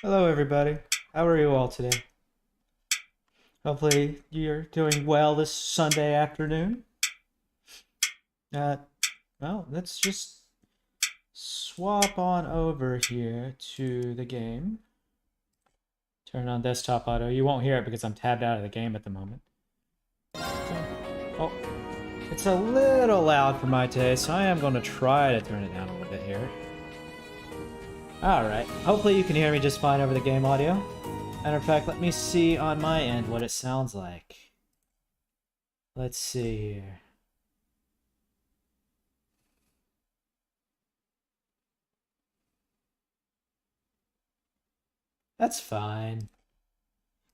Hello, everybody. How are you all today? Hopefully, you're doing well this Sunday afternoon. Uh, well, let's just swap on over here to the game. Turn on desktop auto. You won't hear it because I'm tabbed out of the game at the moment. Oh, it's a little loud for my taste, so I am going to try to turn it down a little bit here. Alright, hopefully you can hear me just fine over the game audio. Matter of fact, let me see on my end what it sounds like. Let's see here. That's fine.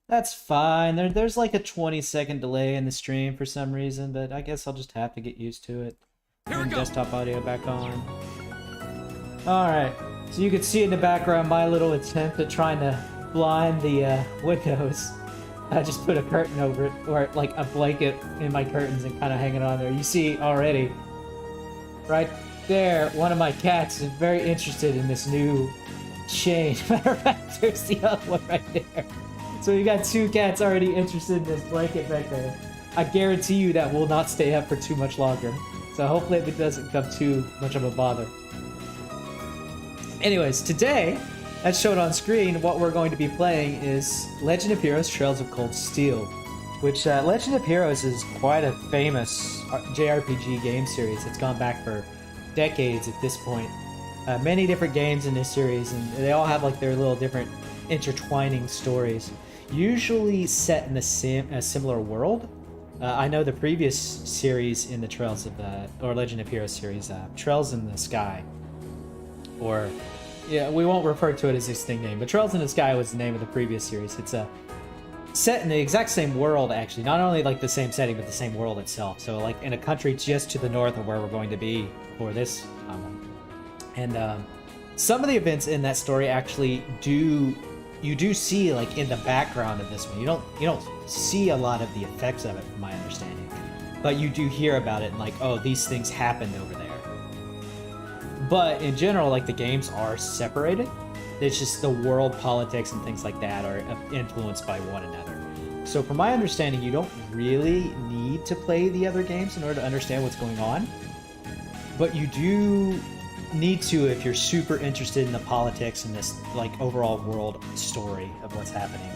That's fine. There's like a 20-second delay in the stream for some reason, but I guess I'll just have to get used to it. Turn desktop audio back on. Alright, so you can see in the background my little attempt at trying to blind the windows. I just put a curtain over it, or like a blanket in my curtains and kind of hang it on there. You see already, right there, one of my cats is very interested in this new chain. Matter of fact, there's the other one right there. So you got two cats already interested in this blanket back there. I guarantee you that will not stay up for too much longer. So hopefully it doesn't become too much of a bother. Anyways, today, as shown on screen, what we're going to be playing is Legend of Heroes Trails of Cold Steel, which Legend of Heroes is quite a famous JRPG game series. It's gone back for decades at this point. Many different games in this series, and they all have like their little different intertwining stories, usually set in a similar world. I know the previous series in the Trails of or Legend of Heroes series, Trails in the Sky, or yeah, we won't refer to it as this thing name, but Trails in the Sky was the name of the previous series. It's set in the exact same world, actually. Not only like the same setting, but the same world itself. So like in a country just to the north of where we're going to be for this one. And some of the events in that story actually you do see like in the background of this one. You don't see a lot of the effects of it, from my understanding, but you do hear about it and like, oh, these things happened over there. But in general, like the games are separated. It's just the world politics and things like that are influenced by one another. So from my understanding, you don't really need to play the other games in order to understand what's going on. But you do need to if you're super interested in the politics and this like overall world story of what's happening.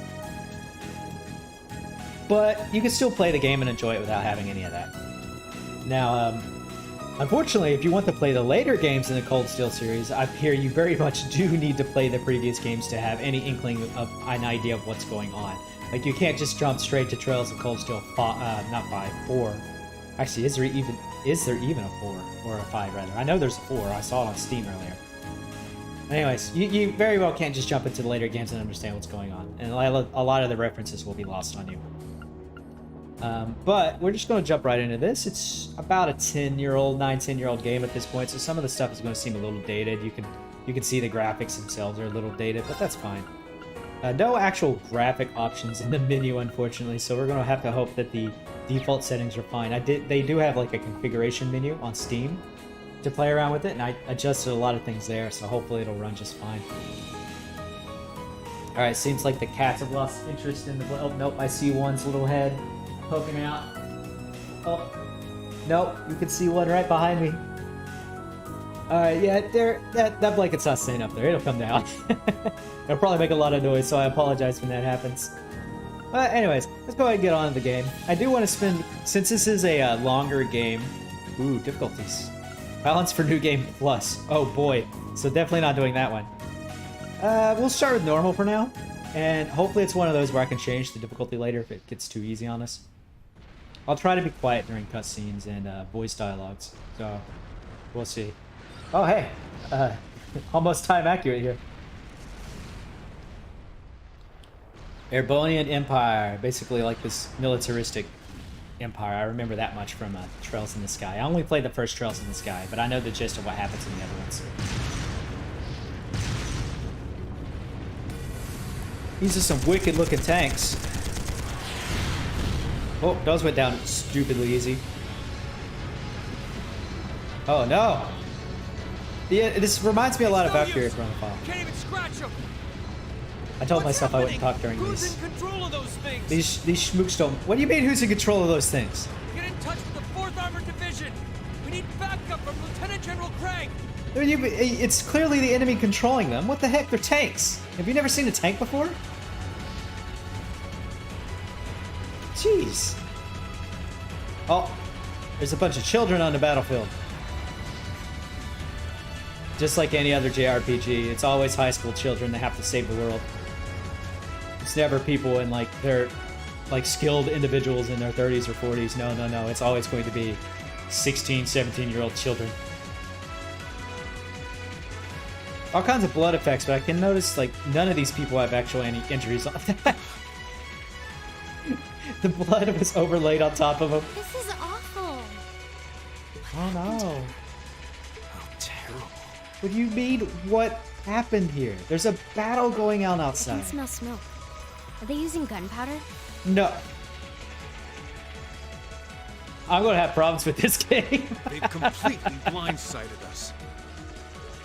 But you can still play the game and enjoy it without having any of that. Now, unfortunately, if you want to play the later games in the Cold Steel series, I hear you very much do need to play the previous games to have any inkling of an idea of what's going on. Like, you can't just jump straight to Trails of Cold Steel 4. Actually, is there even a 4? Or a 5, rather? I know there's a 4. I saw it on Steam earlier. Anyways, you very well can't just jump into the later games and understand what's going on. And a lot of the references will be lost on you. But we're just going to jump right into this. It's about a 9-10-year-old game at this point, so some of the stuff is going to seem a little dated. You can see the graphics themselves are a little dated, but that's fine. No actual graphic options in the menu, unfortunately, so we're going to have to hope that the default settings are fine. They do have like a configuration menu on Steam to play around with it, and I adjusted a lot of things there, so hopefully it'll run just fine. Alright, seems like the cats have lost interest in the... Oh, nope, I see one's little head poking out. Oh, nope, you can see one right behind me. Alright, yeah, that blanket's not staying up there. It'll come down. It'll probably make a lot of noise, so I apologize when that happens. But anyways, let's go ahead and get on to the game. I do want to spend, since this is a longer game... Ooh, difficulties. Balance for New Game Plus. Oh boy, so definitely not doing that one. We'll start with normal for now, and hopefully it's one of those where I can change the difficulty later if it gets too easy on us. I'll try to be quiet during cutscenes and voice dialogues, so we'll see. Oh hey, almost time accurate here. Erebonian Empire, basically like this militaristic empire. I remember that much from Trails in the Sky. I only played the first Trails in the Sky, but I know the gist of what happens in the other ones. These are some wicked looking tanks. Oh, those went down stupidly easy. Oh no! Yeah, this reminds me a lot of Valkyrie Chronophile. Can't even scratch him. I told What's myself I wouldn't happening? talk during Who's these. in control of those things? These schmooks don't. What do you mean? Who's in control of those things? Get in touch with the 4th Armored Division. We need backup from Lieutenant General Craig. It's clearly the enemy controlling them. What the heck? They're tanks. Have you never seen a tank before? Jeez. Oh, there's a bunch of children on the battlefield. Just like any other JRPG, it's always high school children that have to save the world. It's never people in like they're like skilled individuals in their 30s or 40s. No, no, no. It's always going to be 16, 17-year-old children. All kinds of blood effects, but I can notice like none of these people have actually any injuries on them. The blood was overlaid on top of them. This is awful. Oh no. How terrible. What do you mean, what happened here? There's a battle going on I outside. can smell smoke. Are they using gunpowder? No. I'm gonna have problems with this game. They've completely blindsided us.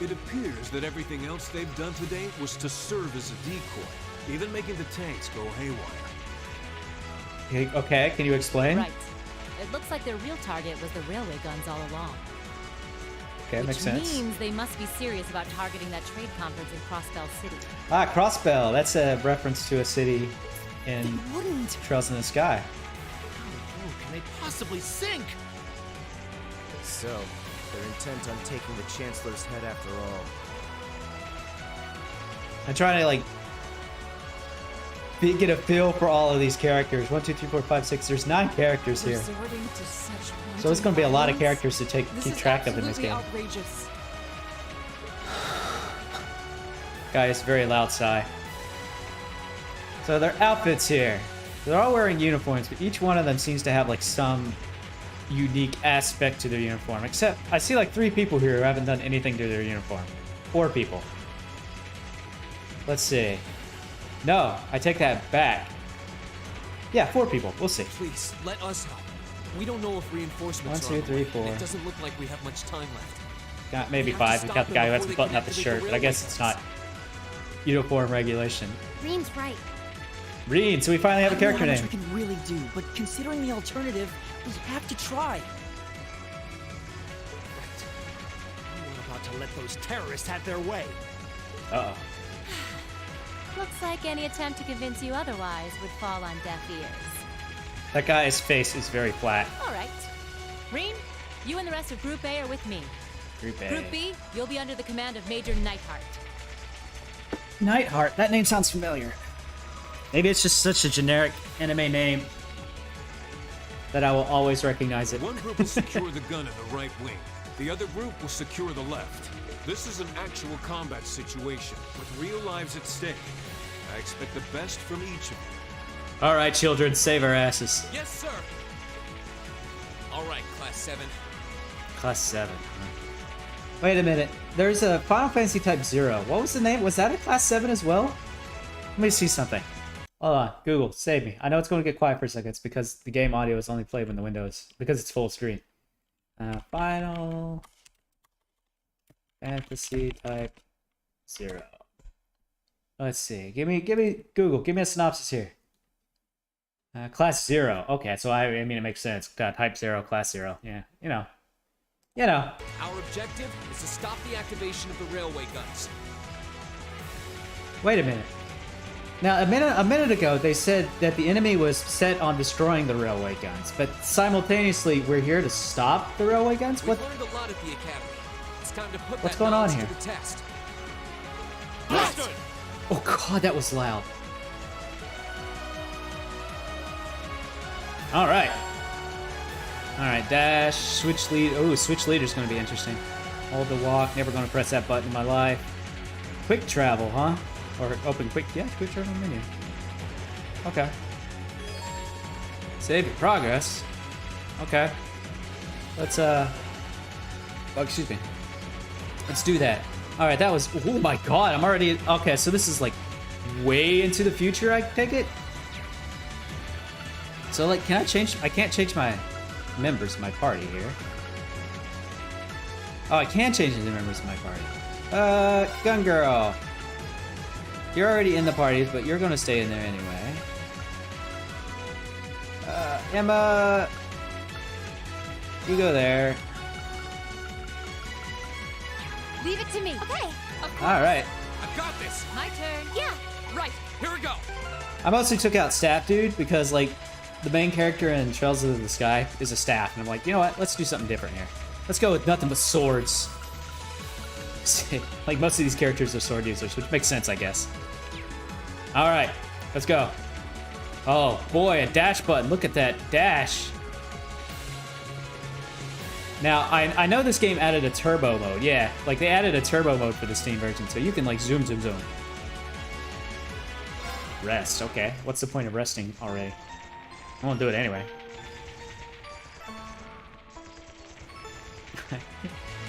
It appears that everything else they've done today was to serve as a decoy, even making the tanks go haywire. Okay, can you explain? Right. It looks like their real target was the railway guns all along. Okay, makes sense. Which means they must be serious about targeting that trade conference in Crossbell City. Ah, Crossbell. That's a reference to a city in They wouldn't. Trails in the Sky. How low can they possibly sink? So, they're intent on taking the Chancellor's head after all. I'm trying to like get a feel for all of these characters. 1, 2, 3, 4, 5, 6. There's 9 characters here. Resorting to such So it's going to be a lot of violence? characters to This keep is track of in this absolutely game. outrageous. Guy is very loud sigh. So their outfits here. They're all wearing uniforms, but each one of them seems to have like some unique aspect to their uniform. Except I see like 3 people here who haven't done anything to their uniform. 4 people. Let's see. No, I take that back. Yeah, 4 people. We'll see. Please, let us help. We don't know if reinforcements 1, are 2, on the 3, way, and 4. It doesn't look like we have much time left. Got maybe We have to 5. We've stop got the them guy who has to before button they up can his activate shirt, the but I guess it's not uniform regulation. Green's right. Reen, so we finally have a I don't know character how much name. we can really do, but considering the alternative, we have to try. Right. I'm not about to let those terrorists have their way. Uh-oh. Looks like any attempt to convince you otherwise would fall on deaf ears. That guy's face is very flat. All right. Reen, you and the rest of Group A are with me. Group A. Group B, you'll be under the command of Major Nightheart. Nightheart. That name sounds familiar. Maybe it's just such a generic anime name that I will always recognize it. One group will secure the gun in the right wing. The other group will secure the left. This is an actual combat situation, with real lives at stake. I expect the best from each of you. All right, children, save our asses. Yes, sir. All right, Class 7. Class 7. Wait a minute. There's a Final Fantasy Type 0. What was the name? Was that a Class 7 as well? Let me see something. Hold on. Google, save me. I know it's going to get quiet for a second. It's because the game audio is only played when the window is... Because it's full screen. Final Fantasy Type 0. Let's see. Give me Google. Give me a synopsis here. Class 0. Okay, so I mean it makes sense. Got Type 0, Class 0. Yeah, you know. You know. Our objective is to stop the activation of the railway guns. Wait a minute. Now, a minute ago, they said that the enemy was set on destroying the railway guns, but simultaneously, we're here to stop the railway guns? We've What? learned a lot at the academy. It's time to put What's that going on knowledge here? to the test. Oh god, that was loud. Alright. Alright, dash, switch lead. Oh, switch leader's gonna be interesting. Hold the walk, never gonna press that button in my life. Quick travel, huh? Or open quick, yeah, quick travel menu. Okay. Save your progress. Okay. Let's, oh, excuse me. Let's do that. Alright, that was, oh my god, I'm already, okay, so this is like way into the future, I take it? So like, can I change, I can't change my members of my party here. Oh, I can change the members of my party. Gun girl. You're already in the parties, but you're gonna stay in there anyway. Emma, you go there. Leave it to me. Okay. All right. I've got this. My turn. Yeah. Right, here we go. I mostly took out Staff Dude because, like, the main character in Trails of the Sky is a staff, and I'm like, you know what? Let's do something different here. Let's go with nothing but swords. Like, most of these characters are sword users, which makes sense, I guess. All right, let's go. Oh boy, a dash button. Look at that dash. Now, I know this game added a turbo mode. Yeah, like they added a turbo mode for the Steam version, so you can like zoom, zoom, zoom. Rest, okay. What's the point of resting already? I won't do it anyway.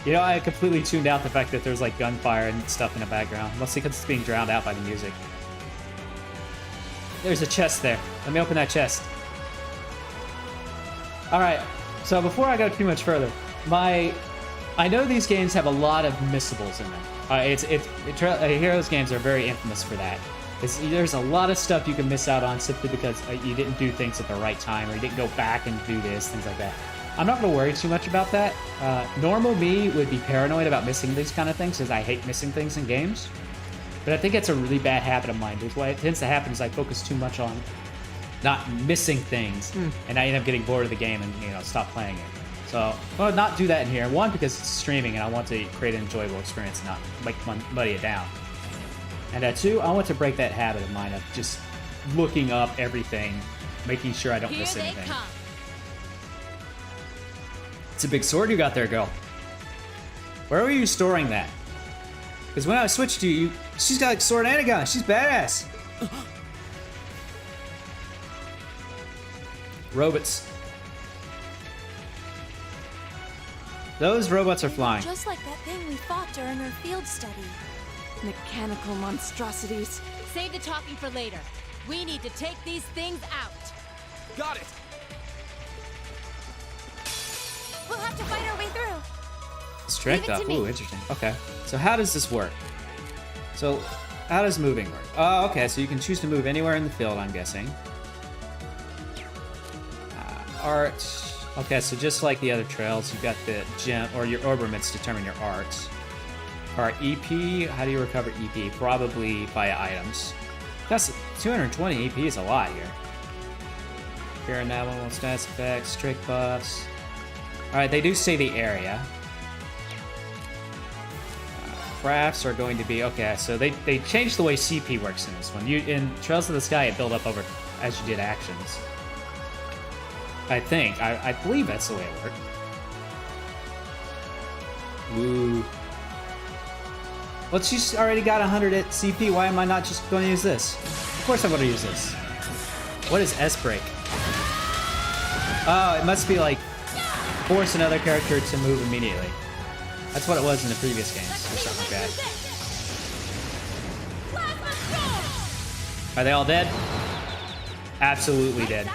You know, I completely tuned out the fact that there's like gunfire and stuff in the background, mostly because it's being drowned out by the music. There's a chest there. Let me open that chest. Alright, so before I go too much further, I know these games have a lot of missables in them. Heroes games are very infamous for that. There's a lot of stuff you can miss out on simply because you didn't do things at the right time, or you didn't go back and do this, things like that. I'm not going to worry too much about that. Normal me would be paranoid about missing these kind of things, because I hate missing things in games. But I think it's a really bad habit of mine, because what it tends to happen is I focus too much on not missing things, and I end up getting bored of the game and, you know, stop playing it. So, well, not do that in here. One, because it's streaming, and I want to create an enjoyable experience and not muddy it down. And two, I want to break that habit of mine of just looking up everything, making sure I don't miss anything. Come. It's a big sword you got there, girl. Where were you storing that? Because when I switched to you, she's got a sword and a gun. She's badass. Robots. Those robots are flying. Just like that thing we fought during our field study. Mechanical monstrosities. Save the talking for later. We need to take these things out. Got it. We'll have to fight our way through. Strength Leave it up. to me. Ooh, interesting. Okay. So how does this work? So how does moving work? Oh, okay. So you can choose to move anywhere in the field, I'm guessing. Art. Okay, so just like the other trails, you've got the gem, or your orbaments determine your art. Our EP, how do you recover EP? Probably via items. That's 220 EP is a lot here. Here and that one, stats, effects, trick buffs. Alright, they do say the area. Crafts are going to be, okay, so they changed the way CP works in this one. In Trails of the Sky, it built up over as you did actions. I think. I believe that's the way it worked. Woo. Well, she's already got 100 at CP. Why am I not just going to use this? Of course I'm going to use this. What is S-Break? Oh, it must be like force another character to move immediately. That's what it was in the previous games, or something like that. Are they all dead? Absolutely dead.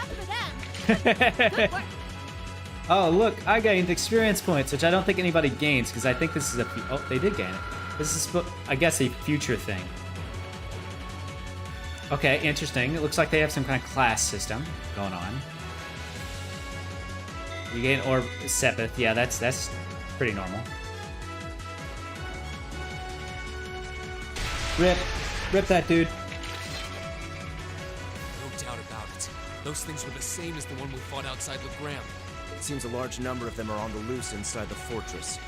Oh, look, I gained experience points, which I don't think anybody gains, because I think this is a... Oh, they did gain it. This is, I guess, a future thing. Okay, interesting. It looks like they have some kind of class system going on. You gain Orb Sepith. Yeah, that's pretty normal. Rip that dude. No doubt about it. Those things were the same as the one we fought outside with Graham. It seems a large number of them are on the loose inside the fortress.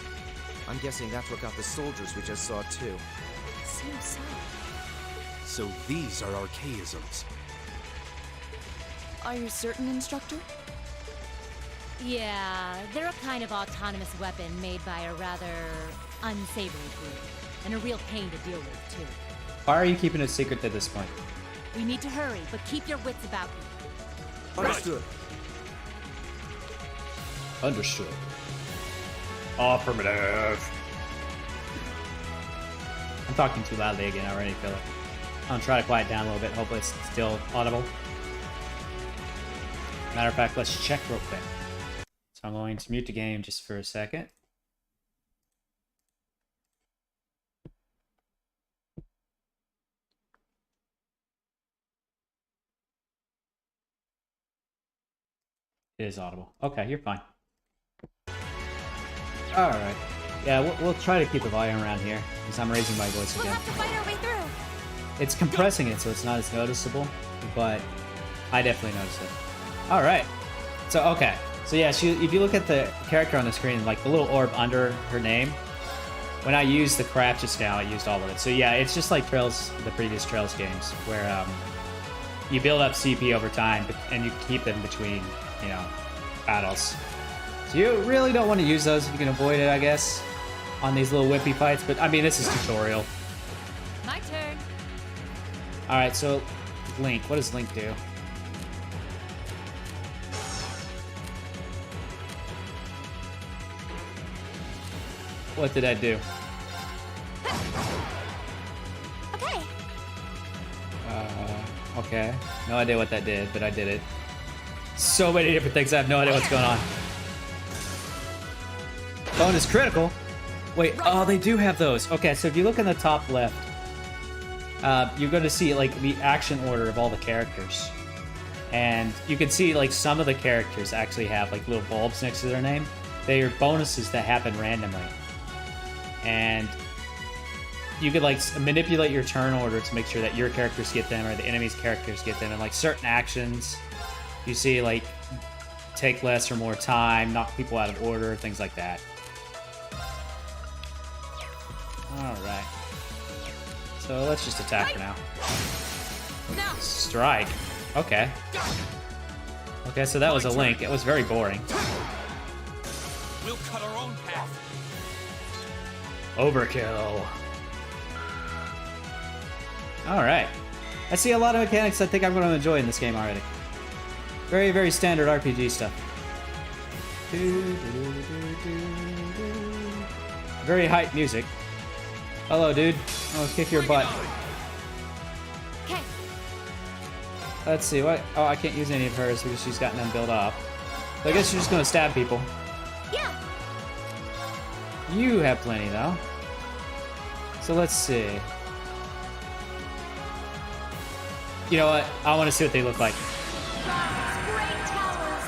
I'm guessing that's what got the soldiers we just saw too. Seems so. So these are archaisms. Are you certain, Instructor? Yeah, they're a kind of autonomous weapon made by a rather unsavory group. And a real pain to deal with, too. Why are you keeping it secret at this point? We need to hurry, but keep your wits about you. Understood. Understood. Affirmative. I'm talking too loudly again already, Philip. I'll try to quiet down a little bit. Hopefully it's still audible. Matter of fact, let's check real quick. So I'm going to mute the game just for a second. It is audible. Okay, you're fine. Alright. Yeah, we'll try to keep the volume around here, because I'm raising my voice We'll again. have to fight our way through. It's compressing it, so it's not as noticeable, but I definitely notice it. Alright. So, okay. So yeah, if you look at the character on the screen, like the little orb under her name, when I used the crap just now, I used all of it. So yeah, it's just like Trails, the previous Trails games, where you build up CP over time, and you keep them between, you know, battles. So you really don't want to use those if you can avoid it, I guess, on these little wimpy fights. But I mean, this is tutorial. My turn. All right, so Link, what does Link do? What did I do? Okay. Okay. No idea what that did, but I did it. So many different things, I have no idea what's going on. Bonus critical? Wait, oh, they do have those. Okay, so if you look in the top left, you're going to see, like, the action order of all the characters. And you can see, like, some of the characters actually have, like, little bulbs next to their name. They are bonuses that happen randomly. And you could, like, manipulate your turn order to make sure that your characters get them or the enemy's characters get them. And, like, certain actions, you see, like, take less or more time, knock people out of order, things like that. Alright. So let's just attack for now. Strike. Okay. Okay, so that was a Link. It was very boring. We'll cut our own path. Overkill. Alright. I see a lot of mechanics I think I'm going to enjoy in this game already. Very, very standard RPG stuff. Very hype music. Hello, dude. I'm gonna kick your butt. Okay. Let's see, what? Oh, I can't use any of hers because she's gotten them built up. So I guess you're just gonna stab people. Yeah. You have plenty, though. So let's see. You know what? I want to see what they look like. Rise, great towers.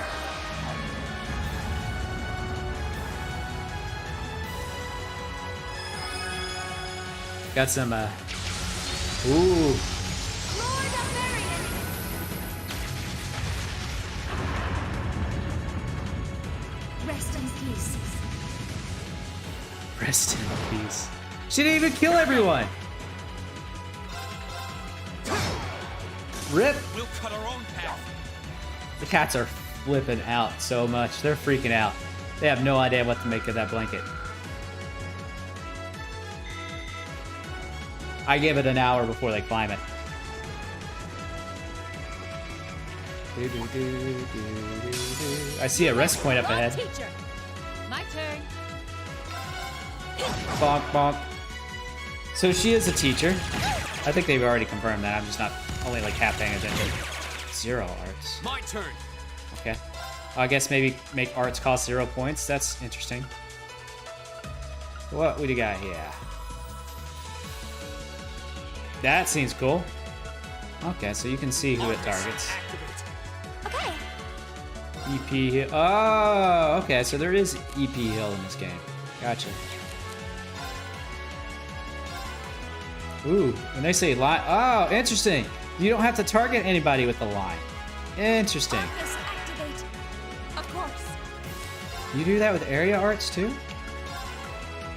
Got some, ooh. Lord of Marion. Rest in peace. Rest in peace. She didn't even kill everyone! Rip! We'll cut our own path. The cats are flipping out so much. They're freaking out. They have no idea what to make of that blanket. I give it an hour before they climb it. I see a rest point up Wrong ahead. teacher. My turn. Bonk, bonk. So she is a teacher. I think they've already confirmed that. I'm just not only like half paying attention. 0 arts. My turn. Okay. I guess maybe make arts cost 0 points. That's interesting. What do you got here? That seems cool. Okay, so you can see who it targets. Okay. EP heal. Oh, okay, so there is EP heal in this game. Gotcha. Ooh, when they say line. Oh, interesting. You don't have to target anybody with the line. Interesting. Arcus activate. Of course. You do that with area arts too?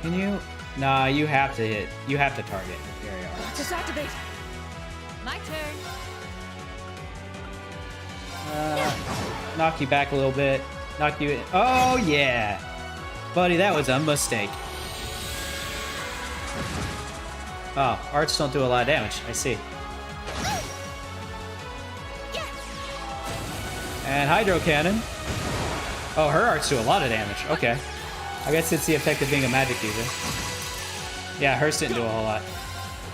Can you? Nah, you have to hit. You have to target area arts. Arcus activate. My turn. Knock you back a little bit. Knock you in. Oh, yeah. Buddy, that was a mistake. Oh, arts don't do a lot of damage. I see. And Hydro Cannon. Oh, her arts do a lot of damage. Okay. I guess it's the effect of being a magic user. Yeah, hers didn't do a whole lot.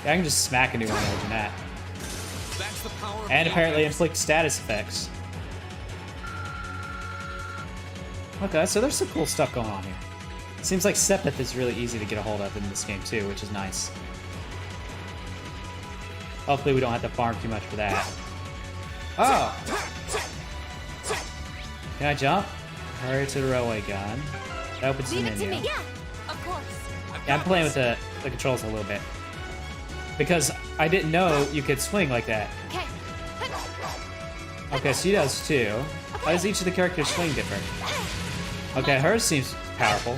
Yeah, I can just smack into one more than that. That's the power of And the apparently alchemist. inflict status effects. Okay, so there's some cool stuff going on here. Seems like Sepith is really easy to get a hold of in this game too, which is nice. Hopefully we don't have to farm too much for that. Oh! Can I jump? Hurry to the railway gun. That opens the Leave it to menu. me. Yeah, of course. Yeah, I'm playing with the controls a little bit. Because I didn't know you could swing like that. Okay. Okay, she does too. Why does each of the characters swing different? Okay, hers seems powerful.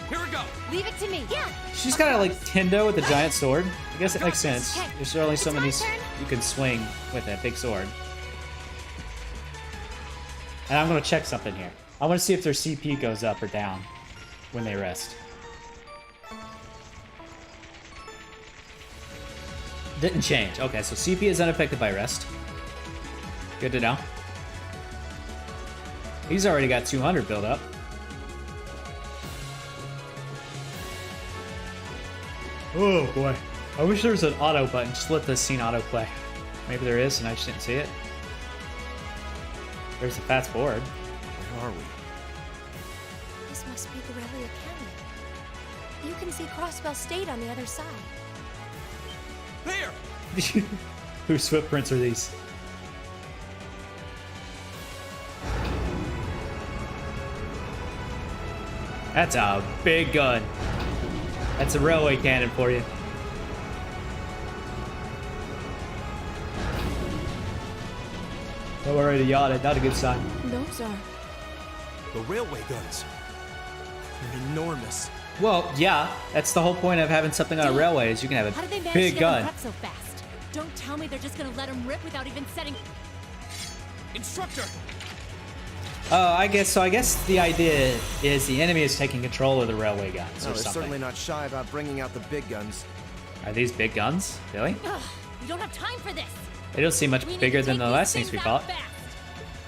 Here we go. Leave it to me. Yeah. She's got a like Tendo with a giant sword. I guess it makes sense. Okay. There's only so It's many my turn. you can swing with a big sword. And I'm gonna check something here. I want to see if their CP goes up or down when they rest. Didn't change. Okay, so CP is unaffected by rest. Good to know. He's already got 200 build up. Oh boy. I wish there was an auto button. Just let the scene autoplay. Maybe there is and I just didn't see it. There's a fast forward. Where are we? This must be the Rally Academy. You can see Crossbell State on the other side. There. Whose footprints are these? That's a big gun. That's a railway cannon for you. Oh, already yachted. Not a good sign. Those are. The railway guns. They're enormous. Well, yeah. That's the whole point of having something on a railway is you can have How did they a manage big to get gun. them prep so fast? Don't tell me they're just gonna let him rip without even setting. Instructor. Oh, I guess so. I guess the idea is the enemy is taking control of the railway guns No, or they're something. certainly not shy about bringing out the big guns. Are these big guns? Really? Ugh, we don't have time for this. They don't seem much We need bigger to than take the these last things we out fought. fast.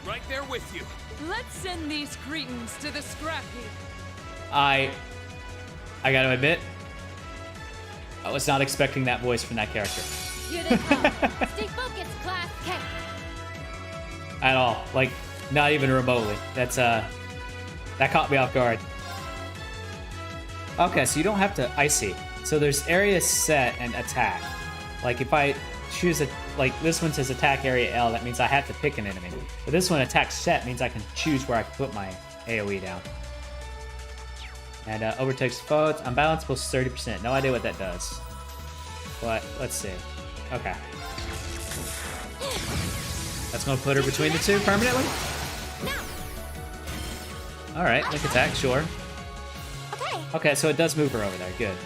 Right there with you. Let's send these cretins to the scrap heap. I gotta admit, I was not expecting that voice from that character Here they come. Stay focused, class. Okay. at all. Like, not even remotely. That's that caught me off guard. Okay, so you don't have to. I see. So there's area set and attack. Like if I choose a like this one says attack area L, that means I have to pick an enemy. But this one attack set means I can choose where I can put my AOE down. And overtakes foes. Unbalance plus 30%. No idea what that does. But let's see. Okay. That's gonna put her between the two permanently? Alright, link attack, sure. Okay. Okay, so it does move her over there. Good.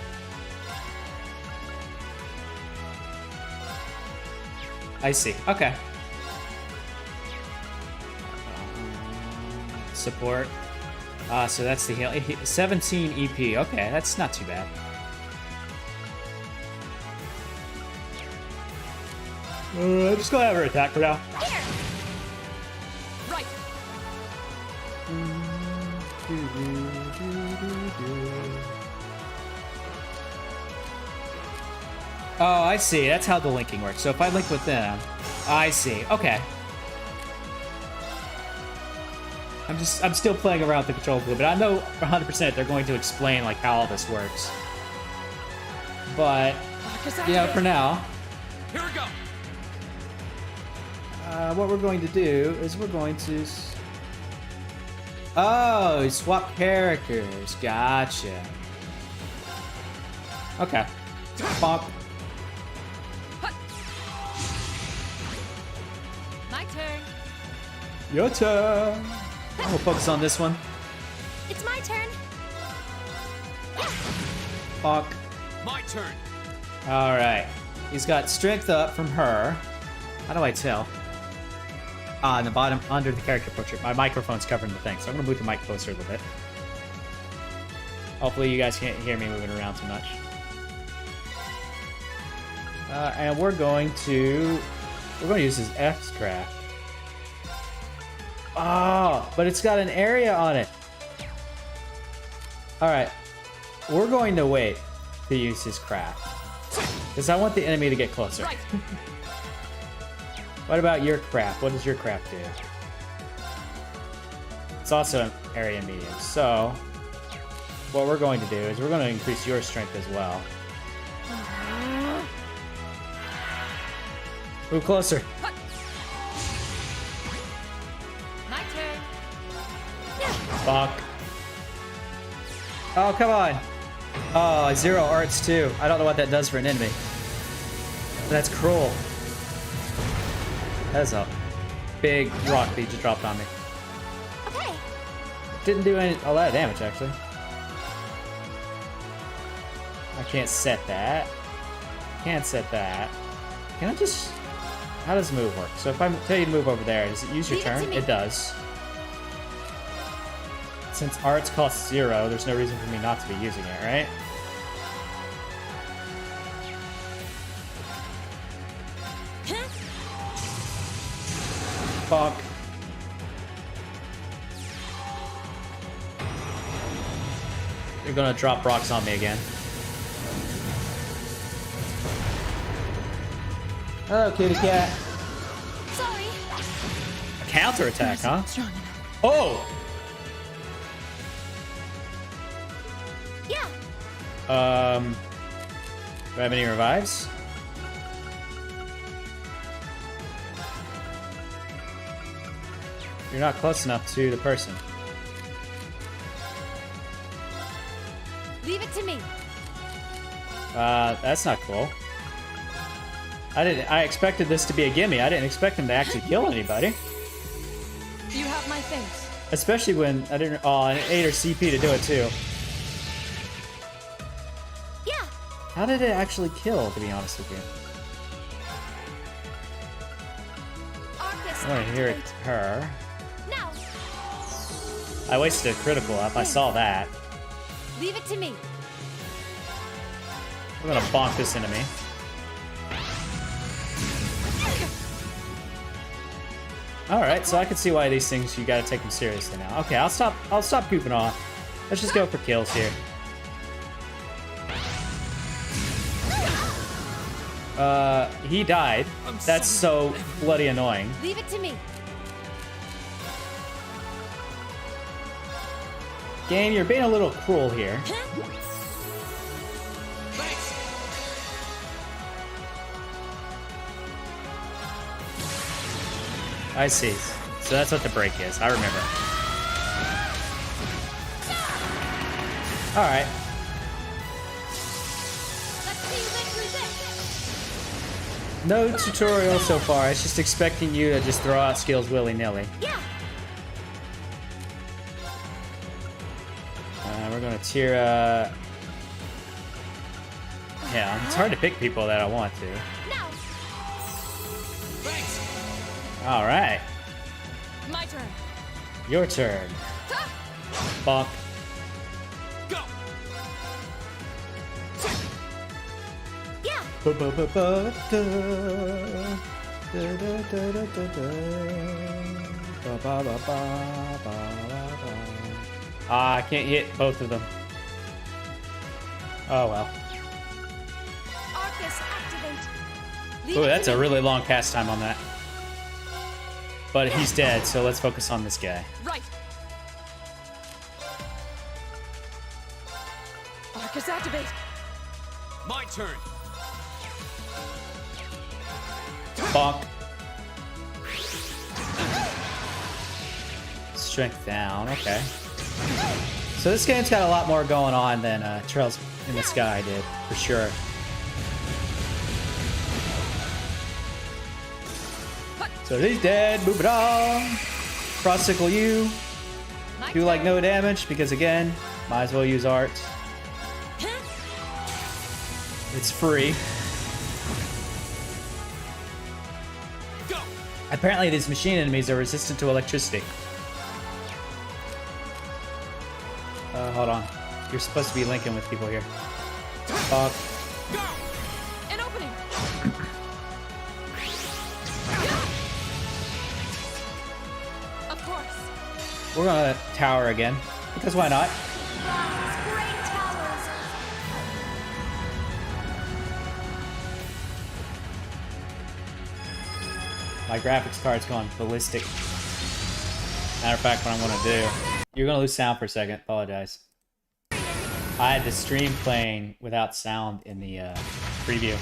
I see. Okay. Support. So that's the heal. 17 EP. Okay, that's not too bad. Just go have her attack for now. Here. Right. Oh, I see. That's how the linking works. So if I link with them, I see. Okay. I'm still playing around with the controls a little bit. I know 100% they're going to explain like how all this works. But yeah, for now, Here we go. what we're going to do is we're going to. Oh, swap characters. Gotcha. Okay. Bonk. My turn. Your turn. I'm gonna focus on this one. It's my turn. Bonk. My turn. All right. He's got strength up from her. How do I tell? Ah, in the bottom, under the character portrait. My microphone's covering the thing, so I'm gonna move the mic closer a little bit. Hopefully you guys can't hear me moving around too much. And we're going to use his X-Craft. Oh, but it's got an area on it. All right, we're going to wait to use his craft because I want the enemy to get closer. Right. What about your craft? What does your craft do? It's also an area medium. So what we're going to do is we're going to increase your strength as well. Move closer. My turn. Fuck. Oh, come on. Oh, 0 arts too. I don't know what that does for an enemy. That's cruel. That's a big rock that you just dropped on me. Okay. Didn't do a lot of damage, actually. I can't set that. Can't set that. Can I just... How does move work? So if I tell you to move over there, does it use your turn? It does. Since arts costs 0, there's no reason for me not to be using it, right? Fuck. You're gonna drop rocks on me again. Hello, kitty cat. Sorry. A counterattack, huh? Oh! Yeah. Do I have any revives? You're not close enough to the person. Leave it to me. That's not cool. I expected this to be a gimme. I didn't expect him to actually kill anybody. You have my thanks. Especially when I didn't... Oh, an 8 or CP to do it, too. Yeah. How did it actually kill, to be honest with you? Arcus, I'm gonna hear it, activate. her. Now. I wasted a critical up. I saw that. Leave it to me. I'm gonna bonk this enemy. Alright, so I can see why these things, you gotta take them seriously now. Okay, I'll stop goofing off. Let's just go for kills here. He died. That's so bloody annoying. Leave it to me. Game, you're being a little cruel here. I see. So that's what the break is. I remember. Alright. Let's see you live through this. No tutorial so far. It's just expecting you to just throw out skills willy-nilly. Yeah. We're gonna tier, Yeah, it's hard to pick people that I want to. Now. Alright. My turn. Your turn. Bonk. Go! Yeah. Ah, I can't hit both of them. Oh well. Arcus, activate. Leave Ooh, it that's to a me. really long cast time on that. But he's dead, so let's focus on this guy. Right. Arcus, activate. My turn. Bonk. Strength down, okay. So this game's got a lot more going on than Trails in the Sky did, for sure. So he's dead, move it on. Cross sickle you. My Do like turn. no damage, because again, might as well use art. It's free. Go! Apparently these machine enemies are resistant to electricity. Hold on. You're supposed to be linking with people here. Fuck. Go! An opening. Of course. We're gonna tower again. Because why not? Rise, great towers. My graphics card's going ballistic. Matter of fact, what I'm gonna do... You're gonna lose sound for a second. Apologize. I had the stream playing without sound in the preview.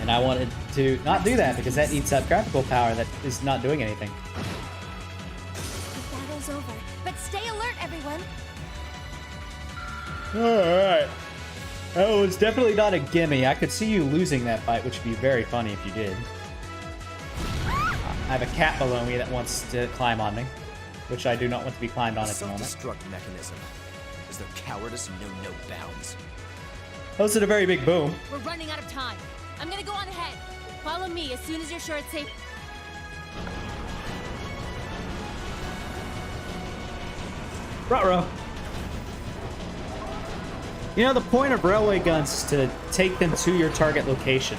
And I wanted to not do that because that eats up graphical power that is not doing anything. The battle's over. Alright. Oh, it's definitely not a gimme. I could see you losing that fight, which would be very funny if you did. I have a cat below me that wants to climb on me, which I do not want to be climbed on at the moment. Self-destruct mechanism. Is their cowardice know no bounds? Those are a very big boom. We're running out of time. I'm gonna go on ahead. Follow me as soon as you're sure it's safe. Ruh-roh. You know, the point of railway guns is to take them to your target location,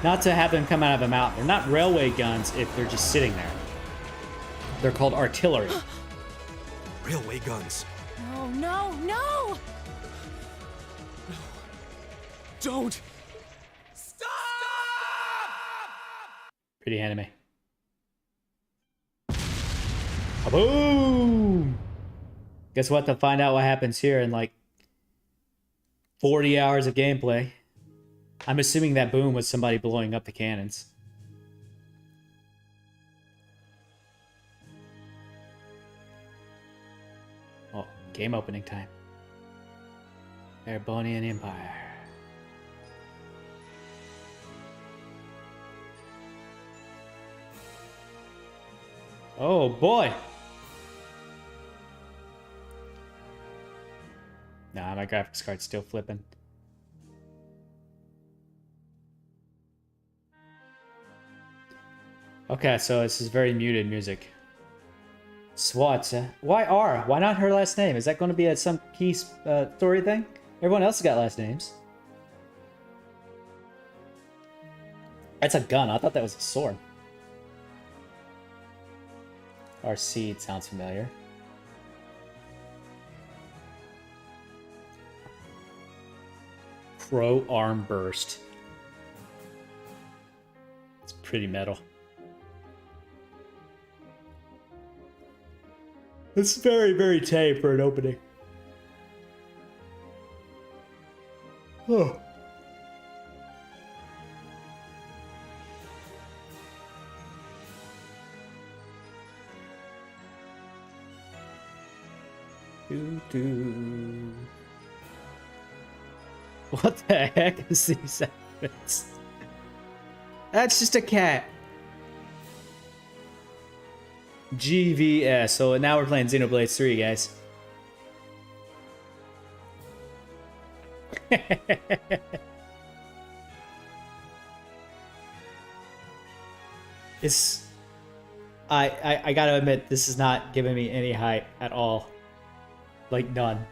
not to have them come out of a mountain. They're not railway guns if they're just sitting there. They're called artillery. Railway guns. No, no, no! Don't! Pretty anime. Kaboom! Guess what? To find out what happens here in like 40 hours of gameplay. I'm assuming that boom was somebody blowing up the cannons. Oh, game opening time. Airbonian Empire. Oh boy! Nah, my graphics card's still flipping. Okay, so this is very muted music. SWAT. Why R? Why not her last name? Is that going to be a some key story thing? Everyone else has got last names. That's a gun. I thought that was a sword. RC sounds familiar. Pro arm burst. It's pretty metal. It's very, very tame for an opening. Oh. Doo-doo. What the heck is these outfits? That's just a cat. GVS. So now we're playing Xenoblade 3, guys. It's... I gotta admit, this is not giving me any hype at all. Like, none.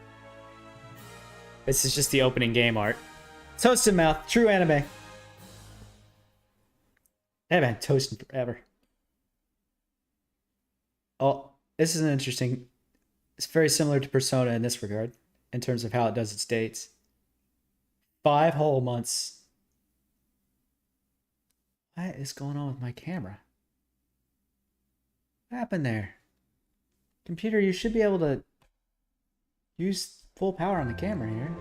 This is just the opening game art. Toast in mouth. True anime. I haven't had toast in forever. Oh, this is an interesting... It's very similar to Persona in this regard, in terms of how it does its dates. 5 whole months. What is going on with my camera? What happened there? Computer, you should be able to use full power on the camera here.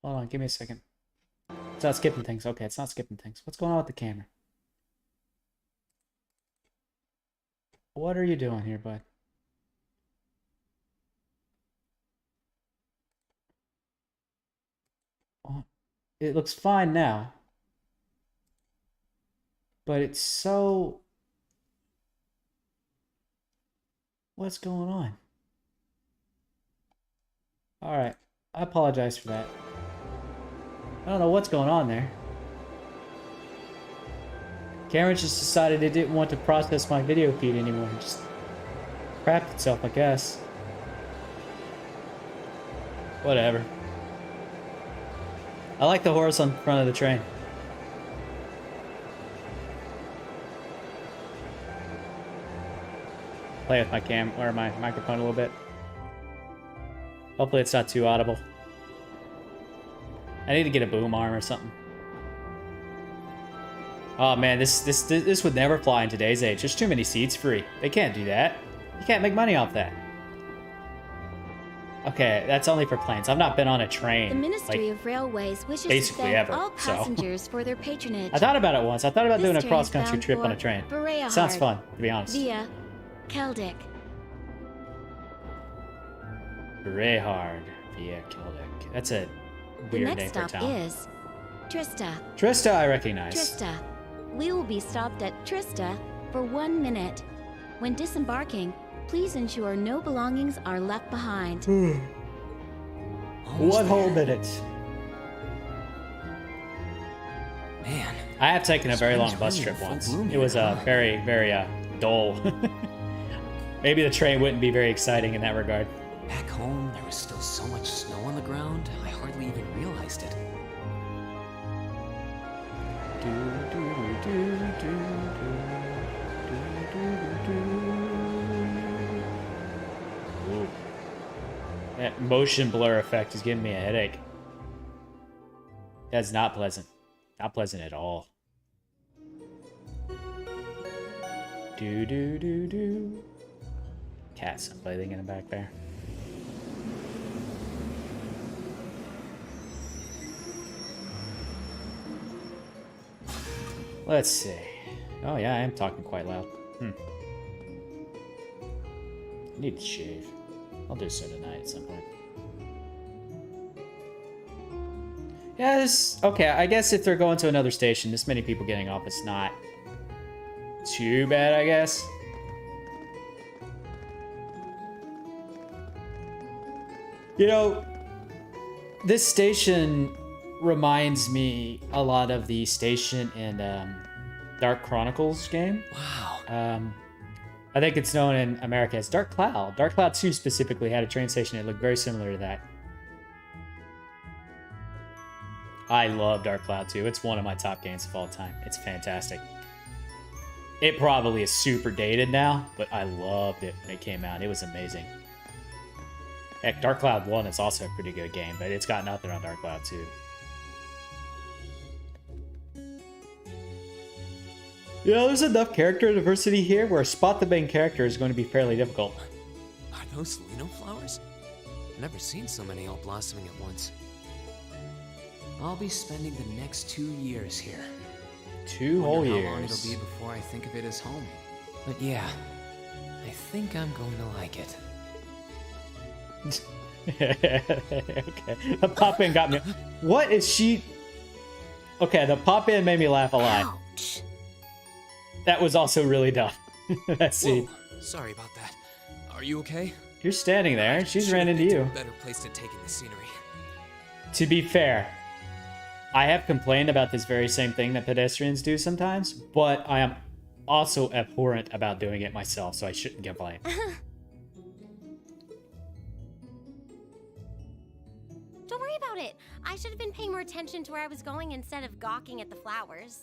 Hold on, give me a second. It's not skipping things. Okay, it's not skipping things. What's going on with the camera? What are you doing here, bud? Oh, it looks fine now. But it's so... What's going on? Alright, I apologize for that. I don't know what's going on there. Camera just decided it didn't want to process my video feed anymore. It just crapped itself, I guess. Whatever. I like the horse on front of the train. Play with my cam or my microphone a little bit. Hopefully it's not too audible. I need to get a boom arm or something. Oh man, this would never fly in today's age. There's too many seats free. They can't do that. You can't make money off that. Okay, that's only for planes. I've not been on a train. The Ministry like, of Railways wishes to basically thank ever, all so. passengers for their patronage. I thought about it once. I thought about This doing a train is cross-country bound trip on a for train. Berea Sounds Hard fun, to be honest. Via Keldic. Greyhard via Kildek. That's a The weird next name for a stop town. is Trista. Trista, I recognize. Trista. We will be stopped at Trista for 1 minute. When disembarking, please ensure no belongings are left behind. One whole minute. Man. I have taken a very long spring's bus really trip in full once. bloom It was here, very, very dull. Maybe the train wouldn't be very exciting in that regard. Back home, there was still so much snow on the ground, I hardly even realized it. Ooh. That motion blur effect is giving me a headache. That's not pleasant. Not pleasant at all. Do do do do. Cat sunbathing in the back there. Let's see. Oh yeah, I am talking quite loud. I need to shave. I'll do so tonight at some point. Yeah, this... Okay, I guess if they're going to another station, this many people getting off, it's not too bad, I guess. You know, this station reminds me a lot of the station in Dark Chronicles game. Wow. I think it's known in America as Dark Cloud. Dark Cloud 2 specifically had a train station that looked very similar to that. I love Dark Cloud 2. It's one of my top games of all time. It's fantastic. It probably is super dated now, but I loved it when it came out. It was amazing. Heck, Dark Cloud 1 is also a pretty good game, but it's got nothing on Dark Cloud 2. You know, there's enough character diversity here where spot the main character is going to be fairly difficult. Are those Lino flowers? I've never seen so many all blossoming at once. I'll be spending the next 2 years here. 2 whole Wonder years. how long it'll be before I think of it as home. But yeah, I think I'm going to like it. Okay, the pop-in got me. What is she... Okay, the pop-in made me laugh a lot. Ouch. That was also really dumb. Let's see. Whoa, sorry about that. Are you okay? You're standing there, and she's Should've ran into picked a you. better place to take in the scenery. To be fair, I have complained about this very same thing that pedestrians do sometimes, but I am also abhorrent about doing it myself, so I shouldn't complain. Don't worry about it. I should have been paying more attention to where I was going instead of gawking at the flowers.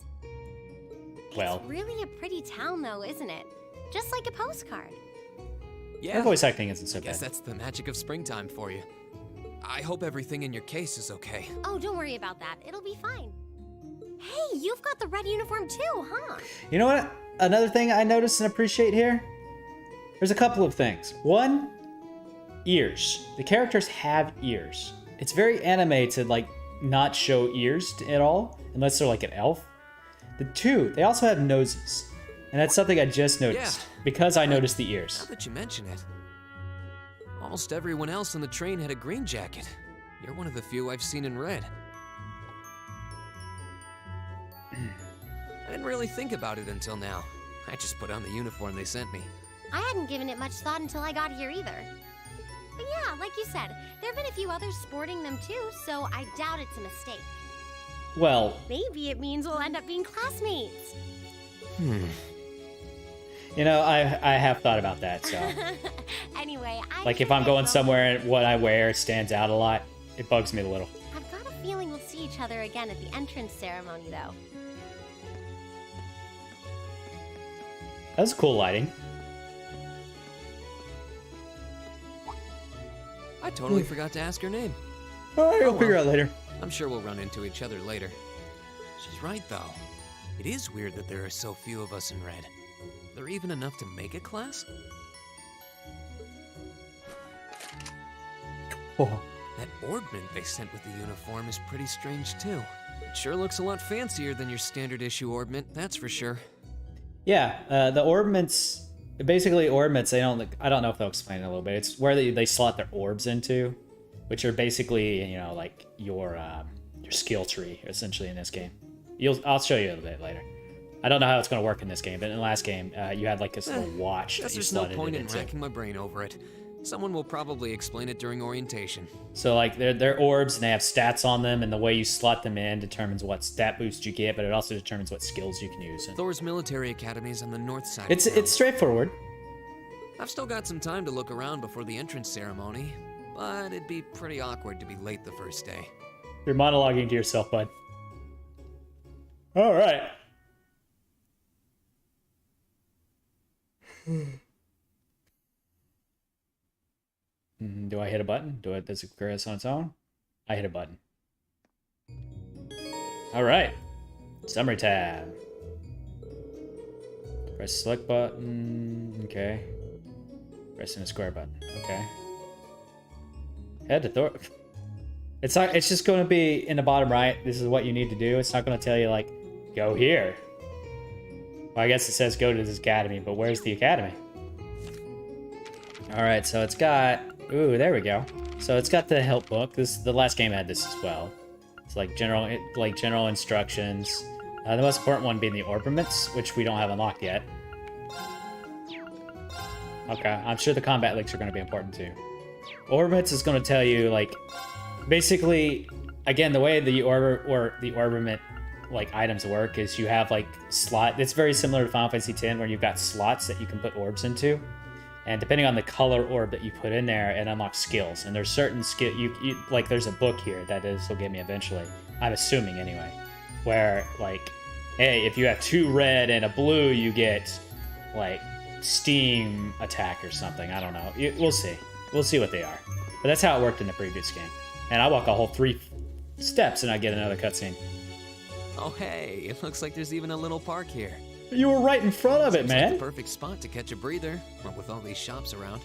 Well, It's really a pretty town, though, isn't it? Just like a postcard. Yeah, her voice acting isn't so guess bad. that's the magic of springtime for you. I hope everything in your case is okay. Oh, don't worry about that. It'll be fine. Hey, you've got the red uniform too, huh? You know what? Another thing I notice and appreciate here? There's a couple of things. One, ears. The characters have ears. It's very anime to, like, not show ears at all, unless they're like an elf. The two, they also have noses. And that's something I just noticed, because I noticed the ears. Now that you mention it, almost everyone else on the train had a green jacket. You're one of the few I've seen in red. I didn't really think about it until now. I just put on the uniform they sent me. I hadn't given it much thought until I got here either. But yeah, like you said, there have been a few others sporting them too, so I doubt it's a mistake. Well, Maybe it means we'll end up being classmates. you know, I have thought about that, so. Anyway, Like, if I'm going somewhere and what I wear stands out a lot, it bugs me a little. I've got a feeling we'll see each other again at the entrance ceremony, though. That was cool lighting. I totally forgot to ask her name. Alright, Oh, I'll figure well. out later. I'm sure we'll run into each other later. She's right, though. It is weird that there are so few of us in red. There even enough to make a class? Oh. That orbment they sent with the uniform is pretty strange, too. It sure looks a lot fancier than your standard issue orbment, that's for sure. Yeah, the orbments basically orbits, they don't, I don't know if they'll explain it a little bit. It's where they slot their orbs into, which are basically, you know, like your skill tree, essentially, in this game. I'll show you a little bit later. I don't know how it's going to work in this game, but in the last game, you had like this little watch that you Guess there's no slotted point it in into. racking my brain over it. Someone will probably explain it during orientation. So like they're orbs and they have stats on them, and the way you slot them in determines what stat boost you get, but it also determines what skills you can use. Thor's military academy is on the north side. It's straightforward. I've still got some time to look around before the entrance ceremony, but it'd be pretty awkward to be late the first day. You're monologuing to yourself, bud. All right. Do I hit a button? Does it progress on its own? I hit a button. All right. Summary tab. Press select button. Okay. Pressing the square button. Okay. Head to Thor. It's not. It's just going to be in the bottom right. This is what you need to do. It's not going to tell you like, go here. Well, I guess it says go to this academy, but where's the academy? All right, so it's got. Ooh, there we go. So it's got the help book. The last game had this as well. It's like general instructions. The most important one being the orbaments, which we don't have unlocked yet. Okay, I'm sure the combat links are going to be important too. Orbaments is going to tell you like, basically, again, the way the orbament like items work is you have like slot. It's very similar to Final Fantasy X, where you've got slots that you can put orbs into. And depending on the color orb that you put in there, it unlocks skills. And there's certain skill you like. There's a book here that this will give me eventually. I'm assuming anyway, where like, hey, if you have 2 red and a blue, you get like steam attack or something. I don't know. We'll see. We'll see what they are. But that's how it worked in the previous game. And I walk a whole 3 steps and I get another cutscene. Oh hey, it looks like there's even a little park here. You were right in front of it, Seems man. like the perfect spot to catch a breather, what with all these shops around.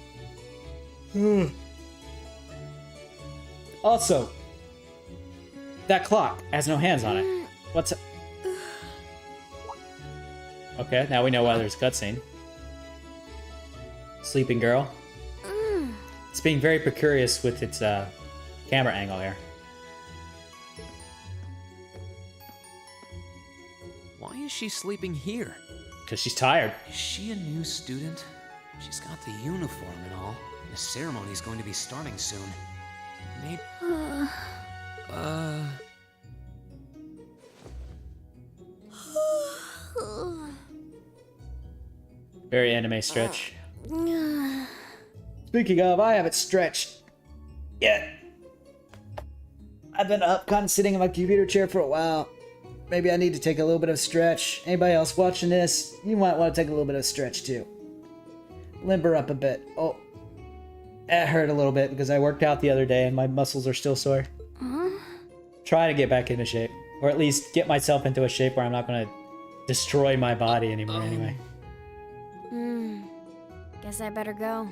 Also, that clock has no hands on it. What's it? Okay, now we know why there's a cutscene. Sleeping girl. It's being very precarious with its camera angle here. Why is she sleeping here? Because she's tired. Is she a new student? She's got the uniform and all. The ceremony's going to be starting soon. Maybe... Very anime stretch. Speaking of, I haven't stretched yet. I've been up, kind of sitting in my computer chair for a while. Maybe I need to take a little bit of stretch. Anybody else watching this? You might want to take a little bit of stretch too. Limber up a bit. Oh, that hurt a little bit because I worked out the other day and my muscles are still sore. Trying to get back into shape, or at least get myself into a shape where I'm not going to destroy my body anymore anyway. Guess I better go.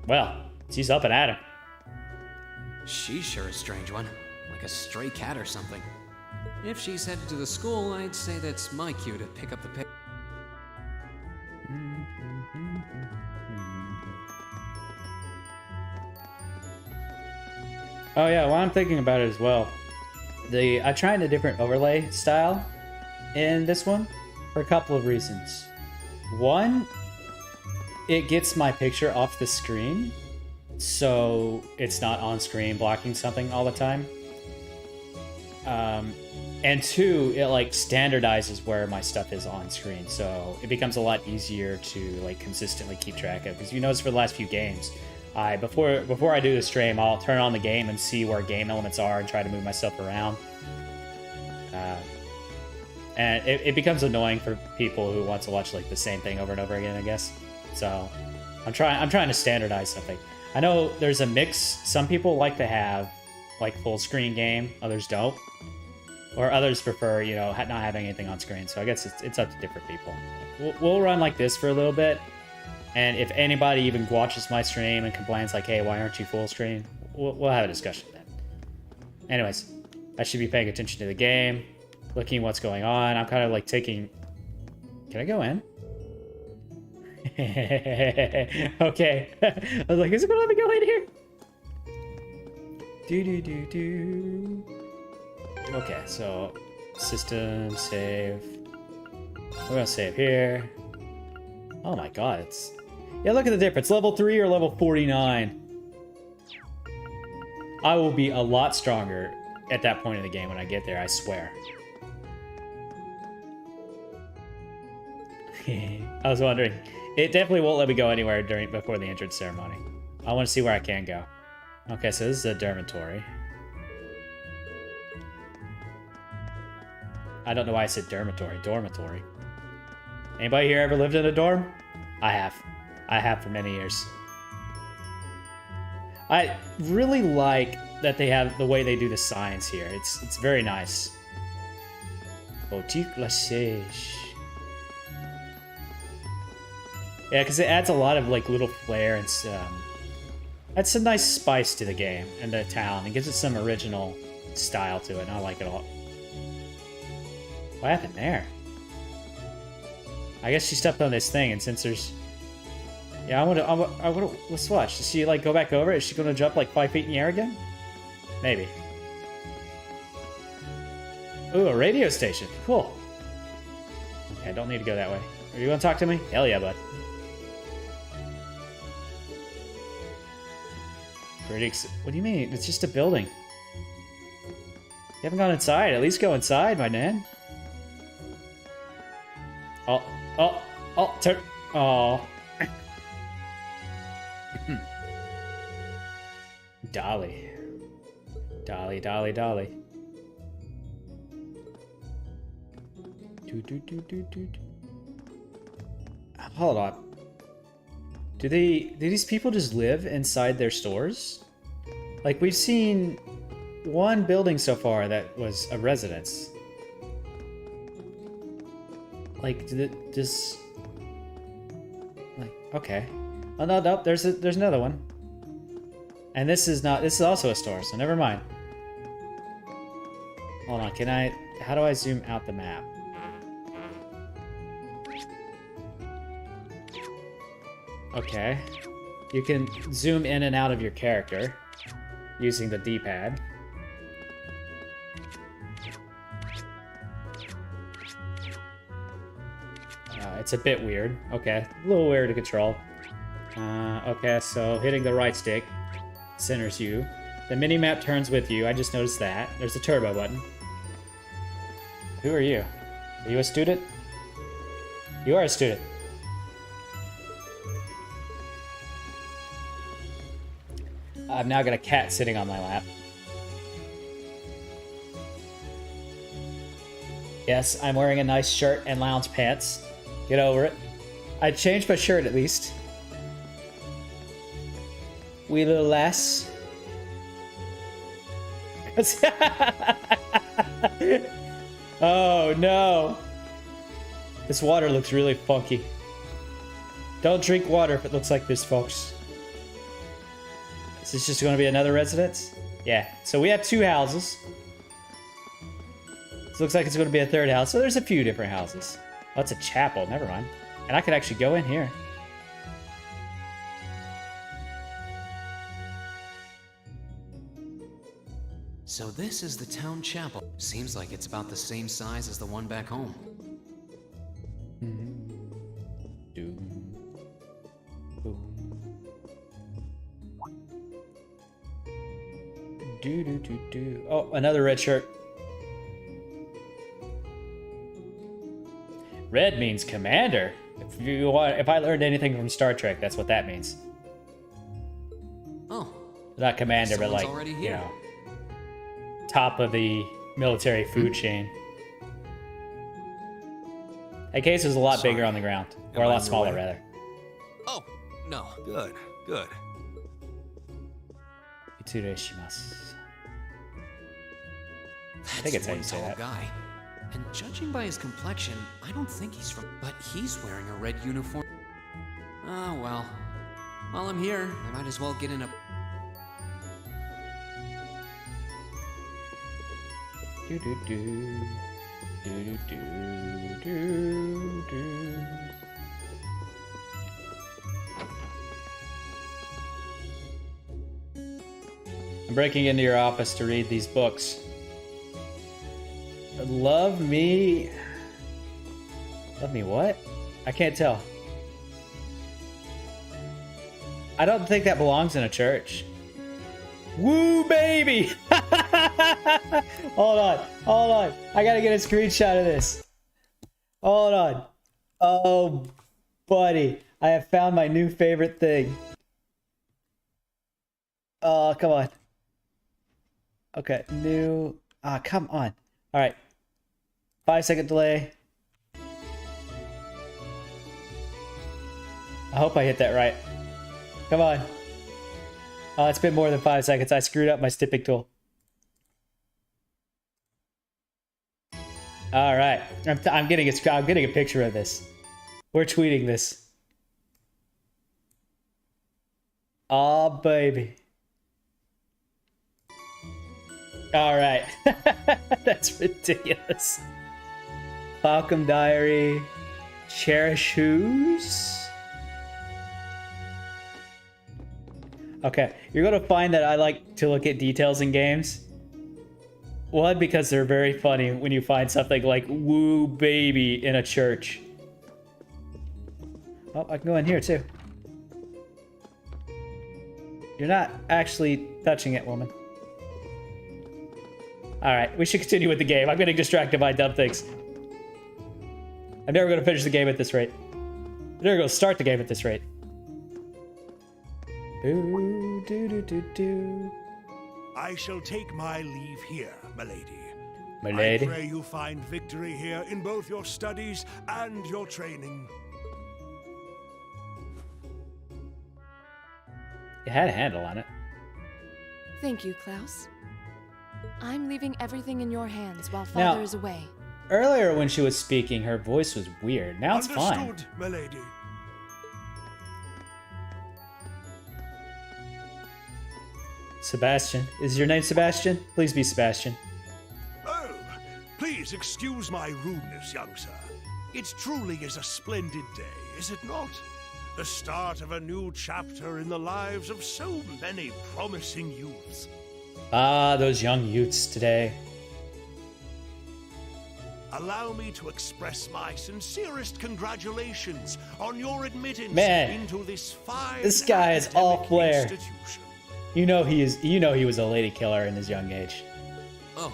Well, she's up and at him. She's sure a strange one. Like a stray cat or something. If she's headed to the school, I'd say that's my cue to pick up the pace. Oh yeah, well I'm thinking about it as well. I tried a different overlay style in this one for a couple of reasons. One, it gets my picture off the screen, so it's not on screen blocking something all the time. And two, it like standardizes where my stuff is on screen, so it becomes a lot easier to like consistently keep track of. Because you notice for the last few games, before I do the stream, I'll turn on the game and see where game elements are and try to move myself around. And it becomes annoying for people who want to watch like the same thing over and over again, I guess. So I'm trying to standardize something. I know there's a mix. Some people like to have like full screen game, others don't, or others prefer, you know, not having anything on screen. So I guess it's up to different people. We'll run like this for a little bit, and if anybody even watches my stream and complains like, "Hey, why aren't you full screen?" We'll have a discussion then. Anyways, I should be paying attention to the game. looking what's going on. I'm kind of like taking... Can I go in? Okay. I was like, is it gonna let me go in here? Do. Okay, so system save. We're gonna save here. Oh my god, it's... Yeah, look at the difference. Level 3 or level 49. I will be a lot stronger at that point in the game when I get there, I swear. I was wondering. It definitely won't let me go anywhere before the entrance ceremony. I want to see where I can go. Okay, so this is a dormitory. I don't know why I said dormitory. Dormitory. Anybody here ever lived in a dorm? I have. I have for many years. I really like that they have the way they do the signs here. It's very nice. Boutique La Sage. Yeah, because it adds a lot of like little flair and adds a nice spice to the game and the town. It gives it some original style to it, and I like it a lot. What happened there? I guess she stepped on this thing, and since there's... Yeah, I want to... Let's watch. Does she, like, go back over? Is she going to jump, like, 5 feet in the air again? Maybe. Ooh, a radio station. Cool. Okay, I don't need to go that way. Are you going to talk to me? Hell yeah, bud. What do you mean? It's just a building. You haven't gone inside. At least go inside, my man. Turn. Oh. Dolly. Dolly. Hold on. Do these people just live inside their stores? Like, we've seen one building so far that was a residence. Like, just... Like, okay. Oh, no, there's another one. And this is also a store, so never mind. Hold on, how do I zoom out the map? Okay. You can zoom in and out of your character using the D-pad. It's a bit weird. Okay, a little weird to control. Okay, so hitting the right stick centers you. The mini-map turns with you. I just noticed that. There's a turbo button. Who are you? Are you a student? You are a student. I've now got a cat sitting on my lap. Yes, I'm wearing a nice shirt and lounge pants. Get over it. I changed my shirt at least. Wee little lass. Oh no. This water looks really funky. Don't drink water if it looks like this, folks. Is this just going to be another residence? Yeah. So we have 2 houses. This looks like it's going to be a 3rd house. So there's a few different houses. Oh, it's a chapel. Never mind. And I could actually go in here. So this is the town chapel. Seems like it's about the same size as the one back home. Oh, another red shirt. Red means commander. If I learned anything from Star Trek, that's what that means. Oh. Not commander, but like, you know, top of the military food chain. That case is a lot bigger on the ground. Or a lot smaller, rather. Oh, no. Good, good. Itsureshimasu. I think That's it's how you one say tall that. guy. And judging by his complexion, I don't think he's from... But he's wearing a red uniform. Oh, well. While I'm here, I might as well get in a... Do, do, do, do. I'm breaking into your office to read these books. Love me. Love me what? I can't tell. I don't think that belongs in a church. Woo, baby! Hold on, hold on. I gotta get a screenshot of this. Hold on. Oh, buddy. I have found my new favorite thing. Oh, come on. Okay, new. Ah, come on. All right. 5-second delay. I hope I hit that right. Come on. Oh, it's been more than 5 seconds. I screwed up my snipping tool. All right. I'm getting a picture of this. We're tweeting this. Oh, baby. All right. That's ridiculous. Falcon Diary. Cherish Who's? Okay, you're gonna find that I like to look at details in games. One, because they're very funny when you find something like "woo baby" in a church. Oh, I can go in here too. You're not actually touching it, woman. Alright, we should continue with the game. I'm getting distracted by dumb things. I'm never gonna finish the game at this rate. I'm never gonna start the game at this rate. Ooh, do, do, do, do. I shall take my leave here, milady. Milady? I pray you find victory here in both your studies and your training. You had a handle on it. Thank you, Klaus. I'm leaving everything in your hands while Now, Father is away. Earlier when she was speaking, her voice was weird. Now it's fine. Understood, milady. Sebastian. Is your name Sebastian? Please be Sebastian. Oh, please excuse my rudeness, young sir. It truly is a splendid day, is it not? The start of a new chapter in the lives of so many promising youths. Ah, those young youths today. Allow me to express my sincerest congratulations on your admittance into this fine this guy is all flair. institution. You know he is. You know he was a lady killer in his young age. Oh.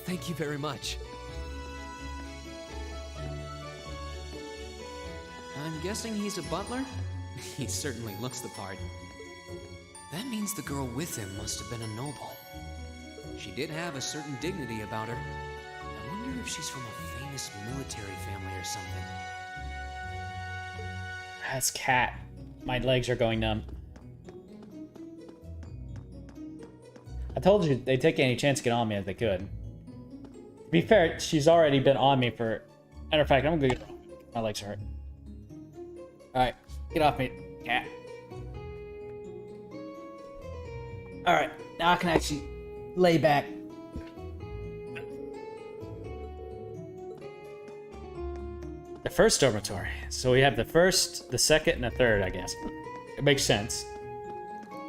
Thank you very much. I'm guessing he's a butler? He certainly looks the part. That means the girl with him must have been a noble. She did have a certain dignity about her. I wonder if she's from a famous military family or something. That's Cat. My legs are going numb. I told you they'd take any chance to get on me if they could. To be fair, she's already been on me for... Matter of fact, I'm gonna go... My legs hurt. Alright, get off me, Cat. Alright, now I can actually lay back. The first dormitory. So we have the first, the second, and the third, I guess. It makes sense.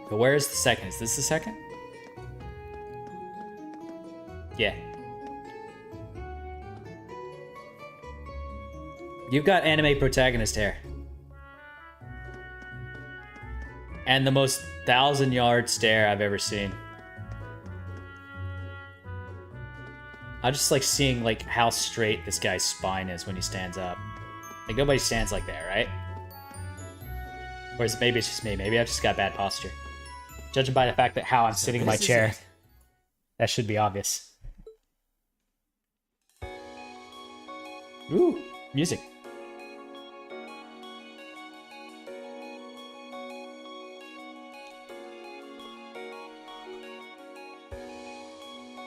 But where is the second? Is this the second? Yeah. You've got anime protagonist hair. And the most 1,000-yard stare I've ever seen. I just like seeing like how straight this guy's spine is when he stands up. Like nobody stands like that, right? Or is maybe it's just me. Maybe I've just got bad posture. Judging by the fact that how I'm sitting in my chair, that should be obvious. Ooh, music.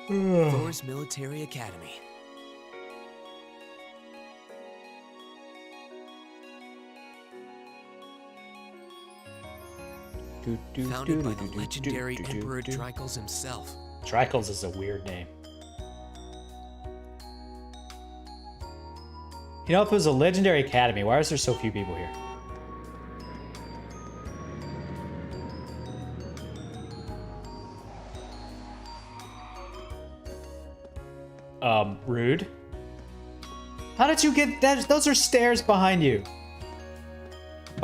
Thor's Military Academy. Founded by the legendary Emperor Tricles himself. Tricles is a weird name. You know, if it was a legendary academy, why is there so few people here? Rude. How did you get that? Those are stairs behind you.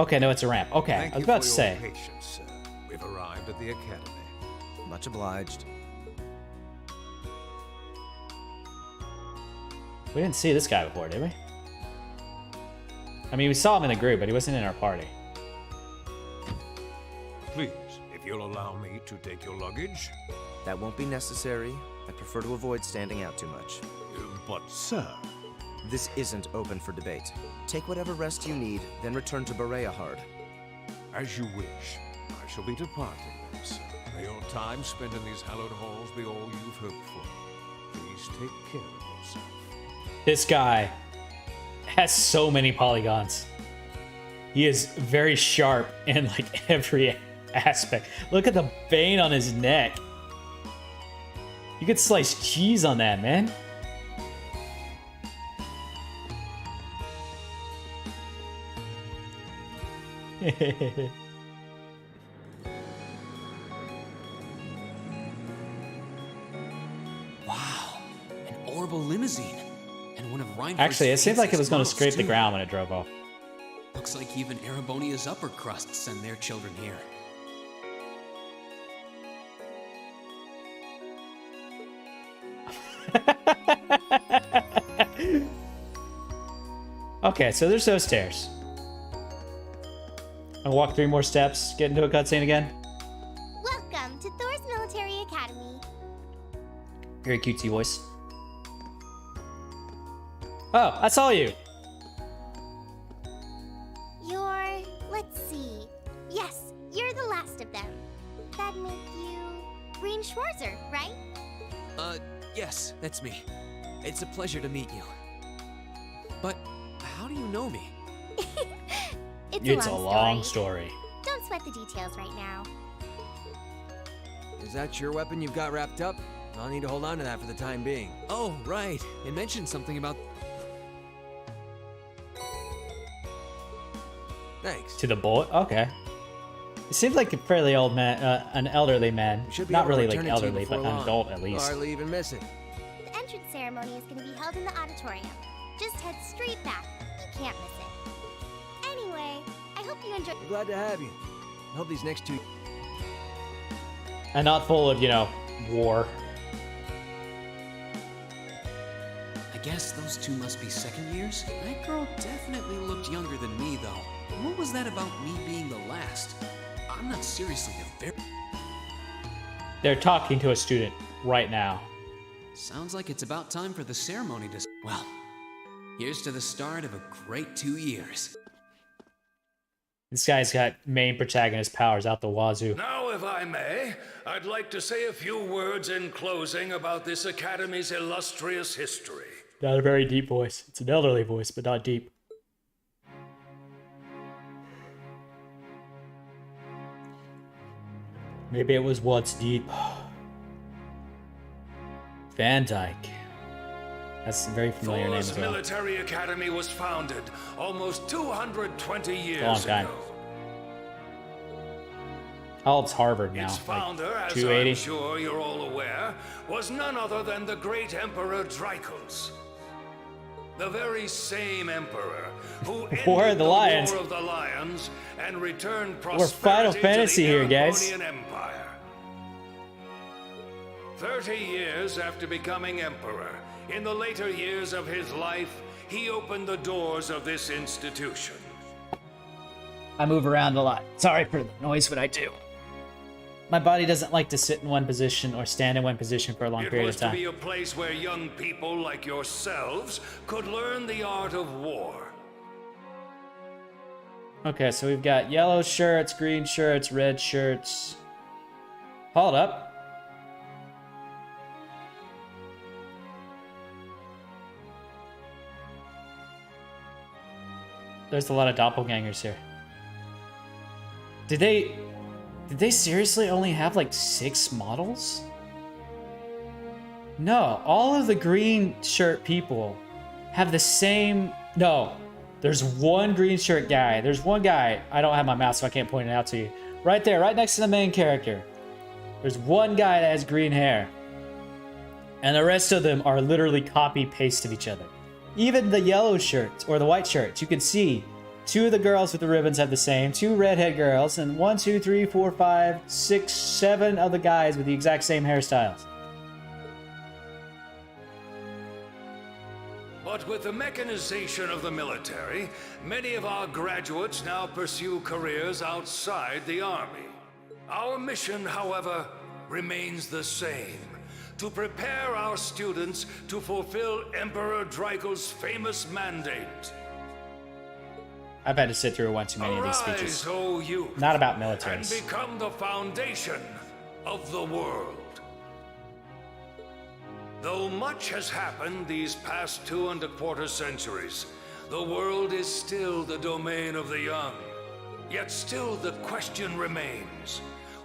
Okay, no, it's a ramp. Okay, Thank I was you about for to say. your patience, sir. We've arrived at the academy. Much obliged. We didn't see this guy before, did we? I mean, we saw him in the group, but he wasn't in our party. Please, if you'll allow me to take your luggage. That won't be necessary. I prefer to avoid standing out too much. But, sir... This isn't open for debate. Take whatever rest you need, then return to Bereahard. As you wish. I shall be departing then, sir. May your time spent in these hallowed halls be all you've hoped for. Please take care of yourself. This guy has so many polygons. He is very sharp in like every aspect. Look at the vein on his neck. You could slice cheese on that, man. Wow, an orbital limousine. And one of Reinhardt's Actually, it seemed like it was going to models, scrape the too. ground when it drove off. Looks like even Erebonia's upper crust send their children here. Okay, so there's those stairs. I'll walk 3 more steps, get into a cutscene again. Welcome to Thor's Military Academy. Very cutesy voice. Oh, I saw you. Let's see. Yes, you're the last of them. That'd make you Green Schwarzer, right? Yes, that's me. It's a pleasure to meet you. But how do you know me? It's a long story. Don't sweat the details right now. Is that your weapon you've got wrapped up? I'll need to hold on to that for the time being. Oh, right. It mentioned something about... Thanks. To the bullet? Okay. It seems like a fairly old man, an elderly man. Not really like elderly, but an adult at least. Hardly even miss it. The entrance ceremony is going to be held in the auditorium. Just head straight back. You can't miss it. Anyway, I hope you enjoy. I'm glad to have you. I hope these next 2... And not full of, you know, war. I guess those 2 must be second years? That girl definitely looked younger than me, though. What was that about me being the last? I'm not seriously a very... They're talking to a student right now. Sounds like it's about time for the ceremony to... Well, here's to the start of a great 2 years. This guy's got main protagonist powers out the wazoo. Now, if I may, I'd like to say a few words in closing about this academy's illustrious history. Not a very deep voice. It's an elderly voice, but not deep. Maybe it was once deep. Van Dyke. That's a very familiar name as Thor's well. Military Academy was founded almost 220 years Long time. ago. How old's Harvard now? Its founder, Like as 280? I'm sure you're all aware, was none other than the great Emperor Dracos. The very same emperor who ended War of the Lions. War of the Lions and returned We're Final prosperity Fantasy to the here, guys. Erebonian Empire. 30 years after becoming emperor, in the later years of his life, he opened the doors of this institution. I move around a lot. Sorry for the noise when I do. My body doesn't like to sit in one position or stand in one position for a long It period was of to time. be a place where young people like yourselves could learn the art of war. Okay, so we've got yellow shirts, green shirts, red shirts. Hold up. There's a lot of doppelgangers here. Did they seriously only have like 6 models? No, all of the green shirt people have the same No. There's one green shirt guy. There's one guy. I don't have my mouse, so I can't point it out to you. Right there, right next to the main character. There's one guy that has green hair. And the rest of them are literally copy-paste of each other. Even the yellow shirts, or the white shirts, you can see 2 of the girls with the ribbons have the same, 2 redhead girls, and 1, 2, 3, 4, 5, 6, 7 of the guys with the exact same hairstyles. But with the mechanization of the military, many of our graduates now pursue careers outside the Army. Our mission, however, remains the same: to prepare our students to fulfill Emperor Draco's famous mandate. I've had to sit through one too many of these speeches. Arise, O youth, Not about and militaries. become the foundation of the world. Though much has happened these past 2¼ centuries, the world is still the domain of the young. Yet still the question remains: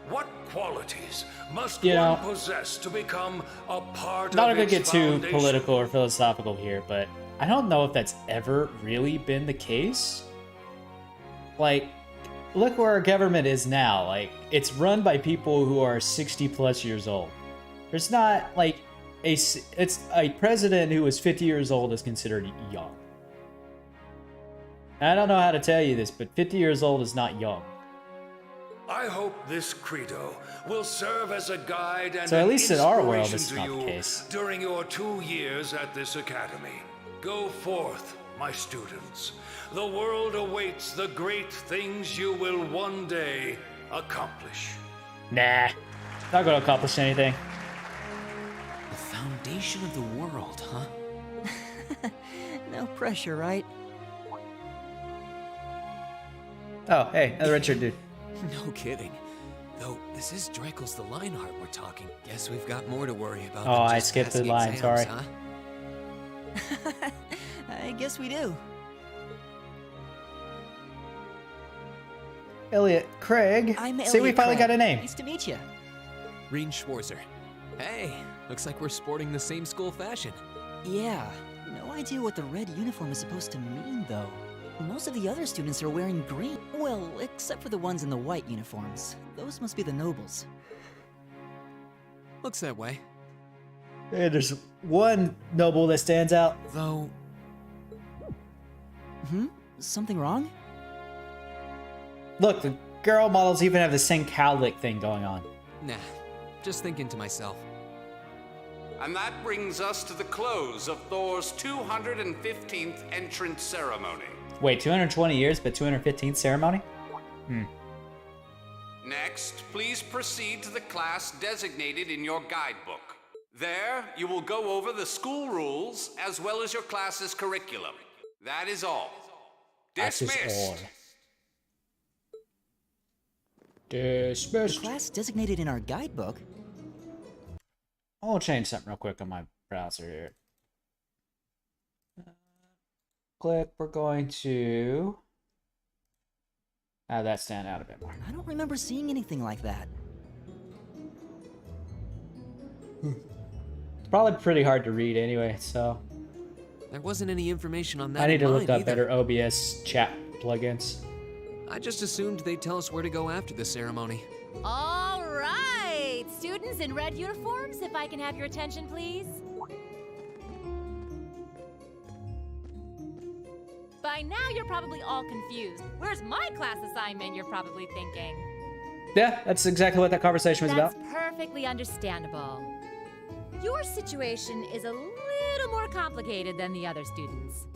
what qualities must one possess to become a part Not of gonna its get too foundation? political or philosophical here, but I don't know if that's ever really been the case. Like, look where our government is now. Like, it's run by people who are 60+ years old. There's not like it's a president who is 50 years old is considered young. I don't know how to tell you this, but 50 years old is not young. I hope this credo will serve as a guide and So at an least in our world, inspiration this is to not the you case. during your 2 years at this academy. Go forth, my students. The world awaits the great things you will one day accomplish. Nah, not gonna accomplish anything. The foundation of the world, huh? No pressure, right? Oh, hey, another red shirt dude. No kidding. Though this is Draco's the Lionheart we're talking. Guess we've got more to worry about. Oh, than I just skipped the passing line, exams, sorry. Huh? I guess we do. Elliot, Craig. I'm Elliot See, we finally Craig. got a name. Nice to meet you. Reen Schwarzer. Hey, looks like we're sporting the same school fashion. Yeah, no idea what the red uniform is supposed to mean, though. Most of the other students are wearing green. Well, except for the ones in the white uniforms. Those must be the nobles. Looks that way. Hey, there's one noble that stands out. Though... Something wrong? Look, the girl models even have the same cowlick thing going on. Nah, just thinking to myself. And that brings us to the close of Thor's 215th entrance ceremony. Wait, 220 years, but 215th ceremony? Next, please proceed to the class designated in your guidebook. There, you will go over the school rules as well as your class's curriculum. That is all. That is Dismissed. all. Dismissed. The class designated in our guidebook? I'll change something real quick on my browser here. Click, we're going to have that stand out a bit more. I don't remember seeing anything like that. It's probably pretty hard to read anyway, so There wasn't any information on that I need in to look mine up either. better OBS chat plugins. I just assumed they'd tell us where to go after the ceremony. All right, students in red uniforms, if I can have your attention, please. By now, you're probably all confused. Where's my class assignment, you're probably thinking. Yeah, that's exactly what that conversation was That's about. perfectly understandable. Your situation is a little more complicated than the other students.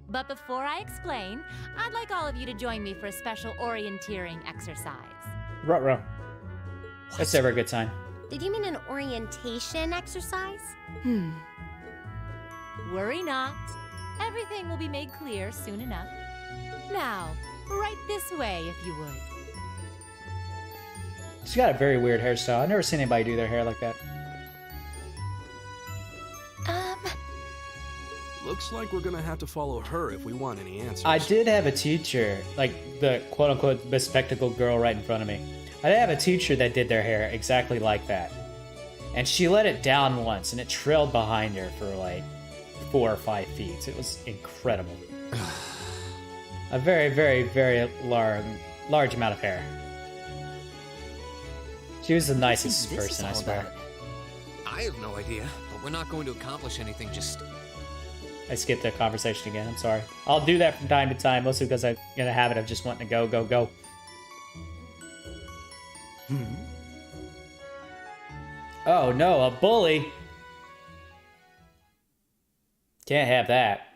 But before I explain, I'd like all of you to join me for a special orienteering exercise. Ruh-roh. That's never a good sign. Did you mean an orientation exercise? Worry not. Everything will be made clear soon enough. Now, right this way, if you would. She's got a very weird hairstyle. I've never seen anybody do their hair like that. Looks like we're gonna have to follow her if we want any answers. I did have a teacher, like the quote-unquote bespectacled girl right in front of me. I did have a teacher that did their hair exactly like that. And she let it down once, and it trailed behind her for like 4 or 5 feet. It was incredible. A very, very, very large amount of hair. She was the nicest person, I swear. I have no idea, but we're not going to accomplish anything just... I skipped that conversation again, I'm sorry. I'll do that from time to time, mostly because I'm in a habit of just wanting to go, go, go. Oh no, a bully! Can't have that.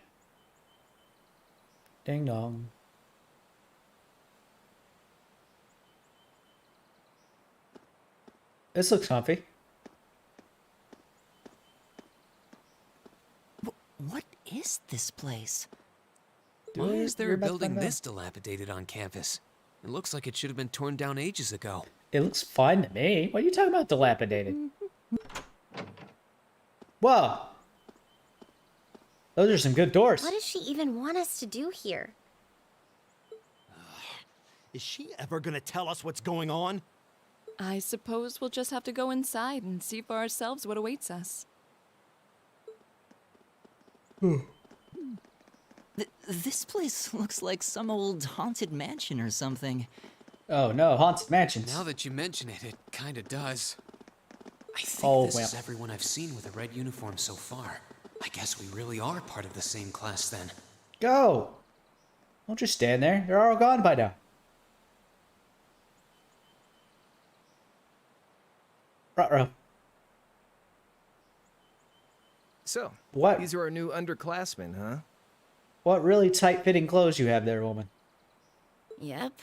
Ding dong. This looks comfy. What is this place? Why is there a building this dilapidated on campus? It looks like it should have been torn down ages ago. It looks fine to me. What are you talking about dilapidated? Whoa! Those are some good doors. What does she even want us to do here? Is she ever gonna tell us what's going on? I suppose we'll just have to go inside and see for ourselves what awaits us. This place looks like some old haunted mansion or something. Oh no, haunted mansions. Now that you mention it, it kinda does. I think this is everyone I've seen with a red uniform so far. I guess we really are part of the same class then. Go! Don't just stand there. They're all gone by now. Ruh-roh. So, what? These are our new underclassmen, huh? What really tight-fitting clothes you have there, woman. Yep.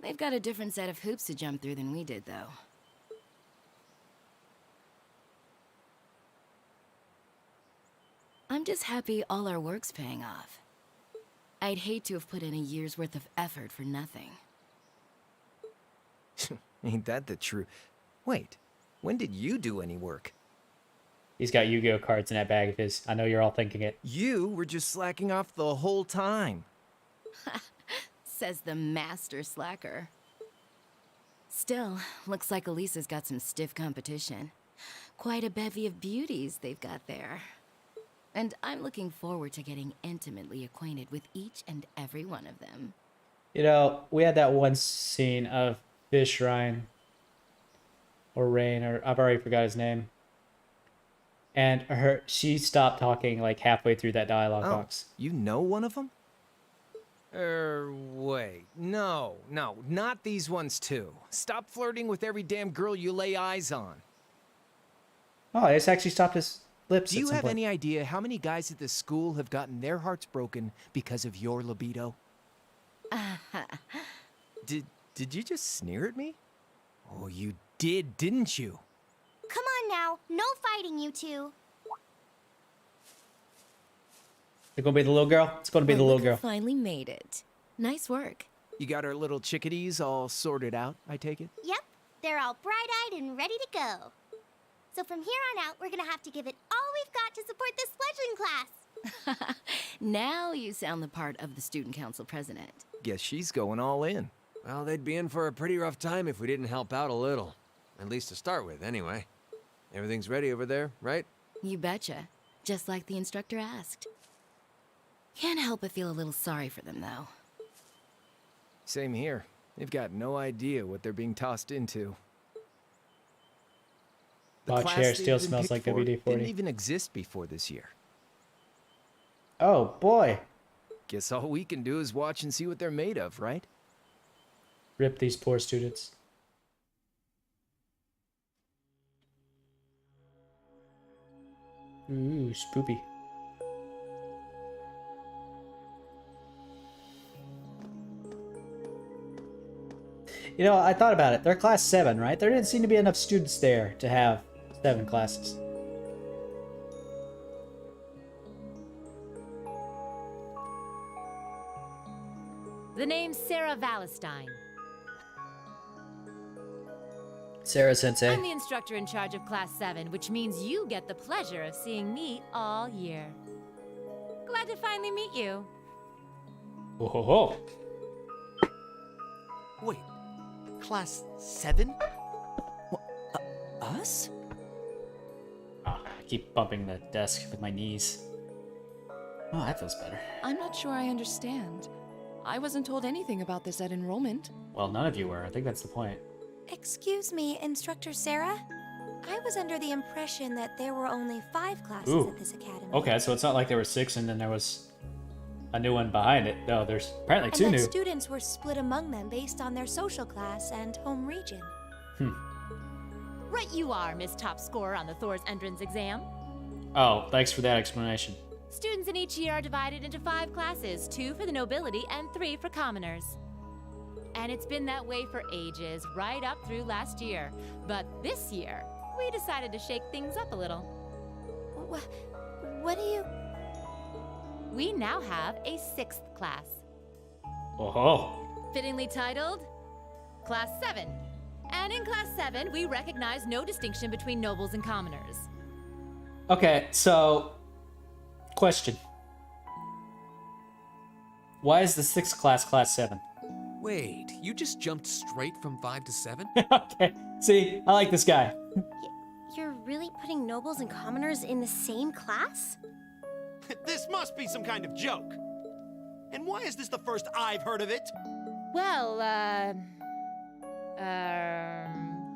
They've got a different set of hoops to jump through than we did, though. I'm just happy all our work's paying off. I'd hate to have put in a year's worth of effort for nothing. Ain't that the truth? Wait, when did you do any work? He's got Yu-Gi-Oh cards in that bag of his. I know you're all thinking it. You were just slacking off the whole time. Says the master slacker. Still, looks like Elisa's got some stiff competition. Quite a bevy of beauties they've got there. And I'm looking forward to getting intimately acquainted with each and every one of them. You know, we had that one scene of Fish Ryan. Or Rain, or I've already forgot his name. And she stopped talking like halfway through that dialogue box. You know one of them? Wait. No, not these ones too. Stop flirting with every damn girl you lay eyes on. Oh, it's actually stopped his lips. Do you have any idea how many guys at this school have gotten their hearts broken because of your libido? Did you just sneer at me? Oh, you did, didn't you? Come on now, no fighting, you two. It's gonna be the little girl? It's gonna be the little girl. Finally made it. Nice work. You got our little chickadees all sorted out, I take it? Yep, they're all bright-eyed and ready to go. So from here on out, we're gonna have to give it all we've got to support this fledgling class. Now you sound the part of the student council president. Guess she's going all in. Well, they'd be in for a pretty rough time if we didn't help out a little. At least to start with, anyway. Everything's ready over there, right? You betcha. Just like the instructor asked. Can't help but feel a little sorry for them, though. Same here. They've got no idea what they're being tossed into. My chair still smells like WD-40. Didn't even exist before this year. Oh, boy. Guess all we can do is watch and see what they're made of, right? Rip these poor students. Ooh, spoopy. You know, I thought about it. They're class 7, right? There didn't seem to be enough students there to have 7 classes. The name's Sarah Valestine. Sarah Sensei. I'm the instructor in charge of Class 7, which means you get the pleasure of seeing me all year. Glad to finally meet you. Oh ho ho. Wait, Class 7? Us? Oh, I keep bumping the desk with my knees. Oh, that feels better. I'm not sure I understand. I wasn't told anything about this at enrollment. Well, none of you were. I think that's the point. Excuse me, Instructor Sarah? I was under the impression that there were only 5 classes Ooh. at this academy. Okay, so it's not like there were 6 and then there was a new one behind it. No, there's apparently And 2 that new. students were split among them based on their social class and home region. Right you are, Miss Top Scorer on the Thor's entrance exam. Oh, thanks for that explanation. Students in each year are divided into 5 classes, 2 for the nobility and 3 for commoners. And it's been that way for ages, right up through last year. But this year, we decided to shake things up a little. What do you... We now have a 6th class. Oh. Fittingly titled, Class 7. And in Class 7, we recognize no distinction between nobles and commoners. Okay, so question. Why is the 6th class Class 7? Wait, you just jumped straight from 5 to 7? Okay, see, I like this guy. You're really putting nobles and commoners in the same class? This must be some kind of joke. And why is this the first I've heard of it? Well,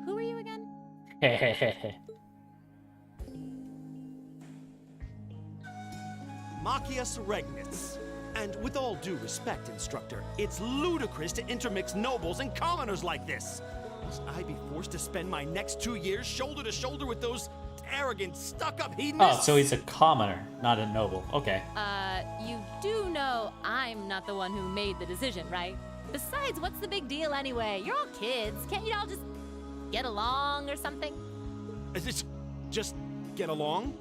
who are you again? Machias Regnitz. And with all due respect, Instructor, it's ludicrous to intermix nobles and commoners like this. Must I be forced to spend my next 2 years shoulder to shoulder with those arrogant, stuck-up hedonists? Oh, so he's a commoner, not a noble. Okay. You do know I'm not the one who made the decision, right? Besides, what's the big deal anyway? You're all kids. Can't you all just get along or something? Just get along?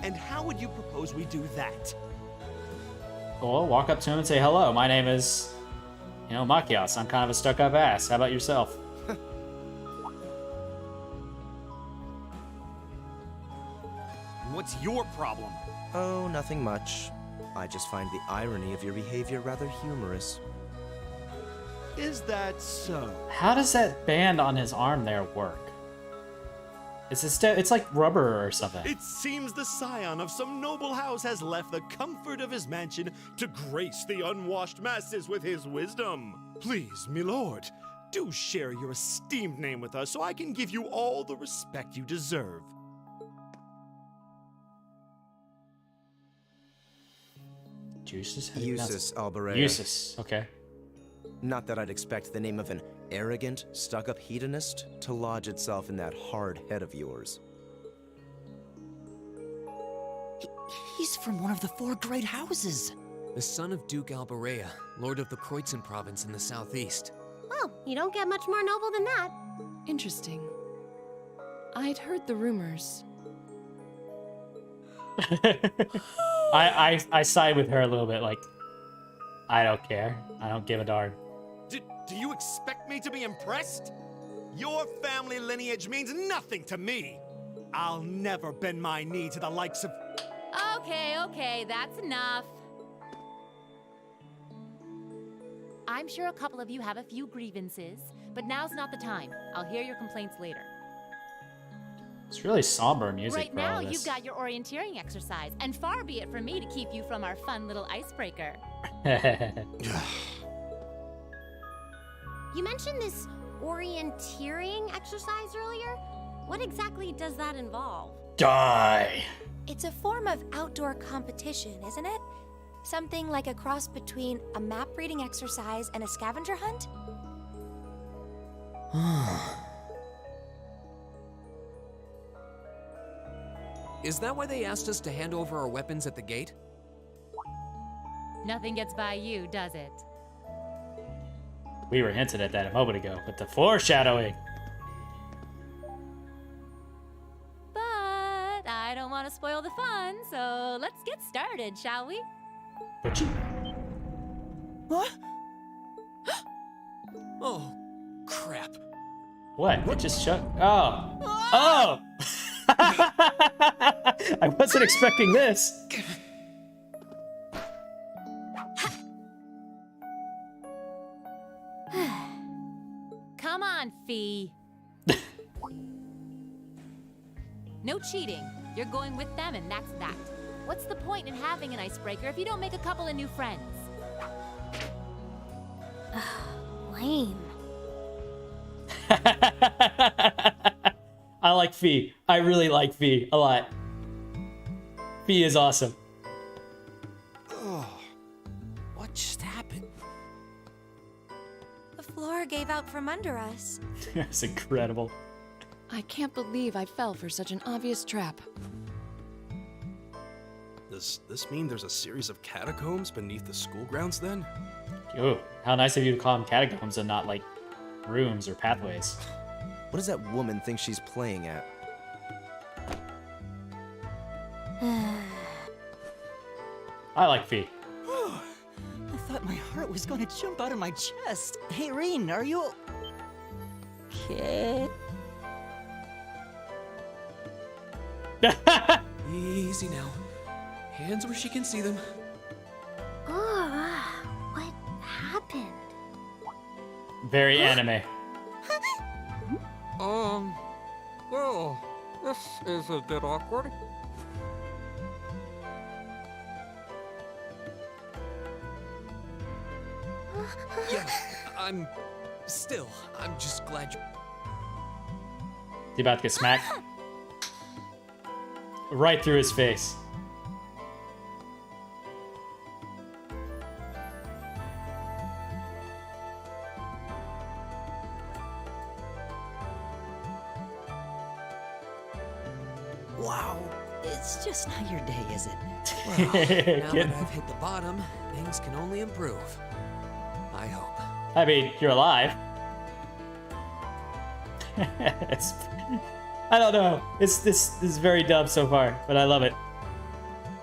And how would you propose we do that? Well, walk up to him and say, hello, my name is, Machias. I'm kind of a stuck-up ass. How about yourself? What's your problem? Oh, nothing much. I just find the irony of your behavior rather humorous. Is that so? How does that band on his arm there work? It's like rubber or something. It seems the scion of some noble house has left the comfort of his mansion to grace the unwashed masses with his wisdom. Please, milord, do share your esteemed name with us so I can give you all the respect you deserve. Eustace Alberea. Eustace, okay. Not that I'd expect the name of an arrogant, stuck-up hedonist to lodge itself in that hard head of yours. He's from one of the 4 great houses. The son of Duke Alberea, lord of the Kreutzen province in the southeast. Well, you don't get much more noble than that. Interesting. I'd heard the rumors. I side with her a little bit, like, I don't care. I don't give a darn. Do you expect me to be impressed? Your family lineage means nothing to me. I'll never bend my knee to the likes of... Okay, that's enough. I'm sure a couple of you have a few grievances, but now's not the time. I'll hear your complaints later. It's really somber music. Right now, you've got your orienteering exercise, and far be it from me to keep you from our fun little icebreaker. You mentioned this orienteering exercise earlier. What exactly does that involve? Die! It's a form of outdoor competition, isn't it? Something like a cross between a map-reading exercise and a scavenger hunt? Is that why they asked us to hand over our weapons at the gate? Nothing gets by you, does it? We were hinted at that a moment ago, but the foreshadowing. But I don't want to spoil the fun, so let's get started, shall we? What? Oh, crap. What? It just shut. Oh. Oh! I wasn't expecting this. Come on, Fee. No cheating. You're going with them, and that's that. What's the point in having an icebreaker if you don't make a couple of new friends? Lame. I like Fee. I really like Fee a lot. Fee is awesome. Oh, what just happened? The floor gave out from under us. That's incredible. I can't believe I fell for such an obvious trap. Does this mean there's a series of catacombs beneath the school grounds then? Ooh, how nice of you to call them catacombs and not, like, rooms or pathways. What does that woman think she's playing at? I like Fee. I thought my heart was going to jump out of my chest. Hey, Reen, are you okay? Easy now. Hands where she can see them. What happened? Very anime. Well, this is a bit awkward. Yeah, I'm just glad you... He about to get smacked? Right through his face. Wow, it's just not your day, is it? Well, now that I've hit the bottom, things can only improve. I hope. I mean, you're alive. I don't know. This is very dumb so far, but I love it.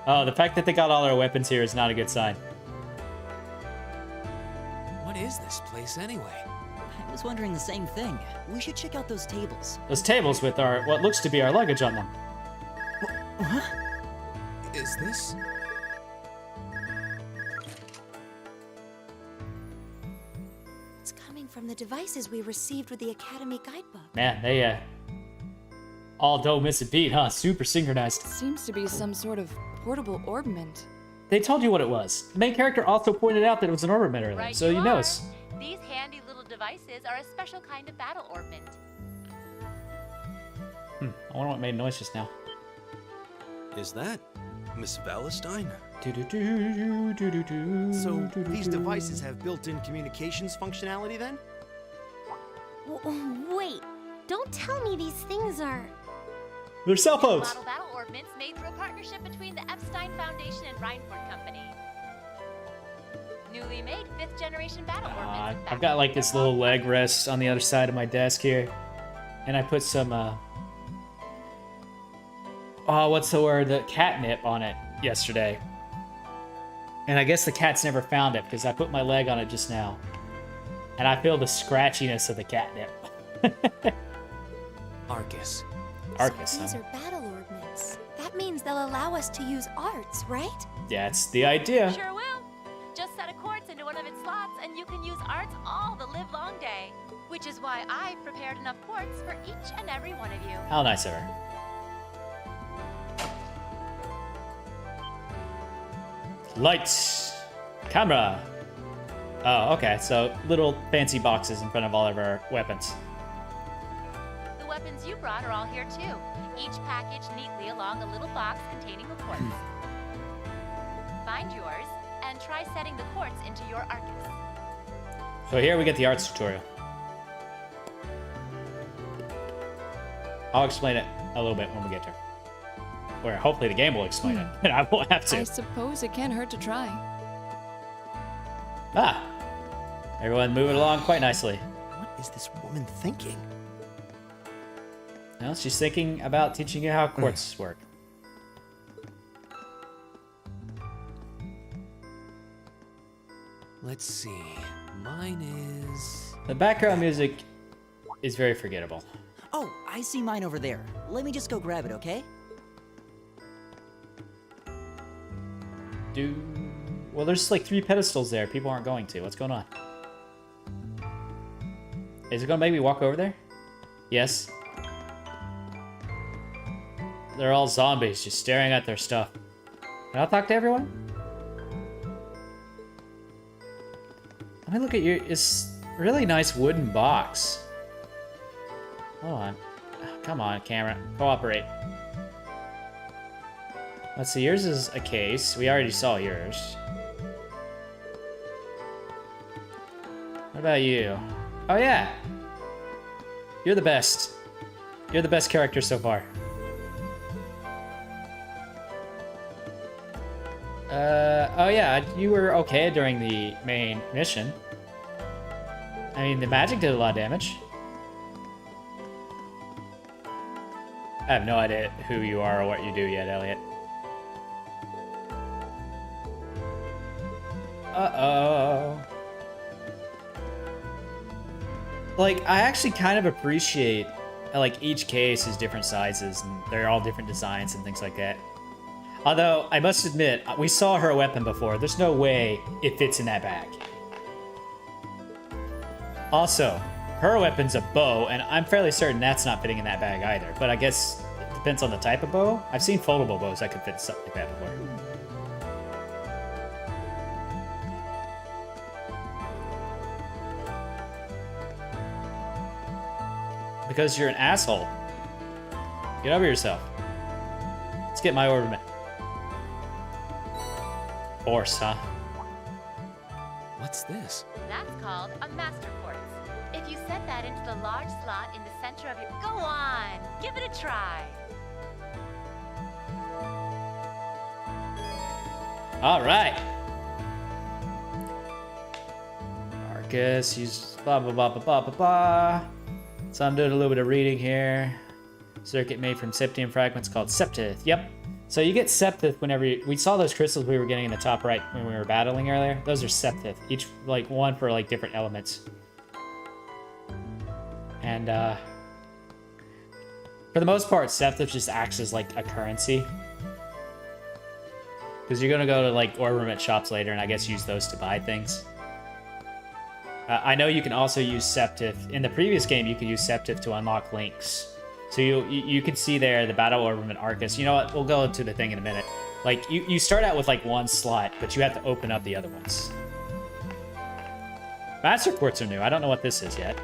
Oh, the fact that they got all our weapons here is not a good sign. What is this place anyway? I was wondering the same thing. We should check out those tables. Those tables with our what looks to be our luggage on them. What? Is this? It's coming from the devices we received with the Academy guidebook. Man, they all don't miss a beat, huh? Super synchronized. Seems to be some sort of portable orbment. They told you what it was. The main character also pointed out that it was an orbiter earlier, Right so you you are. know. These handy little devices are a special kind of battle orbment. I wonder what made noise just now. Is that Miss Valestine? So these devices have built-in communications functionality then? Wait, don't tell me these things are... They're cell phones. Model battle orbments made through a partnership between the Epstein Foundation and Reinford Company. Newly made 5th generation battle orbments. I've got like this little leg rest on the other side of my desk here, and I put some what's the word? The catnip on it yesterday. And I guess the cat's never found it because I put my leg on it just now. And I feel the scratchiness of the catnip. Arcus. Arcus, So these huh? are battle orbments. That means they'll allow us to use arts, right? That's the idea. Sure will. Just set a quartz into one of its slots and you can use arts all the livelong day. Which is why I've prepared enough quartz for each and every one of you. How nice of her. Lights. Camera. Oh, okay. So little fancy boxes in front of all of our weapons. The weapons you brought are all here too. Each packaged neatly along a little box containing a quartz. Find yours and try setting the quartz into your Arcus. So here we get the arts tutorial. I'll explain it a little bit when we get there. Or hopefully the game will explain it, and I won't have to. I suppose it can't hurt to try. Ah! Everyone moving along quite nicely. What is this woman thinking? Well, she's thinking about teaching you how quartz work. Let's see. Mine is... The background music is very forgettable. Oh, I see mine over there. Let me just go grab it, okay? Well, there's like 3 pedestals there. People aren't going to. What's going on? Is it gonna make me walk over there? Yes. They're all zombies, just staring at their stuff. Can I talk to everyone? Let me look at your... It's a really nice wooden box. Hold on. Come on, camera. Cooperate. Let's see, yours is a case. We already saw yours. What about you? Oh, yeah. You're the best. You're the best character so far. Oh yeah, you were okay during the main mission. I mean, the magic did a lot of damage. I have no idea who you are or what you do yet, Elliot. Uh-oh. Like, I actually kind of appreciate, like, each case is different sizes, and they're all different designs and things like that. Although, I must admit, we saw her weapon before. There's no way it fits in that bag. Also, her weapon's a bow, and I'm fairly certain that's not fitting in that bag either. But I guess it depends on the type of bow. I've seen foldable bows that could fit something like that before. Because you're an asshole. Get over yourself. Let's get my ornament. Force, huh? What's this? That's called a master quartz. If you set that into the large slot in the center of your... Go on! Give it a try! Alright! Arcus, use blah blah blah blah blah blah blah. So I'm doing a little bit of reading here. Circuit made from septium fragments called septith. Yep. So you get septith whenever we saw those crystals we were getting in the top right when we were battling earlier. Those are septith. Each, like, one for, like, different elements. And, for the most part, septith just acts as, like, a currency. Because you're gonna go to, like, ornament shops later and I guess use those to buy things. I know you can also use septith. In the previous game, you could use septith to unlock links. So you can see there the battle ornament Arcus. You know what? We'll go into the thing in a minute. Like, you start out with, like, one slot, but you have to open up the other ones. Master Quartz are new. I don't know what this is yet.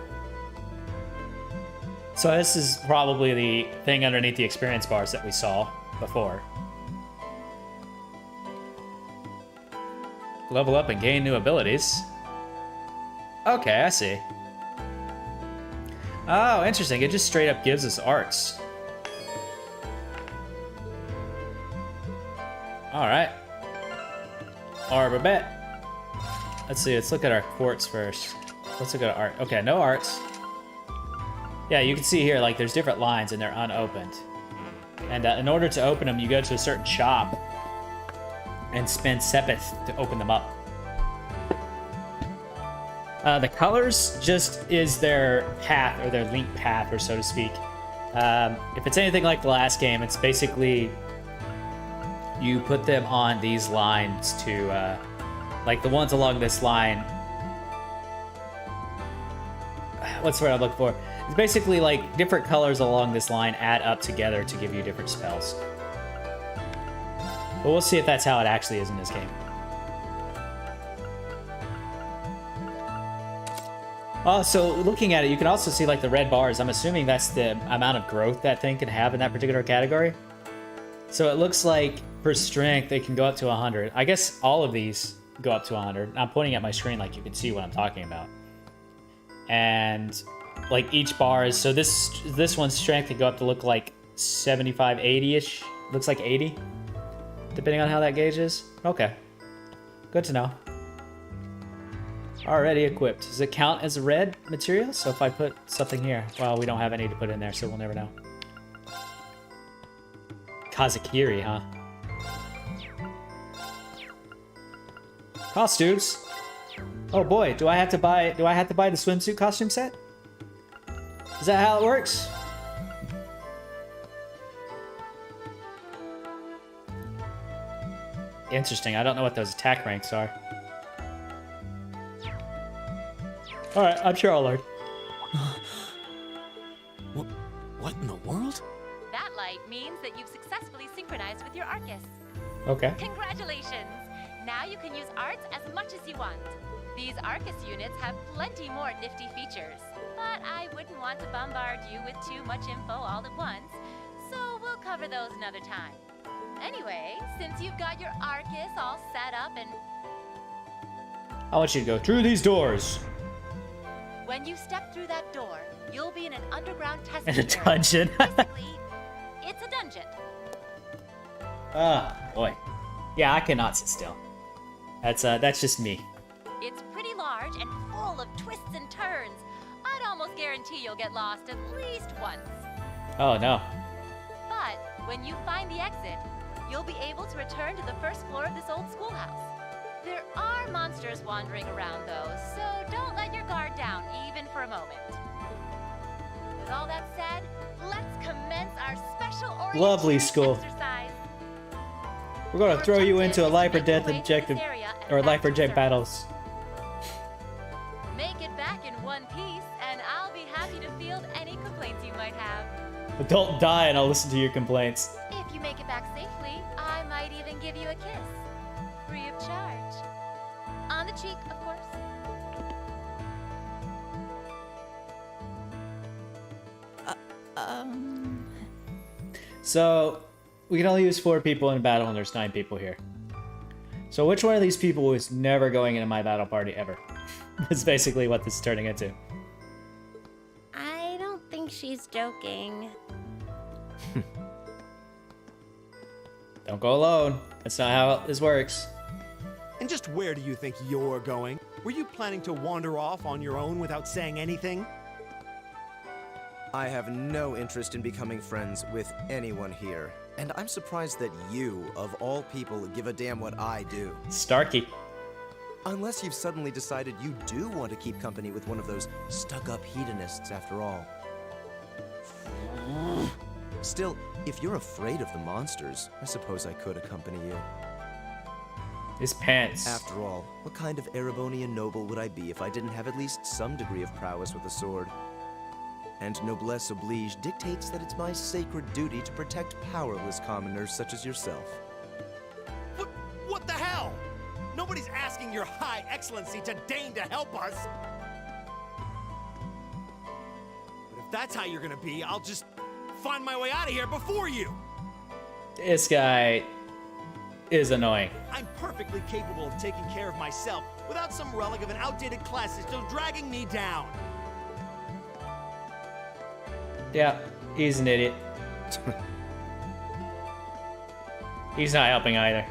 So this is probably the thing underneath the experience bars that we saw before. Level up and gain new abilities. Okay, I see. Oh, interesting. It just straight up gives us arts. Alright. Arbor bet. Let's see, let's look at our quartz first. Let's look at art. Okay, no arts. Yeah, you can see here, like, there's different lines and they're unopened. And in order to open them, you go to a certain shop and spend sepith to open them up. The colors just is their path, or their link path, or so to speak. If it's anything like the last game, it's basically you put them on these lines to, like the ones along this line. What's the word I'm looking for? It's basically like different colors along this line add up together to give you different spells. But we'll see if that's how it actually is in this game. Oh, so looking at it, you can also see like the red bars. I'm assuming that's the amount of growth that thing can have in that particular category. So it looks like for strength, it can go up to 100. I guess all of these go up to 100. I'm pointing at my screen like you can see what I'm talking about. And like each bar is, so this one's strength can go up to look like 75, 80-ish. Looks like 80, depending on how that gauge is. Okay, good to know. Already equipped. Does it count as a red material? So if I put something here, well, we don't have any to put in there, so we'll never know. Kazakiri, huh? Costumes. Oh boy, do I have to buy the swimsuit costume set? Is that how it works? Interesting. I don't know what those attack ranks are. Alright, I'm sure I'll learn. What in the world? That light means that you've successfully synchronized with your Arcus. Okay. Congratulations! Now you can use arts as much as you want. These Arcus units have plenty more nifty features, but I wouldn't want to bombard you with too much info all at once, so we'll cover those another time. Anyway, since you've got your Arcus all set up and... I want you to go through these doors. When you step through that door, you'll be in an underground testing In a area. dungeon. Basically, it's a dungeon. Ah, boy. Yeah, I cannot sit still. That's just me. It's pretty large and full of twists and turns. I'd almost guarantee you'll get lost at least once. Oh no. But when you find the exit, you'll be able to return to the first floor of this old schoolhouse. There are monsters wandering around though, so don't let your guard down even for a moment. With all that said, let's commence our special orientation Lovely school. exercise. We're gonna throw you into a life or death objective, or life or death battles. Make it back in one piece, and I'll be happy to field any complaints you might have. But don't die and I'll listen to your complaints. If you make it back safely, I might even give you a kiss. Free of charge. On the cheek, of course. So, we can only use 4 people in battle and there's 9 people here. So which one of these people is never going into my battle party ever? That's basically what this is turning into. I don't think she's joking. Don't go alone. That's not how this works. And just where do you think you're going? Were you planning to wander off on your own without saying anything? I have no interest in becoming friends with anyone here. And I'm surprised that you, of all people, give a damn what I do. Starkey. Unless you've suddenly decided you do want to keep company with one of those stuck-up hedonists after all. Still, if you're afraid of the monsters, I suppose I could accompany you. His pants. After all, what kind of Erebonian noble would I be if I didn't have at least some degree of prowess with a sword? And noblesse oblige dictates that it's my sacred duty to protect powerless commoners such as yourself. What the hell? Nobody's asking your high excellency to deign to help us. But if that's how you're gonna be, I'll just find my way out of here before you. This guy is annoying. I'm perfectly capable of taking care of myself without some relic of an outdated class still dragging me down. Yeah, he's an idiot. He's not helping either.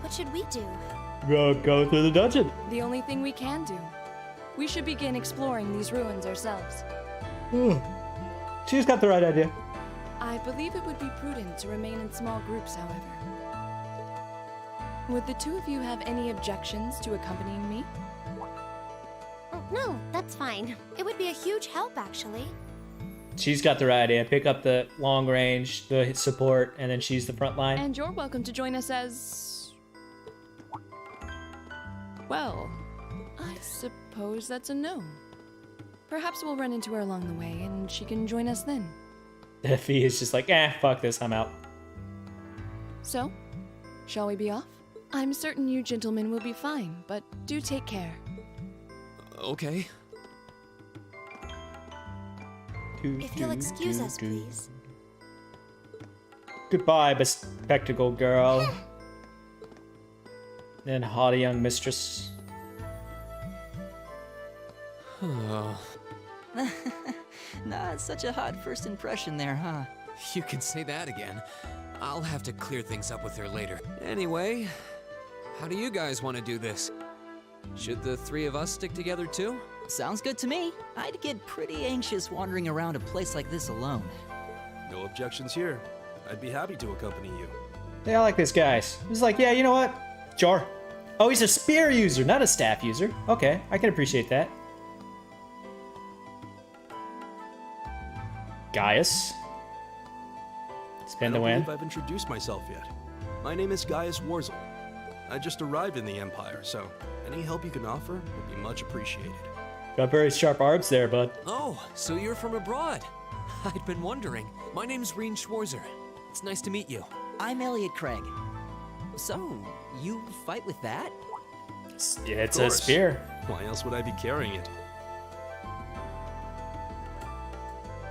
What should we do? Go through the dungeon. The only thing we can do. We should begin exploring these ruins ourselves. She's got the right idea. I believe it would be prudent to remain in small groups, however. Would the two of you have any objections to accompanying me? Oh, no, that's fine. It would be a huge help, actually. She's got the right idea. Pick up the long range, the support, and then she's the front line. And you're welcome to join us as... well, I suppose that's a no. Perhaps we'll run into her along the way, and she can join us then. Effie is just like, fuck this, I'm out. So, shall we be off? I'm certain you gentlemen will be fine, but do take care. Okay. If you'll excuse us, please. Goodbye, bespectacled girl. And haughty young mistress. Not such a hot first impression there, huh? You can say that again. I'll have to clear things up with her later. Anyway, how do you guys want to do this? Should the 3 of us stick together too? Sounds good to me. I'd get pretty anxious wandering around a place like this alone. No objections here. I'd be happy to accompany you. Yeah, I like this guy. He's like, yeah, you know what? Sure. Oh, he's a spear user, not a staff user. Okay, I can appreciate that. Gaius. Spin the I win. don't believe I've introduced myself yet. My name is Gaius Warzel. I just arrived in the Empire, so any help you can offer would be much appreciated. Got very sharp arms there, bud. Oh, so you're from abroad. I'd been wondering. My name's Reen Schwarzer. It's nice to meet you. I'm Elliot Craig. So, you fight with that? Yeah, it's a spear. Why else would I be carrying it?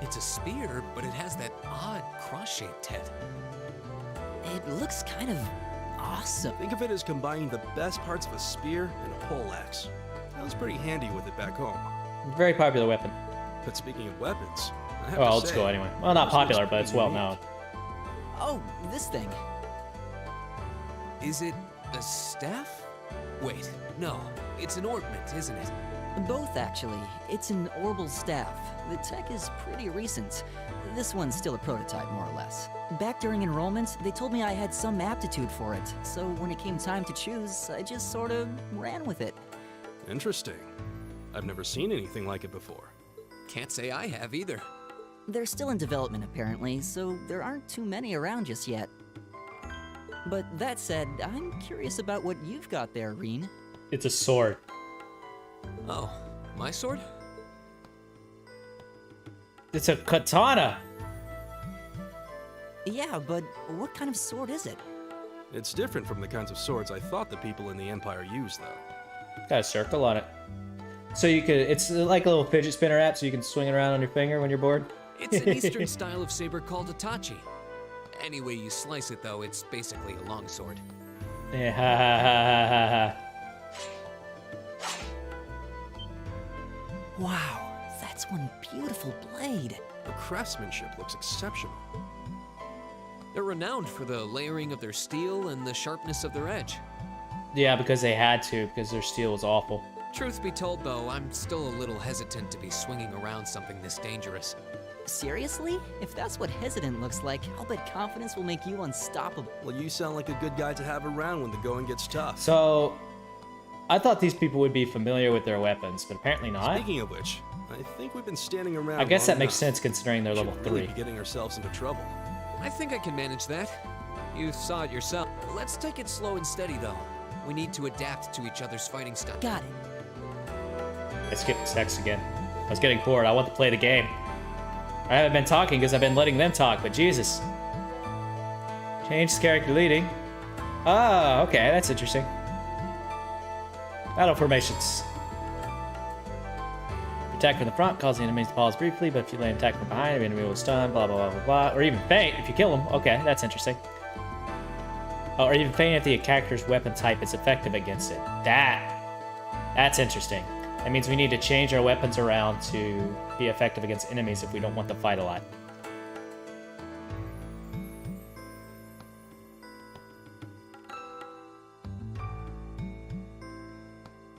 It's a spear, but it has that odd cross-shaped head. It looks kind of awesome. Think of it as combining the best parts of a spear and a poleaxe. I was pretty handy with it back home. Very popular weapon. But speaking of weapons, I have Well, to old say, school anyway. Well, not this popular, looks but it's pretty well unique. known. Oh, this thing. Is it a staff? Wait, no. It's an ornament, isn't it? Both, actually. It's an orbital staff. The tech is pretty recent. This one's still a prototype, more or less. Back during enrollment, they told me I had some aptitude for it, so when it came time to choose, I just sort of ran with it. Interesting. I've never seen anything like it before. Can't say I have either. They're still in development, apparently, so there aren't too many around just yet. But that said, I'm curious about what you've got there, Reen. It's a sword. Oh, my sword? It's a katana. Yeah, but what kind of sword is it? It's different from the kinds of swords I thought the people in the Empire used, though. Got a circle on it. So you could, it's like a little fidget spinner app, so you can swing it around on your finger when you're bored. It's an Eastern style of saber called a tachi. Any way you slice it, though, it's basically a longsword. Yeah, ha ha ha ha ha. Wow, that's one beautiful blade. The craftsmanship looks exceptional. They're renowned for the layering of their steel and the sharpness of their edge. Yeah, because they had to, because their steel was awful. Truth be told, though, I'm still a little hesitant to be swinging around something this dangerous. Seriously? If that's what hesitant looks like, I'll bet confidence will make you unstoppable. Well, you sound like a good guy to have around when the going gets tough. So, I thought these people would be familiar with their weapons, but apparently not. Speaking of which, I think we've been standing around I guess long that makes enough. sense considering they're level Should really 3. be getting ourselves into trouble. I think I can manage that. You saw it yourself. Let's take it slow and steady, though. We need to adapt to each other's fighting style. Got it. I skipped text again. I was getting bored. I want to play the game. I haven't been talking because I've been letting them talk, but Jesus. Change character leading. Oh, okay, that's interesting. Battle formations. Attack from the front, causing enemies to pause briefly, but if you land attack from behind, the enemy will stun, blah, blah, blah, blah, blah. Or even faint if you kill them. Okay, that's interesting. Oh, or even faint if the character's weapon type is effective against it. That's interesting. That means we need to change our weapons around to be effective against enemies if we don't want to fight a lot.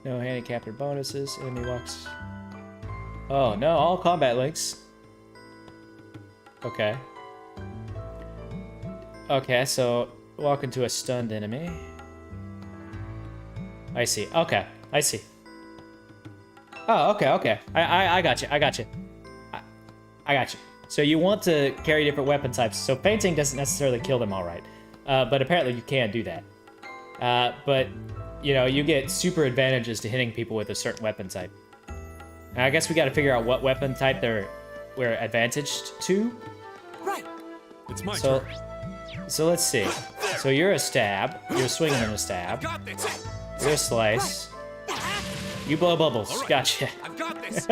No handicap or bonuses. Enemy walks. Oh no, all combat links. Okay. Okay, so walk into a stunned enemy. I see. Okay, I see. Oh, okay. I got you. I got you. I got you. So you want to carry different weapon types. So fainting doesn't necessarily kill them, all right. But apparently you can do that. But you know, you get super advantages to hitting people with a certain weapon type. And I guess we got to figure out what weapon type we're advantaged to. Right. It's my So, turn. so let's see. So you're a stab. You're swinging in a stab. Got this. You're a slice. You blow bubbles. All right. Gotcha. I've got this.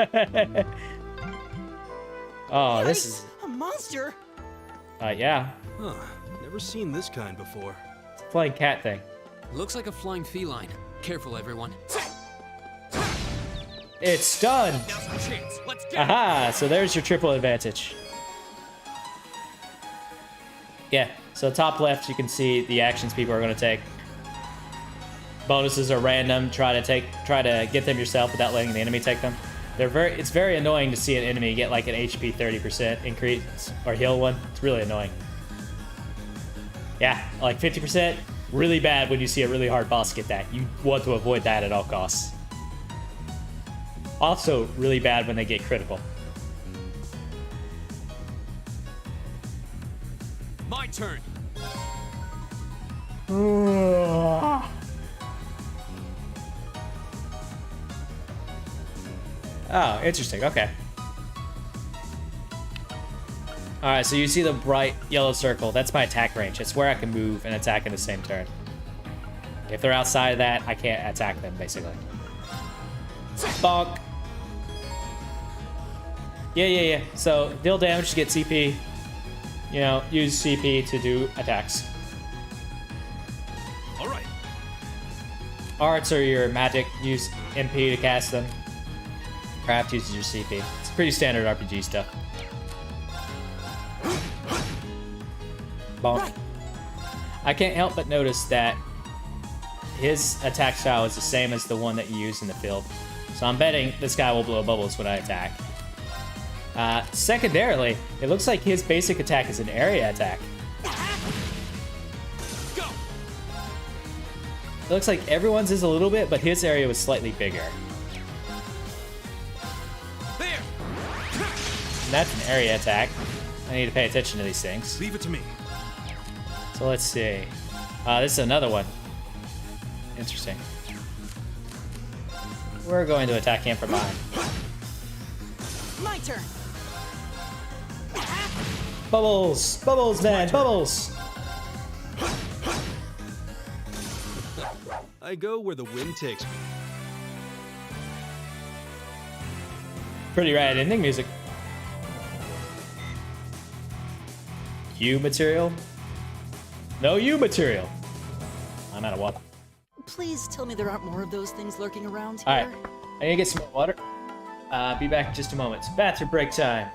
Oh, this is. A monster? Yeah. Huh. Never seen this kind before. It's a flying cat thing. Looks like a flying feline. Careful, everyone. It's stunned. Now's our chance. Let's get Aha! So there's your triple advantage. Yeah. So top left, you can see the actions people are going to take. Bonuses are random. Try to get them yourself without letting the enemy take them. It's very annoying to see an enemy get like an HP 30% increase or heal one. It's really annoying. Yeah, like 50%. Really bad when you see a really hard boss get that. You want to avoid that at all costs. Also, really bad when they get critical. My turn. Oh, interesting. Okay. Alright, so you see the bright yellow circle. That's my attack range. It's where I can move and attack in the same turn. If they're outside of that, I can't attack them, basically. Bonk. Yeah. So, deal damage to get CP. You know, use CP to do attacks. Alright. Arts are your magic. Use MP to cast them. Craft uses your CP. It's pretty standard RPG stuff. Bonk. I can't help but notice that his attack style is the same as the one that you use in the field. So I'm betting this guy will blow bubbles when I attack. Secondarily, it looks like his basic attack is an area attack. It looks like everyone's is a little bit, but his area was slightly bigger. There. And that's an area attack. I need to pay attention to these things. Leave it to me. So let's see. This is another one. Interesting. We're going to attack him from behind. My turn. Bubbles! Bubbles, man! Bubbles! I go where the wind takes me. Pretty rad ending music. You material? No you material. I'm out of water. Please tell me there aren't more of those things lurking around here. Alright. I need to get some more water. Be back in just a moment. It's bathroom break time.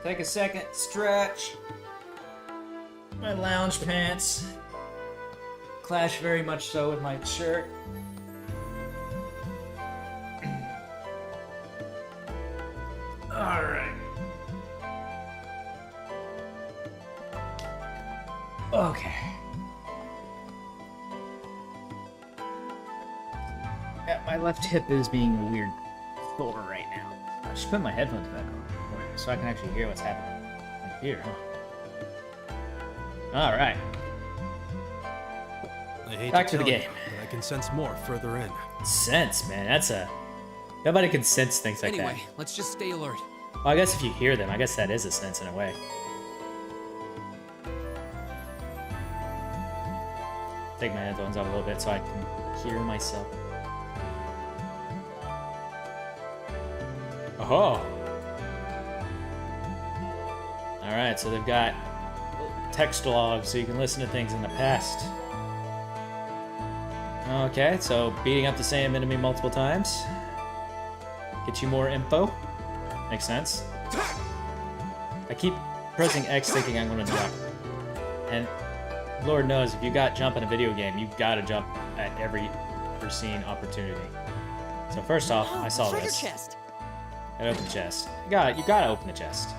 Take a second, stretch. My lounge pants clash very much so with my shirt. Alright. Okay. Yeah, my left hip is being a weird thor right now. I should put my headphones back on so I can actually hear what's happening. Like here, huh? Alright. I hate Back to to the tell you, game. but I can sense more further in. Sense, man. That's a... Nobody can sense things like Anyway, that. let's just stay alert. Well, I guess if you hear them, I guess that is a sense in a way. Take my headphones off a little bit so I can hear myself. Oh! Alright, so they've got text logs so you can listen to things in the past. Okay, so beating up the same enemy multiple times. Get you more info. Makes sense. I keep pressing X thinking I'm gonna jump. And Lord knows, if you got jump in a video game, you gotta jump at every foreseen opportunity. So first off, I saw treasure this. chest. Gotta open the chest. You gotta open the chest.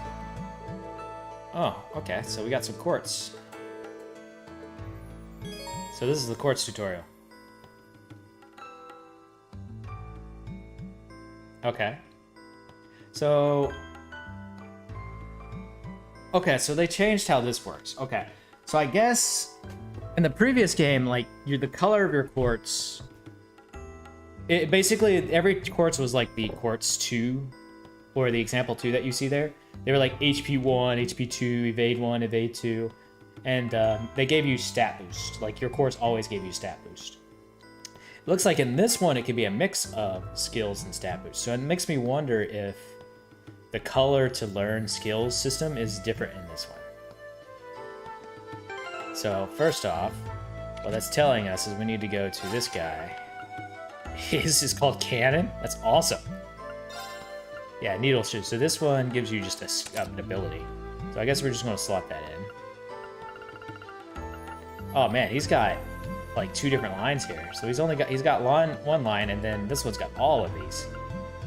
Oh, okay. So we got some quartz. So this is the quartz tutorial. Okay. So... Okay, so they changed how this works. Okay. So I guess in the previous game, like, the color of your quartz... It basically, every quartz was like the quartz 2, or the example 2 that you see there. They were like HP 1, HP 2, evade 1, evade 2. And they gave you stat boost. Like, your quartz always gave you stat boost. It looks like in this one, it could be a mix of skills and stat boost. So it makes me wonder if the color to learn skills system is different in this one. So first off, what that's telling us is we need to go to this guy. This is called Cannon? That's awesome. Yeah, Needle Shoot. So this one gives you just an ability. So I guess we're just going to slot that in. Oh man, he's got like 2 different lines here. So he's got one line, and then this one's got all of these.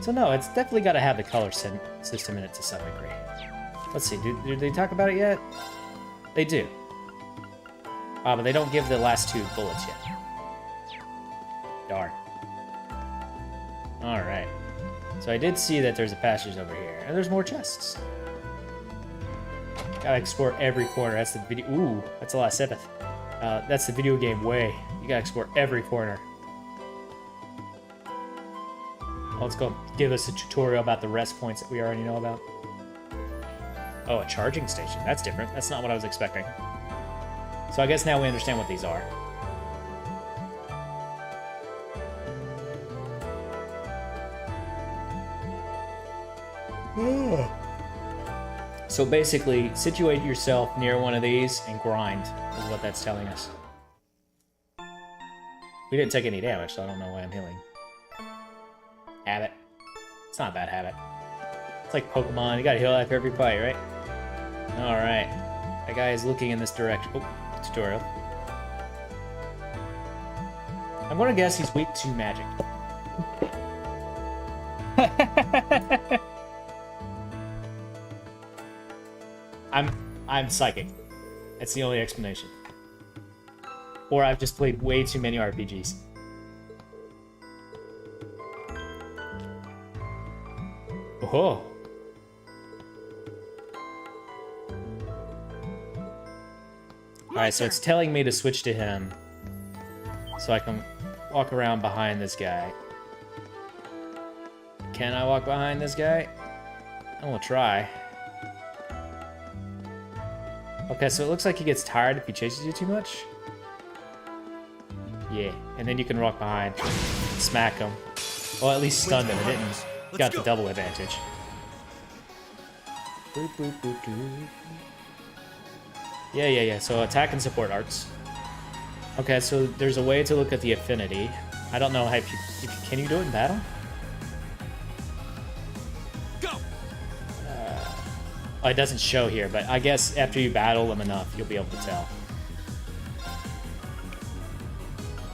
So no, it's definitely got to have the color system in it to some degree. Let's see, did they talk about it yet? They do. But they don't give the last 2 bullets yet. Darn. Alright. So I did see that there's a passage over here, and there's more chests. Gotta explore every corner. That's the video. Ooh, that's a lot of Sepith. That's the video game way. You gotta explore every corner. Well, let's go give us a tutorial about the rest points that we already know about. Oh, a charging station. That's different. That's not what I was expecting. So I guess now we understand what these are. So basically, situate yourself near one of these and grind, is what that's telling us. We didn't take any damage, so I don't know why I'm healing. Habit. It's not a bad habit. It's like Pokemon, you gotta heal after every fight, right? Alright. That guy is looking in this direction. Oh, tutorial. I'm gonna guess he's weak to magic. I'm psychic. That's the only explanation. Or I've just played way too many RPGs. Oh. Alright, so it's telling me to switch to him. So I can walk around behind this guy. Can I walk behind this guy? I'm gonna try. Okay, so it looks like he gets tired if he chases you too much. Yeah, and then you can walk behind, smack him. Well, at least stun him. It didn't. Got the double advantage. Boop, boop, boop, boop. Yeah. So attack and support arts. Okay, so there's a way to look at the affinity. I don't know how if you can you do it in battle? Oh, it doesn't show here, but I guess after you battle them enough, you'll be able to tell.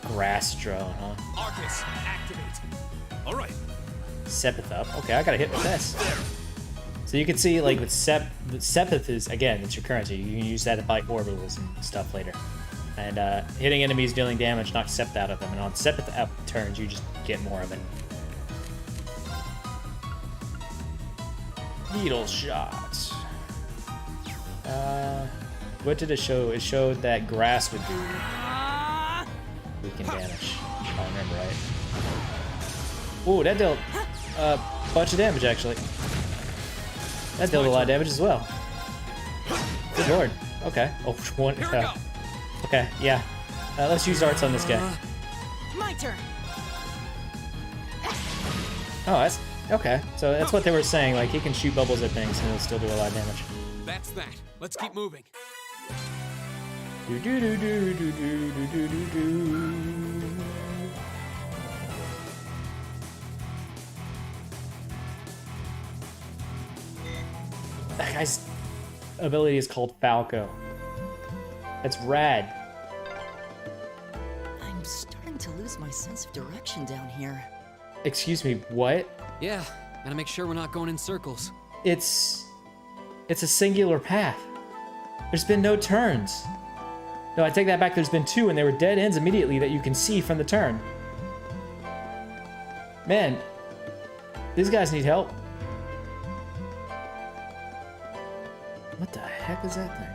Grass drone, huh? Arcus, activate. All right. Sepith up. Okay, I got a hit with this. So you can see, like, with Sepith is, again, it's your currency. You can use that to fight orbitals and stuff later. And hitting enemies dealing damage knocks Sepith out of them, and on Sepith up turns, you just get more of it. Needle shots. What did it show? It showed that grass would do weaken damage, if I remember right. Ooh, that dealt a bunch of damage, actually. That dealt a lot of damage as well. Good lord. Okay. Oh, one. Okay, yeah. Let's use arts on this guy. My turn. Oh, that's... Okay, so that's what they were saying. Like, he can shoot bubbles at things and it'll still do a lot of damage. That's that. Let's keep moving. Do do do do do do do do do. That guy's ability is called Falco. That's rad. I'm starting to lose my sense of direction down here. Excuse me, what? Yeah, gotta make sure we're not going in circles. It's a singular path. There's been no turns. No, I take that back. There's been 2, and they were dead ends immediately that you can see from the turn. Man, these guys need help. What the heck is that thing?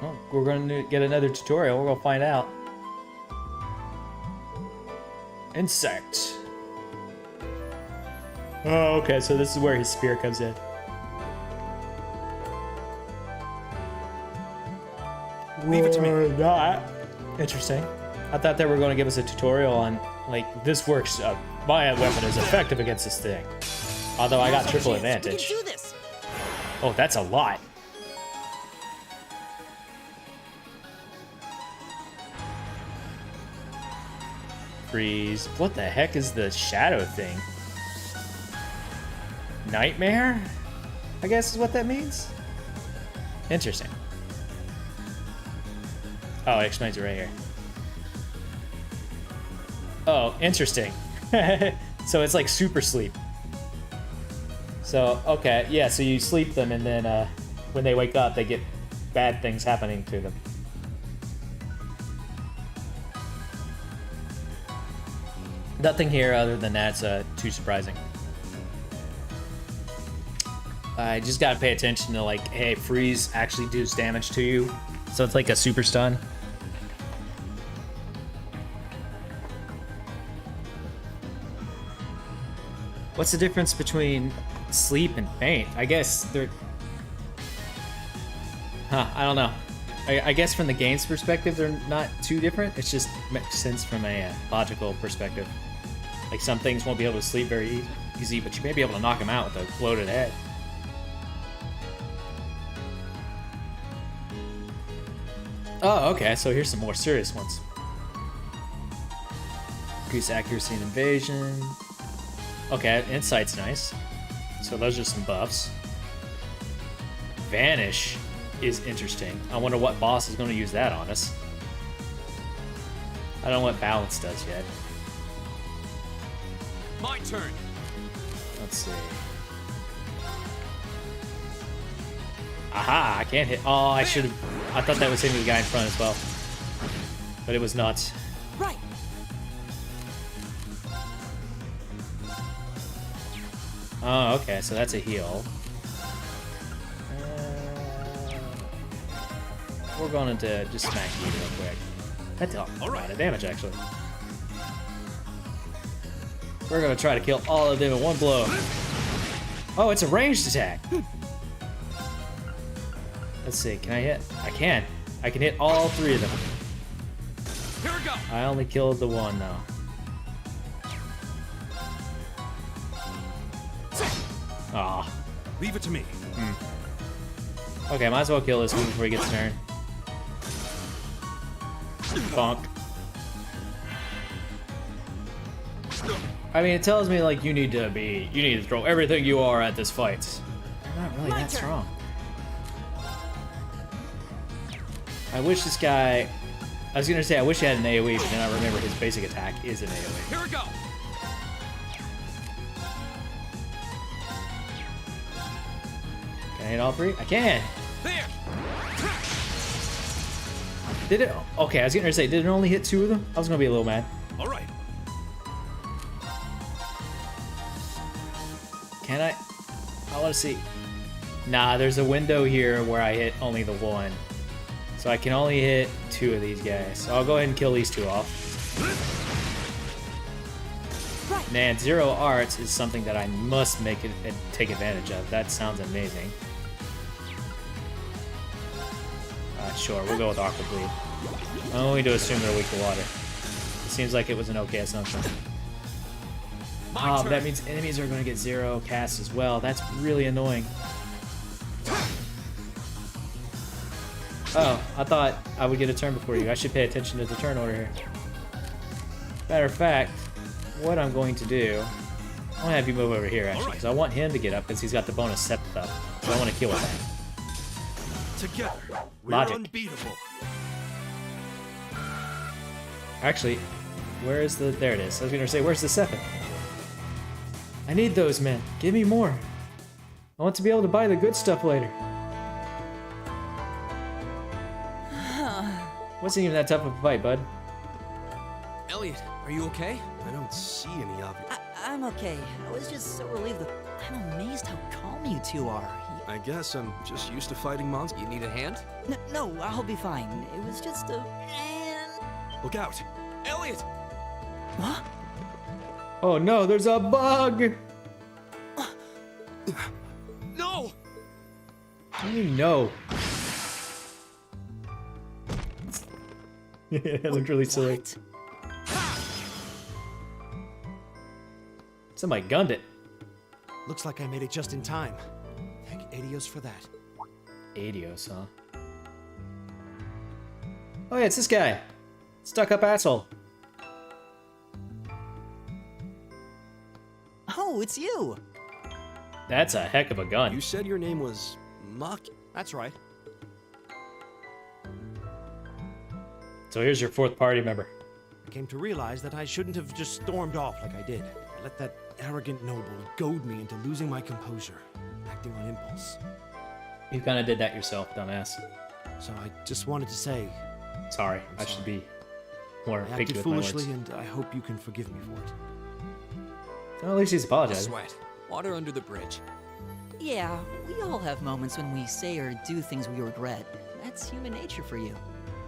Oh, we're going to get another tutorial. We're going to find out. Insect. Oh, okay, so this is where his spear comes in. Leave it to me. Not. Interesting. I thought they were going to give us a tutorial on, like, this works. My weapon is effective against this thing. Although I got triple advantage. We can do this. Oh, that's a lot. Freeze. What the heck is the shadow thing? Nightmare? I guess is what that means? Interesting. Oh, it explains it right here. Oh, interesting. So it's like super sleep. So, okay, yeah, so you sleep them and then when they wake up, they get bad things happening to them. Nothing here other than that's too surprising. I just gotta pay attention to, like, hey, freeze actually does damage to you. So it's like a super stun. What's the difference between sleep and faint? I guess they're... I don't know. I guess from the game's perspective, they're not too different. It just makes sense from a logical perspective. Like, some things won't be able to sleep very easy, but you may be able to knock them out with a floated head. Oh, okay, so here's some more serious ones. Increase accuracy and invasion. Okay, insight's nice. So those are some buffs. Vanish is interesting. I wonder what boss is going to use that on us. I don't know what balance does yet. My turn. Let's see. Aha, I can't hit. Oh, I should have. I thought that was hitting the guy in front as well. But it was not. Right. Oh, okay, so that's a heal. We're going to just smack you real quick. That dealt a lot of damage, actually. We're going to try to kill all of them in one blow. Oh, it's a ranged attack. Let's see, can I hit? I can. I can hit all 3 of them. Here we go. I only killed the one, though. Aw. Leave it to me. Okay, might as well kill this one before he gets turned. Bonk. I mean, it tells me, like, you need to throw everything you are at this fight. I'm not really that strong. I wish this guy... I was gonna say, I wish he had an AoE, but then I remember his basic attack is an AoE. Here we go. Can I hit all 3? I can! There. Did it? Okay, I was gonna say, did it only hit 2 of them? I was gonna be a little mad. All right. Can I? I want to see. Nah, there's a window here where I hit only the 1. So I can only hit 2 of these guys. So I'll go ahead and kill these 2 off. Man, 0 arts is something that I must make it and take advantage of. That sounds amazing. Sure, we'll go with Aqua Bleed. I'm only to assume they're weak to water. It seems like it was an okay assumption. Oh, that means enemies are going to get 0 casts as well. That's really annoying. Oh, I thought I would get a turn before you. I should pay attention to the turn order here. Matter of fact, what I'm going to do... I'm going to have you move over here, actually, because I want him to get up, because he's got the bonus step up. So I want to kill with that. Together, we're Logic. unbeatable. Actually, where is the... There it is. I was going to say, where's the 7? I need those, men. Give me more. I want to be able to buy the good stuff later. Wasn't even that tough of a fight, bud. Elliot, are you okay? I don't see any of you. I'm okay. I was just so relieved that I'm amazed how calm you two are. I guess I'm just used to fighting monsters. You need a hand? No, I'll be fine. It was just a... Look out! Elliot! Huh? Oh no, there's a bug! No! What do you mean, no? It looked really silly. Somebody gunned it. Looks like I made it just in time. Thank Adios for that. Adios, huh? Oh yeah, it's this guy. Stuck up asshole. Oh, it's you! That's a heck of a gun. You said your name was Muck? That's right. So here's your fourth party member. I came to realize that I shouldn't have just stormed off like I did. I let that arrogant noble goad me into losing my composure, acting on impulse. You kind of did that yourself, dumbass. So I just wanted to say... Sorry, I should be more I picky acted with my words. foolishly, and I hope you can forgive me for it. Well, at least he's apologizing. Sweat. Water under the bridge. Yeah, we all have moments when we say or do things we regret. That's human nature for you.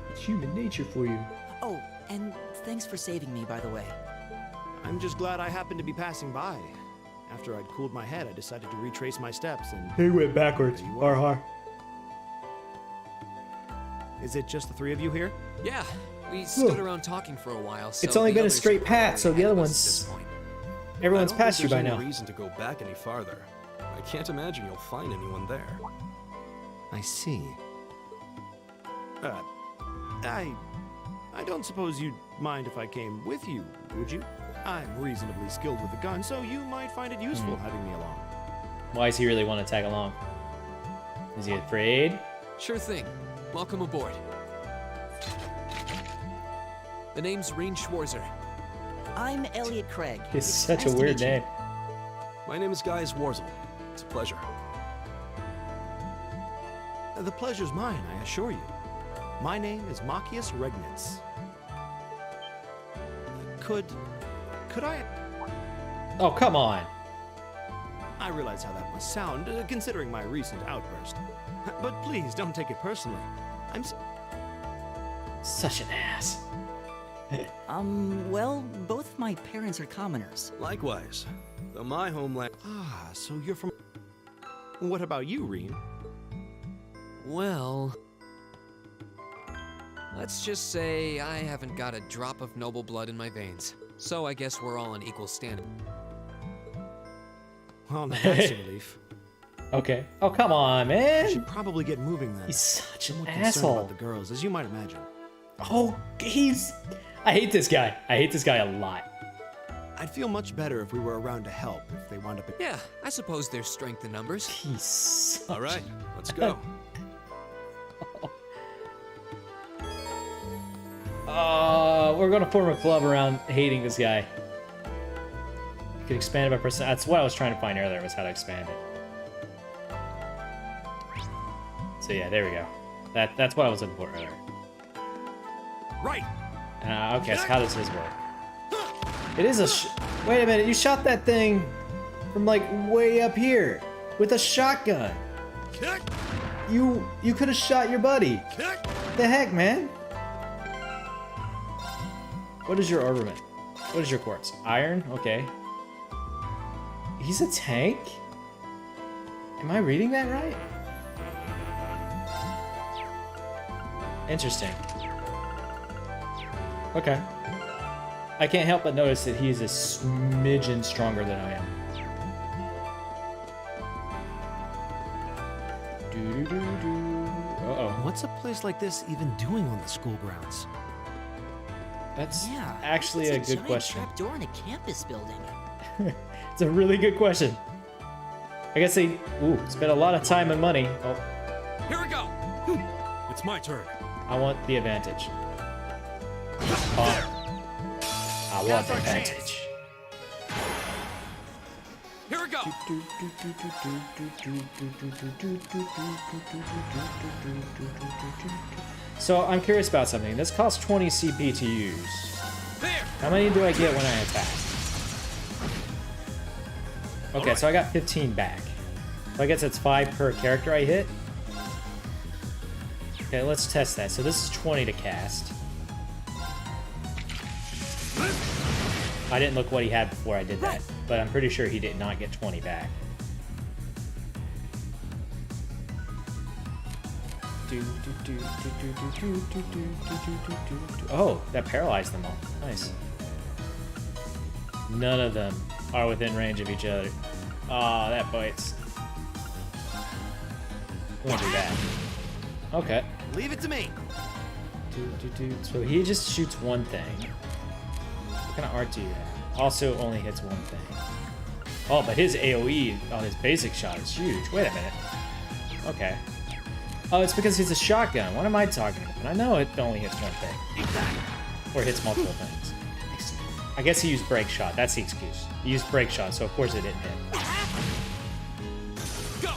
It's human nature for you. Oh, and thanks for saving me, by the way. I'm just glad I happened to be passing by. After I'd cooled my head, I decided to retrace my steps and... He went backwards. Har har. Is it just the three of you here? Yeah, we stood around talking for a while, so It's only the been a others straight are path, so the ahead other of us at this ones... point. Everyone's past you by There's now. no reason to go back any farther. I can't imagine you'll find anyone there. I see. I don't suppose you'd mind if I came with you, would you? I'm reasonably skilled with a gun, so you might find it useful having me along. Why does he really want to tag along? Is he afraid? Sure thing. Welcome aboard. The name's Rain Schwarzer. I'm Elliot Craig. It's such a weird name. My name is Guy Warzel. It's a pleasure. The pleasure's mine, I assure you. My name is Machias Regnitz. Could I... Oh, come on. I realize how that must sound, considering my recent outburst. But please, don't take it personally. I'm such an ass. Well, both my parents are commoners. Likewise. Though my homeland... Ah, so you're from... What about you, Reen? Well... Let's just say I haven't got a drop of noble blood in my veins. So I guess we're all on equal standing. Well, now that's a relief. Okay. Oh, come on, man. I should probably get moving then. He's such an Somewhat concerned asshole. about the girls, as you might imagine. Oh, he's... I hate this guy. I hate this guy a lot. I'd feel much better if we were around to help if they wound up... Yeah, I suppose there's strength in numbers. He's... All right, let's go. We're gonna form a club around hating this guy. You can expand it by percent. That's what I was trying to find earlier, was how to expand it. So yeah, there we go. That's what I was looking for earlier. Right. Okay, so how does his work? It is a wait a minute, you shot that thing from like way up here with a shotgun. You could have shot your buddy. The heck, man? What is your armament? What is your quartz? Iron? Okay. He's a tank? Am I reading that right? Interesting. Okay. I can't help but notice that he's a smidgen stronger than I am. Uh-oh. What's a place like this even doing on the school grounds? That's Yeah, actually it's a good giant question. Trapdoor in a campus building. It's a really good question. I guess they spent a lot of time and money. Oh, Here we go. It's my turn. I want the advantage. Oh. I want the advantage. Here we go. So I'm curious about something. This costs 20 CP to use. How many do I get when I attack? Okay, so I got 15 back. So I guess it's 5 per character I hit. Okay, let's test that. So this is 20 to cast. I didn't look what he had before I did that, but I'm pretty sure he did not get 20 back. Oh, that paralyzed them all. Nice. None of them are within range of each other. Oh, that bites. We won't do that. Okay. Leave it to me. So he just shoots one thing. What kind of art do you have? Also only hits one thing. Oh, but his AoE on his basic shot is huge. Wait a minute. Okay. Oh, it's because he's a shotgun. What am I talking about? I know it only hits one thing. Or hits multiple things. I guess he used break shot. That's the excuse. He used break shot, so of course it didn't hit. Go!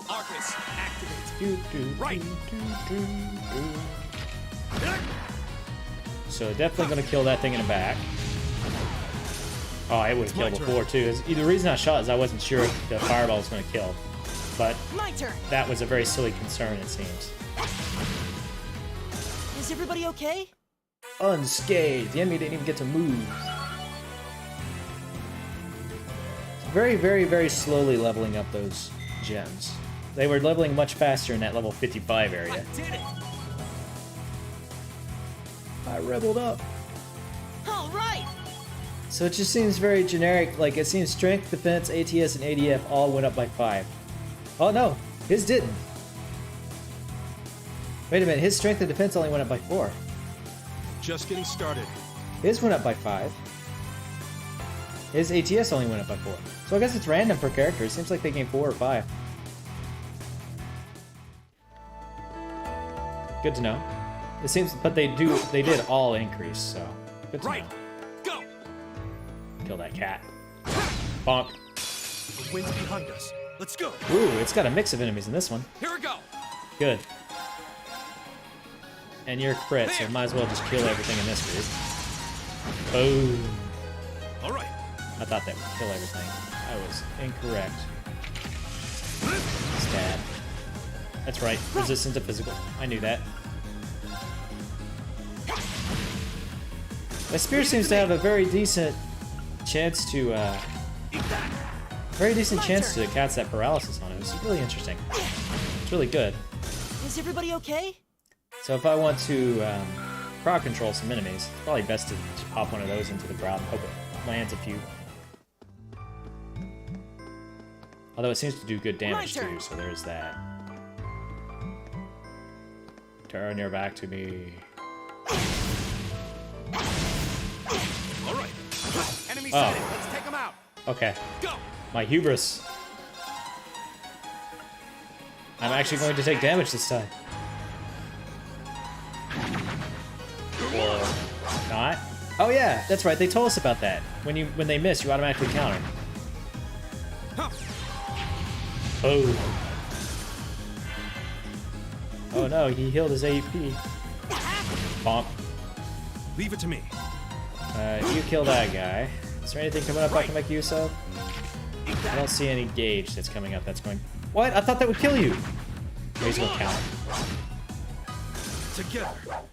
Arcus, activate. Right. So definitely gonna kill that thing in the back. Oh, it would have killed before too. The reason I shot is I wasn't sure if the fireball was gonna kill. But that was a very silly concern, it seems. Is everybody okay? Unscathed. The enemy didn't even get to move. It's very, very, very slowly leveling up those gems. They were leveling much faster in that level 55 area. I did it! I rebelled up. All right. So it just seems very generic. Like, it seems strength, defense, ATS, and ADF all went up by 5. Oh no, his didn't. Wait a minute, his strength and defense only went up by 4. Just getting started. His went up by 5. His ATS only went up by 4. So I guess it's random per character. It seems like they gained 4 or 5. Good to know. It seems, but they did all increase, so good to know. Go! Kill that cat. Bonk. The wind's behind us. Let's go. Ooh, it's got a mix of enemies in this one. Here we go! Good. And you're crit, so might as well just kill everything in this group. Boom. Alright. I thought that would kill everything. I was incorrect. Stab. That's right, resistant to physical. I knew that. My spear seems to have a very decent chance to, cast that paralysis on it. It's really interesting. It's really good. Is everybody okay? So if I want to crowd control some enemies, it's probably best to just pop one of those into the crowd and hope it lands a few. Although it seems to do good damage too, so there's that. Turn your back to me. Alright. Enemy sighted. Let's take them out. Okay. Go. My hubris. I'm actually going to take damage this time. Or not. Oh yeah, that's right. They told us about that. When they miss, you automatically counter. Oh. Oh no, he healed his AP. Bonk. Leave it to me. You kill that guy. Is there anything coming up I can make use of? I don't see any gauge that's coming up that's going... What? I thought that would kill you! May as well count. Together,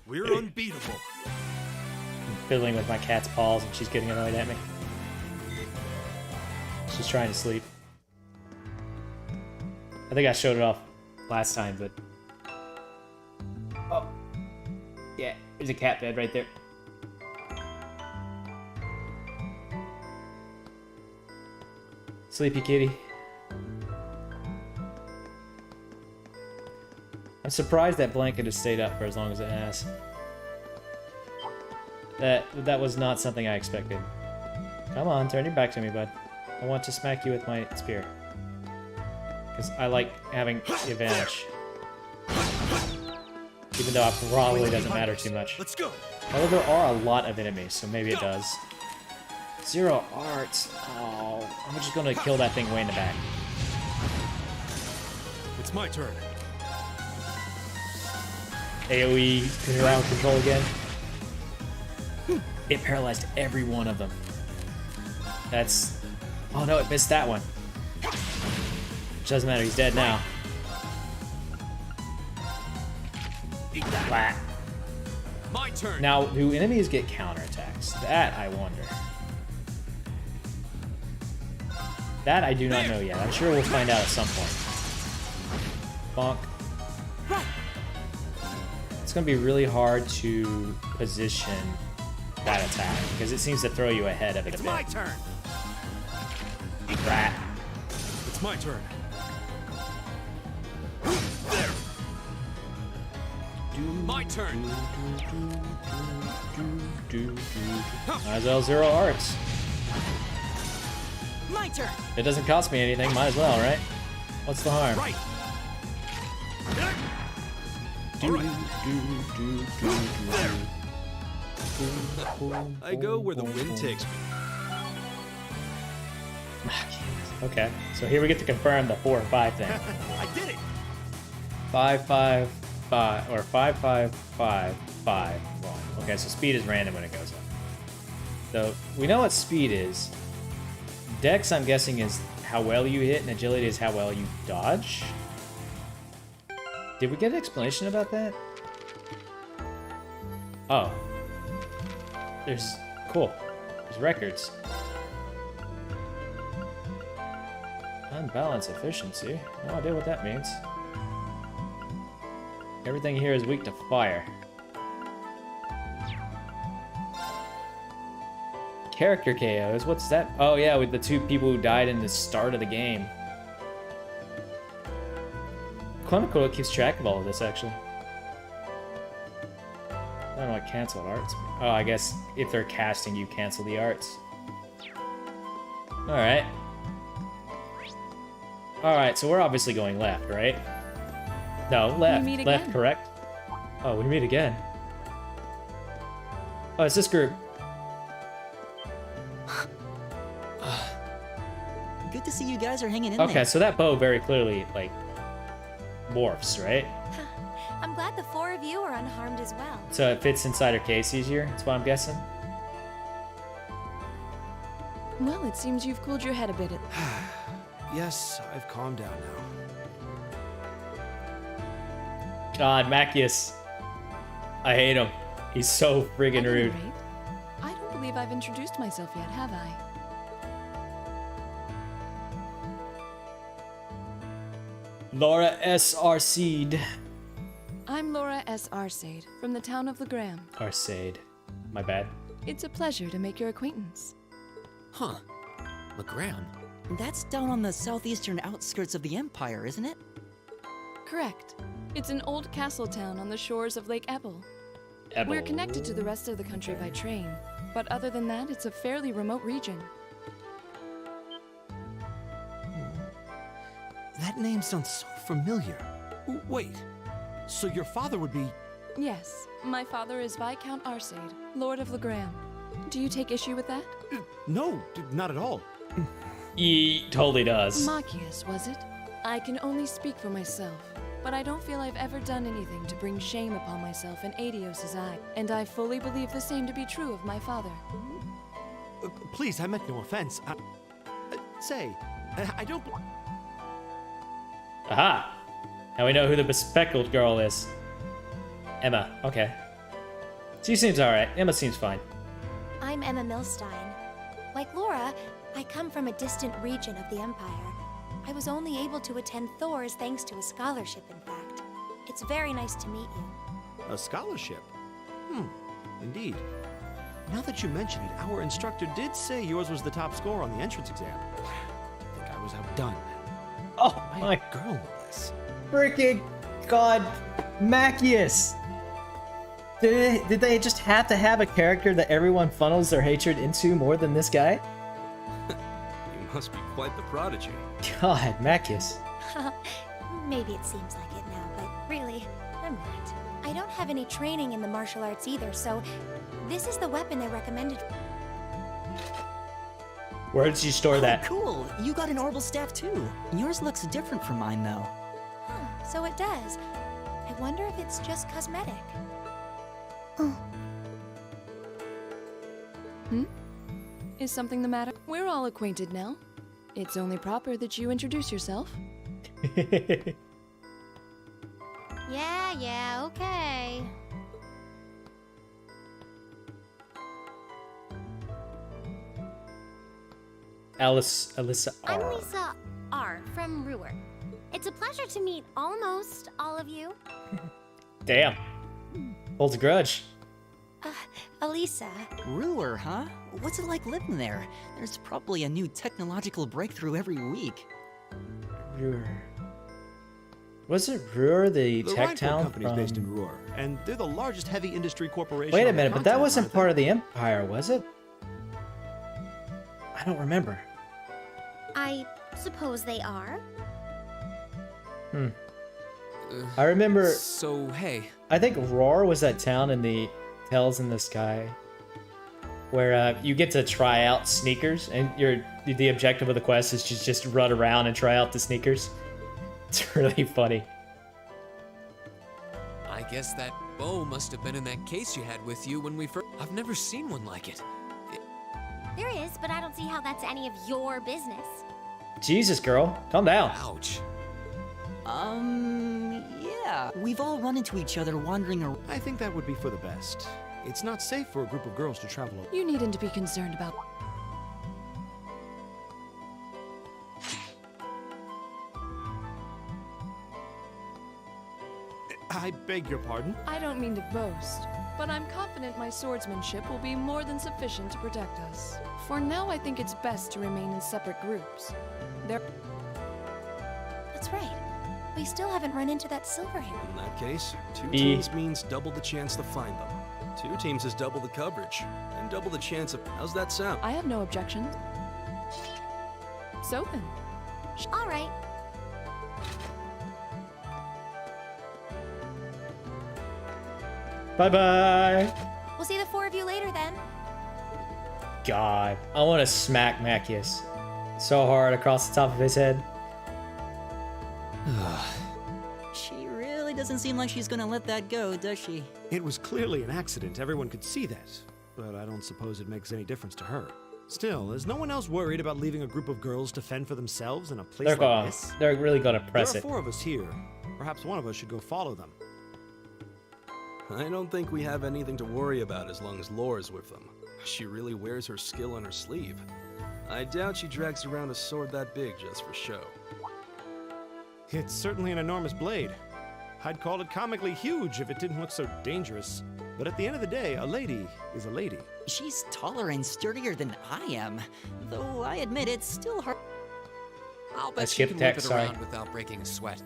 we're unbeatable. I'm fiddling with my cat's paws and she's getting annoyed at me. She's trying to sleep. I think I showed it off last time, but... Oh. Yeah, there's a cat bed right there. Sleepy kitty. I'm surprised that blanket has stayed up for as long as it has. That was not something I expected. Come on, turn your back to me, bud. I want to smack you with my spear. Because I like having the advantage. Even though it probably doesn't matter too much. Let's go. Although there are a lot of enemies, so maybe it does. 0 arts. Oh, I'm just gonna kill that thing way in the back. my turn. AoE ground control again. It paralyzed every one of them. That's... Oh no, it missed that one. Which doesn't matter, he's dead now. Flat. My turn. Now, do enemies get counterattacks? That I wonder. That I do not know yet. I'm sure we'll find out at some point. Bonk. It's going to be really hard to position that attack because it seems to throw you ahead of it a bit. It's my turn. Rat. It's my turn. There. My turn. Might as well zero arts. My turn. It doesn't cost me anything, might as well, right? What's the harm? Right. I go where the wind takes me. Okay, so here we get to confirm the 4 and 5 thing. I did it. 5, 5, 5, or 5, 5, 5, 5, 1. Okay, so speed is random when it goes up. So we know what speed is. Dex, I'm guessing, is how well you hit, and agility is how well you dodge. Did we get an explanation about that? Oh. Cool. There's records. Unbalanced efficiency. No idea what that means. Everything here is weak to fire. Character KOs, what's that? Oh yeah, with the 2 people who died in the start of the game. Quote-unquote keeps track of all of this, actually. I don't know what canceled arts mean. Oh, I guess if they're casting, you cancel the arts. Alright. Alright, so we're obviously going left, right? No, left. We meet Left, again. correct? Oh, we meet again. Oh, it's this group. Good to see you guys are hanging in there. Okay, so that bow very clearly, like, morphs, right? I'm glad the 4 of you are unharmed as well. So it fits inside her case easier, that's what I'm guessing? Well, it seems you've cooled your head a bit. Yes, I've calmed down now. God, Macius. I hate him. He's so friggin' rude. I don't believe I've introduced myself yet, have I? Laura S. Arcade. I'm Laura S. Arcade, from the town of Legram. Arcade. My bad. It's a pleasure to make your acquaintance. Huh. Legram? That's down on the southeastern outskirts of the Empire, isn't it? Correct. It's an old castle town on the shores of Lake Ebble. We're connected to the rest of the country by train, but other than that, it's a fairly remote region. That name sounds so familiar. Wait, so your father would be... Yes, my father is Viscount Arcade, Lord of Legram. Do you take issue with that? No, not at all. He totally does. Macius, was it? I can only speak for myself, but I don't feel I've ever done anything to bring shame upon myself in Adios' eye, and I fully believe the same to be true of my father. Please, I meant no offense. I don't... Aha! Now we know who the bespectacled girl is. Emma, okay. She seems alright. Emma seems fine. I'm Emma Milstein. Like Laura, I come from a distant region of the Empire. I was only able to attend Thor's thanks to a scholarship, in fact. It's very nice to meet you. A scholarship? Indeed. Now that you mention it, our instructor did say yours was the top score on the entrance exam. I think I was outdone. Oh my girl was. Freaking God, Macius! Did they just have to have a character that everyone funnels their hatred into more than this guy? You must be quite the prodigy. God, Macius. Maybe it seems like it now, but really, I'm not. I don't have any training in the martial arts either, so this is the weapon they recommended. Where did you store that? Cool. You got an orbital staff too. Yours looks different from mine, though. Huh. so it does. I wonder if it's just cosmetic. Oh. Is something the matter? We're all acquainted now. It's only proper that you introduce yourself. Yeah, okay. Alyssa I'm R. Lisa R. from Ruhr. It's a pleasure to meet almost all of you. Damn. Holds a grudge. Elisa. Ruhr, huh? What's it like living there? There's probably a new technological breakthrough every week. Ruhr. Wasn't Ruhr the The tech Reinfeld town company's from... based in Ruhr, and they're the largest heavy industry corporation. Wait a on the minute, but that continent, wasn't aren't part of the Empire, was it? I don't remember. I suppose they are. I remember... So, hey. I think Roar was that town in the Tales in the Sky where you get to try out sneakers, and the objective of the quest is to just run around and try out the sneakers. It's really funny. I guess that bow must have been in that case you had with you when we first... I've never seen one like it. There is, but I don't see how that's any of your business. Jesus, girl. Calm down. Ouch. Yeah. We've all run into each other wandering around. I think that would be for the best. It's not safe for a group of girls to travel alone. You needn't to be concerned about... I beg your pardon? I don't mean to boast, but I'm confident my swordsmanship will be more than sufficient to protect us. For now, I think it's best to remain in separate groups. That's right. We still haven't run into that Silverhair. In that case, two E. teams means double the chance to find them. Two teams is double the coverage, and double the chance of... How's that sound? I have no objections. So then. All right. Bye-bye. We'll see the four of you later then. God. I want to smack Macius so hard across the top of his head. She really doesn't seem like she's gonna let that go, does she? It was clearly an accident. Everyone could see that. But I don't suppose it makes any difference to her. Still, is no one else worried about leaving a group of girls to fend for themselves in a place like this? They're really gonna press There are it. 4 of us here. Perhaps one of us should go follow them. I don't think we have anything to worry about as long as Laura's with them. She really wears her skill on her sleeve. I doubt she drags around a sword that big just for show. It's certainly an enormous blade. I'd call it comically huge if it didn't look so dangerous. But at the end of the day, a lady is a lady. She's taller and sturdier than I am, though I admit it's still hard. I'll I bet she skipped can text, whip it sorry. around without breaking a sweat.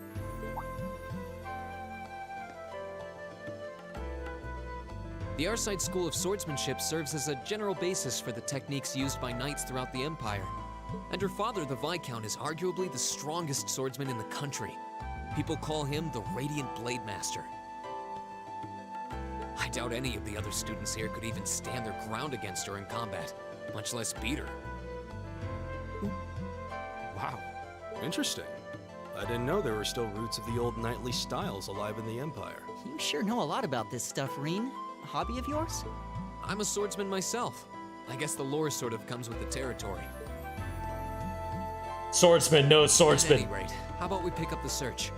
The Arside School of Swordsmanship serves as a general basis for the techniques used by knights throughout the Empire. And her father, the Viscount, is arguably the strongest swordsman in the country. People call him the Radiant Blade Master. I doubt any of the other students here could even stand their ground against her in combat, much less beat her. Wow. Interesting. I didn't know there were still roots of the old knightly styles alive in the Empire. You sure know a lot about this stuff, Reen. A hobby of yours? I'm a swordsman myself. I guess the lore sort of comes with the territory. Swordsman, no swordsman. At any rate, how about we pick up the search?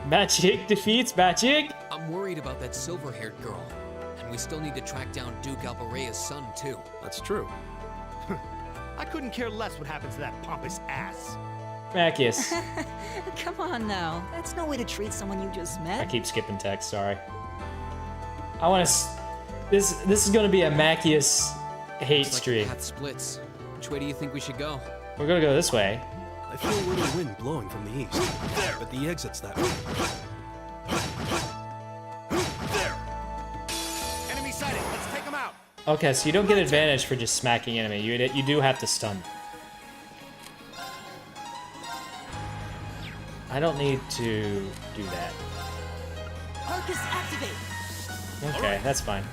Magic defeats magic. I'm worried about that silver-haired girl. And we still need to track down Duke Alvarea's son, too. That's true. I couldn't care less what happens to that pompous ass. Macius. Come on now. That's no way to treat someone you just I met. keep skipping text, sorry. I want to... This is going to be a Macius hate Looks like stream. the path splits. Which way do you think we should go? We're going to go this way. I feel a little wind blowing from the east. There, but the exit's that way. Enemy sighted. Let's take them out. Okay, so you don't get advantage for just smacking enemy. You do have to stun. I don't need to do that. Arcus activate. Okay, that's fine.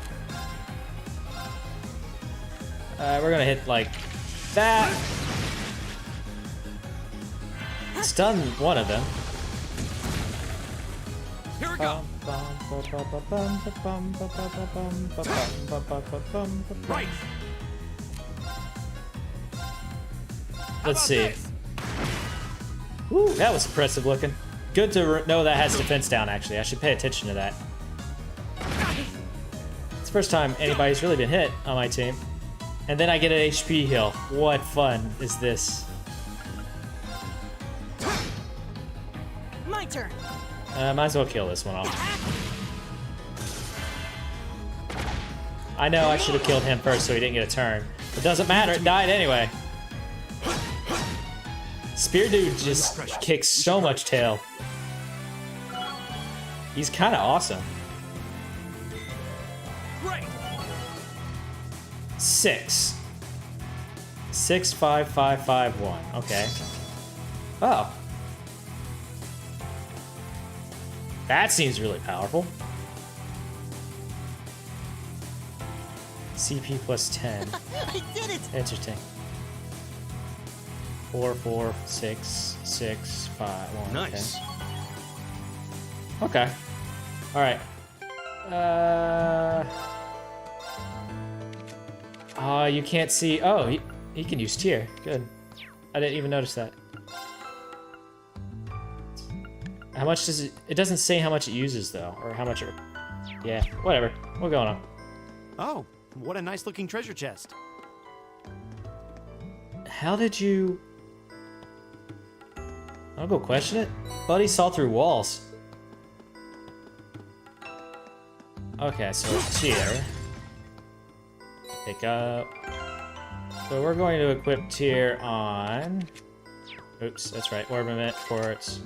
We're gonna hit like that. Stun one of them. Here we go. Right. Let's see. Woo, that was impressive looking. Good to know that has defense down, actually. I should pay attention to that. It's the first time anybody's really been hit on my team. And then I get an HP heal. What fun is this? My turn. Might as well kill this one off. I know I should have killed him first so he didn't get a turn. It doesn't matter, it died anyway. Spear Dude just kicks so much tail. He's kind of awesome. Great. 6. 6, 5, 5, 5, 1. Okay. Oh. That seems really powerful. CP plus 10. I did it. Interesting. 4, 4, 6, 6, 5, 1. Nice. Okay. All right. You can't see. Oh, he can use tier. Good. I didn't even notice that. How much does it? It doesn't say how much it uses though, or how much it. Yeah. Whatever. What's going on? Oh, what a nice looking treasure chest. How did you? I'll go question it. Buddy saw through walls. Okay, so tier. Pick up. So we're going to equip tier on. Oops, that's right. Ornament, quartz.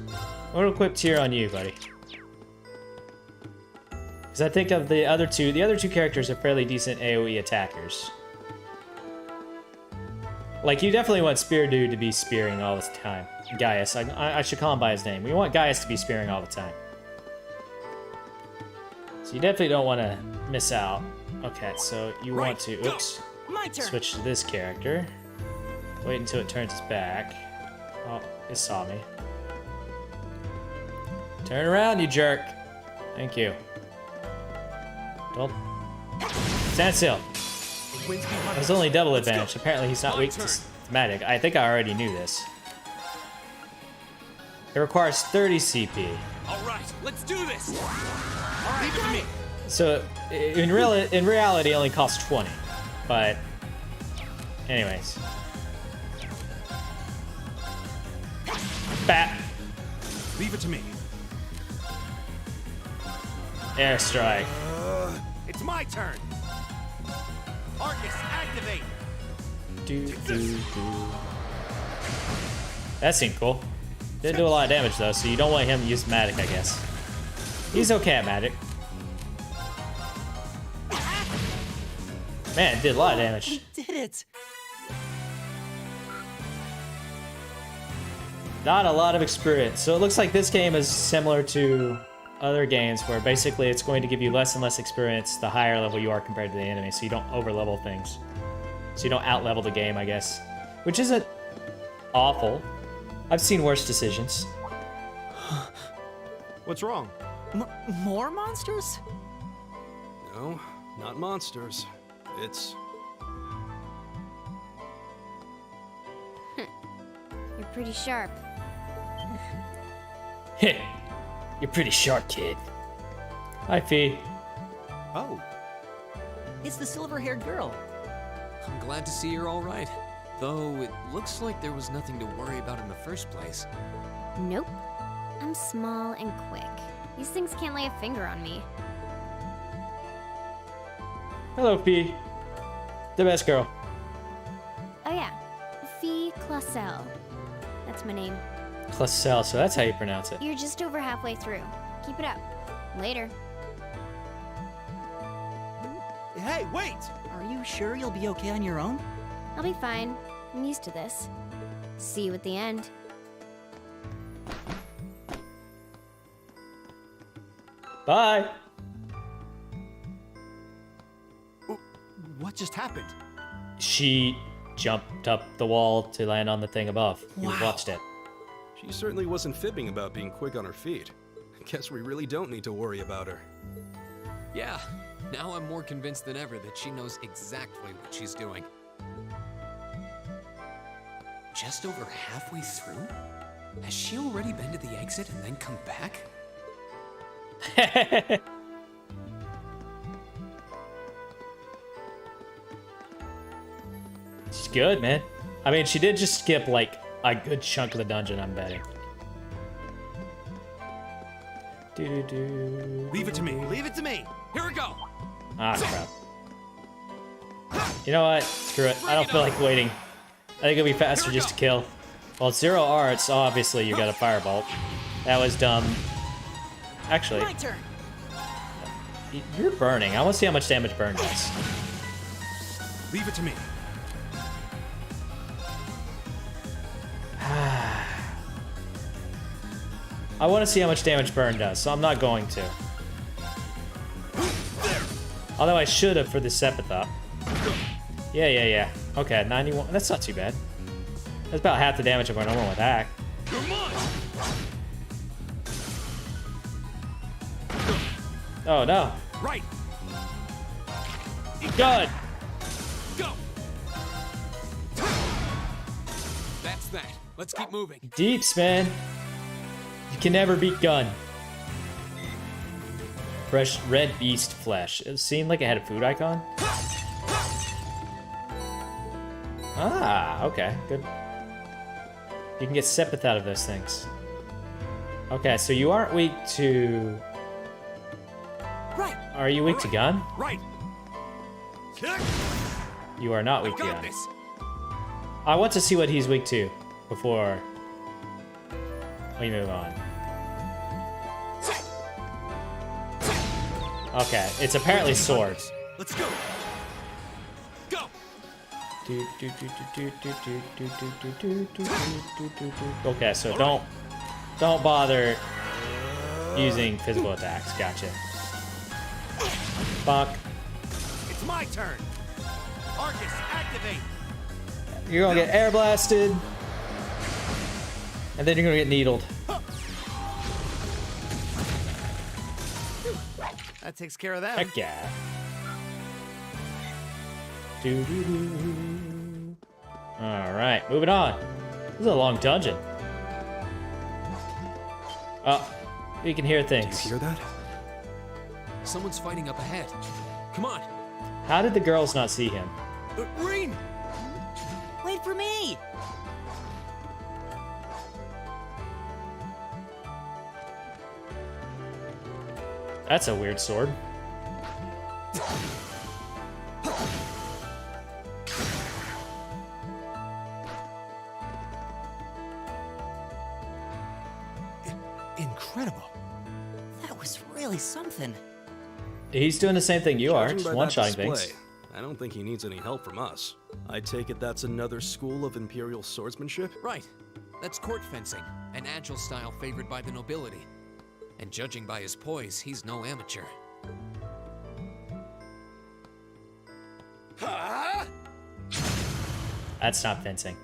We're going to equip tier on you, buddy. Because I think of the other two characters are fairly decent AoE attackers. Like, you definitely want Spear Dude to be spearing all the time. Gaius, I should call him by his name. We want Gaius to be spearing all the time. So you definitely don't want to miss out. Okay, so you want to, oops, switch to this character. Wait until it turns its back. Oh, it saw me. Turn around, you jerk. Thank you. Don't. Stand still. There's only double advantage. Apparently he's not weak to thematic. I think I already knew this. It requires 30 CP. All right, let's do this. All right, leave it to me. So in reality, it only costs 20. But anyways. Bat. Leave it to me. Airstrike. It's my turn. Arcus, activate. That seemed cool. Didn't do a lot of damage though, so you don't want him to use magic, I guess. He's okay at magic. Man, it did a lot of damage. Did it. Not a lot of experience. So it looks like this game is similar to other games where basically it's going to give you less and less experience the higher level you are compared to the enemy, so you don't over-level things. So you don't out-level the game, I guess. Which isn't awful. I've seen worse decisions. What's wrong? More monsters? No, not monsters. It's... You're pretty sharp. Heh. You're pretty sharp, kid. Hi, Fee. Oh. It's the silver-haired girl. I'm glad to see you're all right. Though it looks like there was nothing to worry about in the first place. Nope. I'm small and quick. These things can't lay a finger on me. Hello, Fee. The best girl. Oh yeah, Fee Clausel. That's my name. Clausel, so that's how you pronounce it. You're just over halfway through. Keep it up. Later. Hey, wait! Are you sure you'll be okay on your own? I'll be fine. I'm used to this. See you at the end. Bye. What just happened? She jumped up the wall to land on the thing above. You Wow. watched it. She certainly wasn't fibbing about being quick on her feet. Guess we really don't need to worry about her. Yeah, now I'm more convinced than ever that she knows exactly what she's doing. Just over halfway through? Has she already been to the exit and then come back? She's good, man. I mean, she did just skip like a good chunk of the dungeon, I'm betting. Leave it to me. Leave it to me. Here we go. Ah, crap. You know what? Screw it. I don't feel like waiting. I think it'll be faster just to kill. Well, it's 0 arts. Obviously, you got a firebolt. That was dumb. Actually, My turn. you're burning. I want to see how much damage burn does. Leave it to me. I want to see how much damage burn does, so I'm not going to. Although I should have for the Sepithop. Yeah. Okay, 91. That's not too bad. That's about half the damage of our normal attack. Oh no. Right. Good. Go. That's that. Let's keep moving. Deeps, man. You can never beat gun. Fresh red beast flesh. It seemed like it had a food icon. Ah, okay, good. You can get Sepith out of those things. Okay, so you aren't weak to... Right. Are you weak to gun? Right. You are not weak to Got gun. this. I want to see what he's weak to before we move on. Okay, it's apparently swords. Let's go. Go. Okay, so don't bother using physical attacks. Gotcha. Fuck. It's my turn. Arcus, activate. You're gonna get air blasted, and then you're gonna get needled. That takes care of that. Heck yeah. Alright, moving on. This is a long dungeon. Oh, you can hear things. Do you hear that? Someone's fighting up ahead. Come on. How did the girls not see him? Green. Wait for me. That's a weird sword. Incredible. That was really something. He's doing the same thing you are, Judging just by that one-shotting display, things. I don't think he needs any help from us. I take it that's another school of Imperial swordsmanship? Right. That's court fencing, an agile style favored by the nobility. And judging by his poise, he's no amateur. That's not fencing.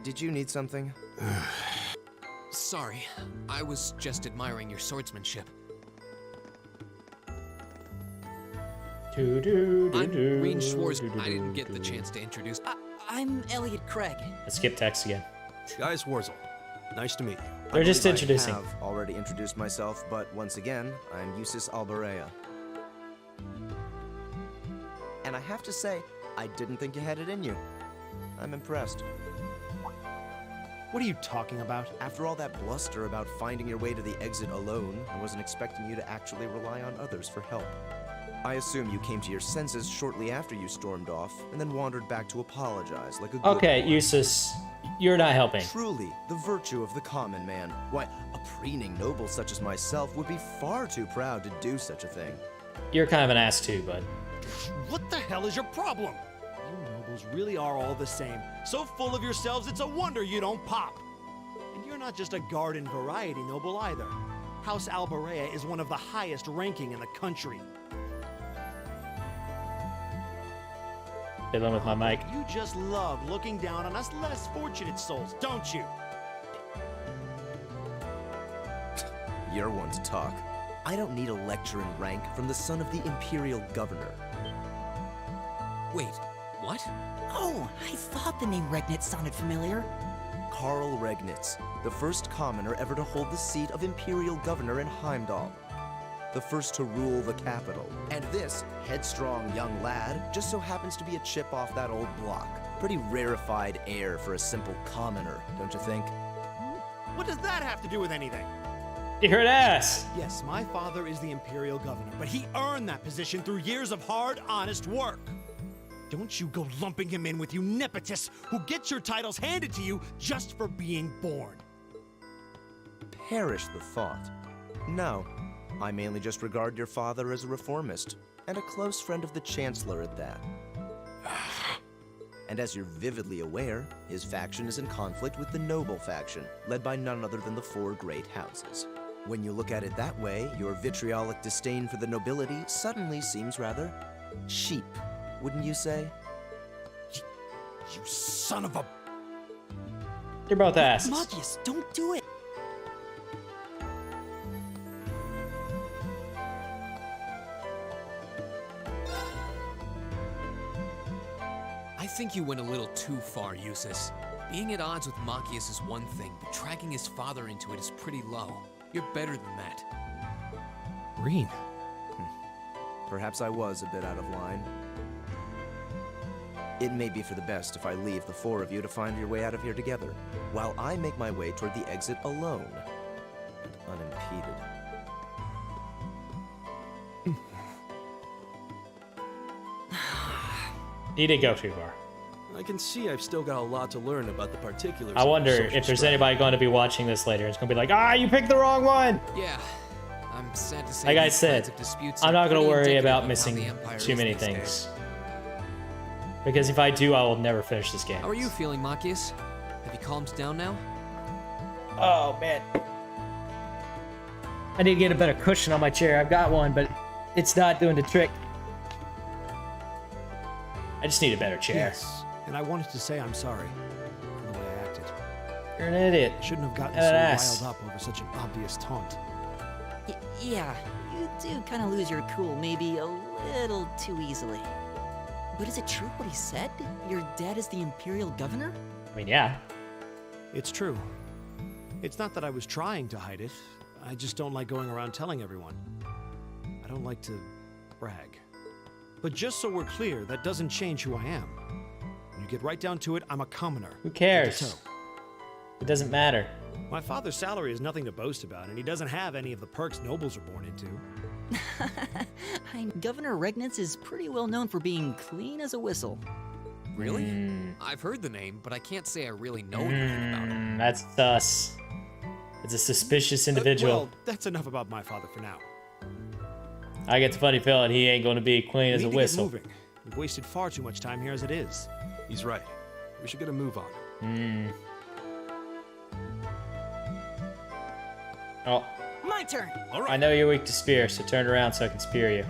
Did you need something? Sorry, I was just admiring your swordsmanship. I'm Green Schwarz. I didn't get the chance to introduce. I'm Elliot Craig. Let's skip text again. Guys, Wurzel. Nice to meet you. They're just introducing. I have already introduced myself, but once again, I'm Eustace Alborea. And I have to say, I didn't think you had it in you. I'm impressed. What are you talking about? After all that bluster about finding your way to the exit alone, I wasn't expecting you to actually rely on others for help. I assume you came to your senses shortly after you stormed off, and then wandered back to apologize like a good Okay, boy. Eustace, you're not helping. Truly, the virtue of the common man. Why, a preening noble such as myself would be far too proud to do such a thing. You're kind of an ass too, bud. What the hell is your problem? You nobles really are all the same. So full of yourselves, it's a wonder you don't pop. And you're not just a garden variety noble either. House Alborea is one of the highest ranking in the country. Fiddling with my mic. You just love looking down on us less fortunate souls, don't you? You're one to talk. I don't need a lecture in rank from the son of the Imperial Governor. Wait, what? Oh, I thought the name Regnitz sounded familiar. Karl Regnitz, the first commoner ever to hold the seat of Imperial Governor in Heimdall. The first to rule the capital. And this headstrong young lad just so happens to be a chip off that old block. Pretty rarefied air for a simple commoner, don't you think? What does that have to do with anything? You heard ass. Yes, my father is the Imperial Governor, but he earned that position through years of hard, honest work. Don't you go lumping him in with you nepotists who get your titles handed to you just for being born. Perish the thought. No, I mainly just regard your father as a reformist, and a close friend of the Chancellor at that. And as you're vividly aware, his faction is in conflict with the noble faction, led by none other than the four great houses. When you look at it that way, your vitriolic disdain for the nobility suddenly seems rather cheap, wouldn't you say? You son of a... You're both asses. Magius, don't do it. I think you went a little too far, Eustace. Being at odds with Machias is one thing, but dragging his father into it is pretty low. You're better than that. Green. Perhaps I was a bit out of line. It may be for the best if I leave the four of you to find your way out of here together, while I make my way toward the exit alone and unimpeded. He didn't go too far. I can see I've still got a lot to learn about the particulars. I wonder if there's anybody going to be watching this later. It's going to be like, you picked the wrong one. Yeah, I'm sad to say. Like I these said, kinds of disputes I'm are not going to pretty worry indicative about of how missing the Empire too is many these things. days. Because if I do, I will never finish this game. How are you feeling, Machias? Have you calmed down now? Oh, man. I need to get a better cushion on my chair. I've got one, but it's not doing the trick. I just need a better chair. Yes, and I wanted to say I'm sorry for the way I acted. You're an idiot. I shouldn't have gotten And so an ass. riled up over such an obvious taunt. Yeah, you do kind of lose your cool maybe a little too easily. But is it true what he said? Your dad is the Imperial Governor? I mean, yeah. It's true. It's not that I was trying to hide it. I just don't like going around telling everyone. I don't like to brag. But just so we're clear, that doesn't change who I am. When you get right down to it, I'm a commoner. Who cares? It doesn't matter. My father's salary is nothing to boast about, and he doesn't have any of the perks nobles are born into. Governor Regnitz is pretty well known for being clean as a whistle. Really? I've heard the name, but I can't say I really know anything about it. That's sus. It's a suspicious individual. Well, that's enough about my father for now. I get the funny feeling he ain't going to be clean as a whistle. Get moving. We've wasted far too much time here as it is. He's right. We should get a move on. Oh. My turn. All right. I know you're weak to spear, so turn around so I can spear you.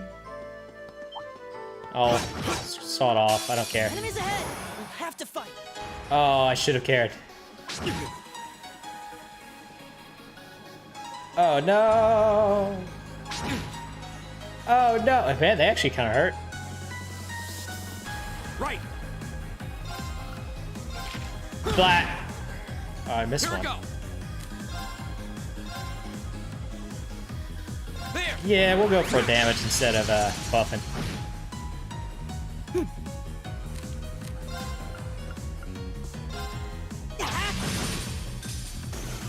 Oh, sawed off. I don't care. Enemies ahead. We'll have to fight. Oh, I should have cared. Oh, no. Oh, no. Man, they actually kind of hurt. Right. Flat. Oh, I missed one. Here we go. There. Yeah, we'll go for damage instead of buffing.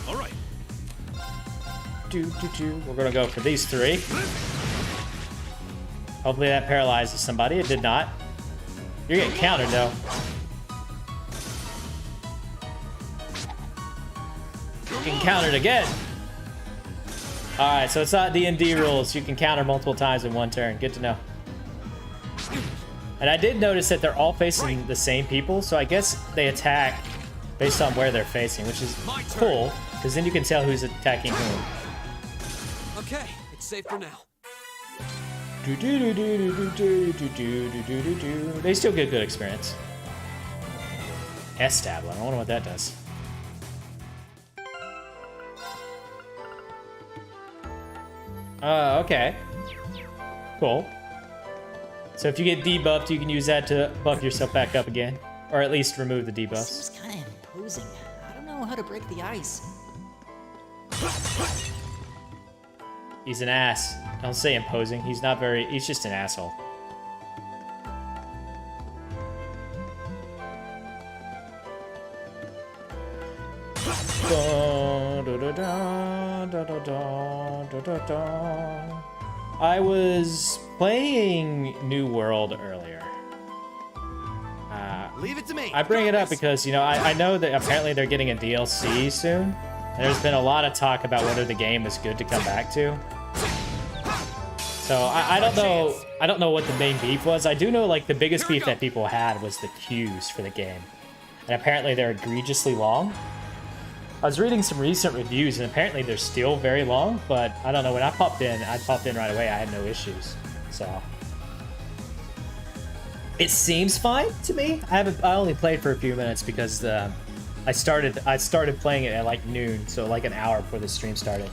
All right. We're gonna go for these three. Hopefully that paralyzes somebody. It did not. You're getting countered though. You're getting countered again. Alright, so it's not D&D rules. You can counter multiple times in one turn. Good to know. And I did notice that they're all facing the same people, so I guess they attack based on where they're facing, which is cool, because then you can tell who's attacking whom. Okay, it's safe for now. They still get good experience. S-tablet. I wonder what that does. Okay. Cool. So if you get debuffed, you can use that to buff yourself back up again. Or at least remove the debuffs. Seems kind of imposing. I don't know how to break the ice. He's an ass. Don't say imposing. He's not very... He's just an asshole. I was playing New World earlier. Leave it to me. I bring it up because, you know, I know that apparently they're getting a DLC soon. And there's been a lot of talk about whether the game is good to come back to. So I don't know. I don't know what the main beef was. I do know like the biggest beef that people had was the queues for the game, and apparently they're egregiously long. I was reading some recent reviews, and apparently they're still very long. But I don't know. When I popped in right away. I had no issues. So it seems fine to me. I only played for a few minutes because I started playing it at like noon, so like an hour before the stream started.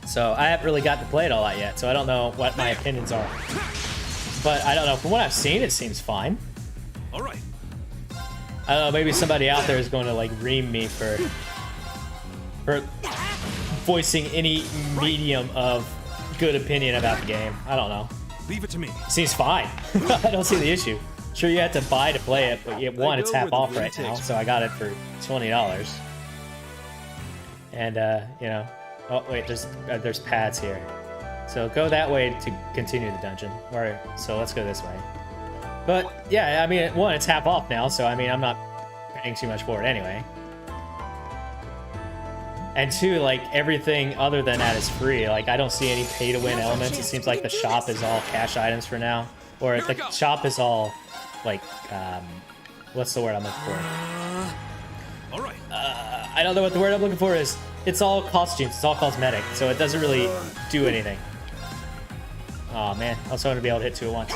So I haven't really got to play it all that yet, so I don't know what my opinions are. But I don't know. From what I've seen, it seems fine. All right. I don't know. Maybe somebody out there is going to like ream me for voicing any medium of good opinion about the game. I don't know. Leave it to me. Seems fine. I don't see the issue. Sure, you have to buy to play it, but one, it's half off right now, so I got it for $20. And you know. Oh wait, there's pads here. So go that way to continue the dungeon. Or so let's go this way. But yeah, I mean, one, it's half off now, so I mean, I'm not paying too much for it anyway. And two, like everything other than that is free. Like I don't see any pay-to-win elements. It seems like the shop is all cash items for now, or the shop is all like what's the word I'm looking for? All right. I don't know what the word I'm looking for is. It's all costumes. It's all cosmetic, so it doesn't really do anything. Oh man, I was hoping to be able to hit 2 at once.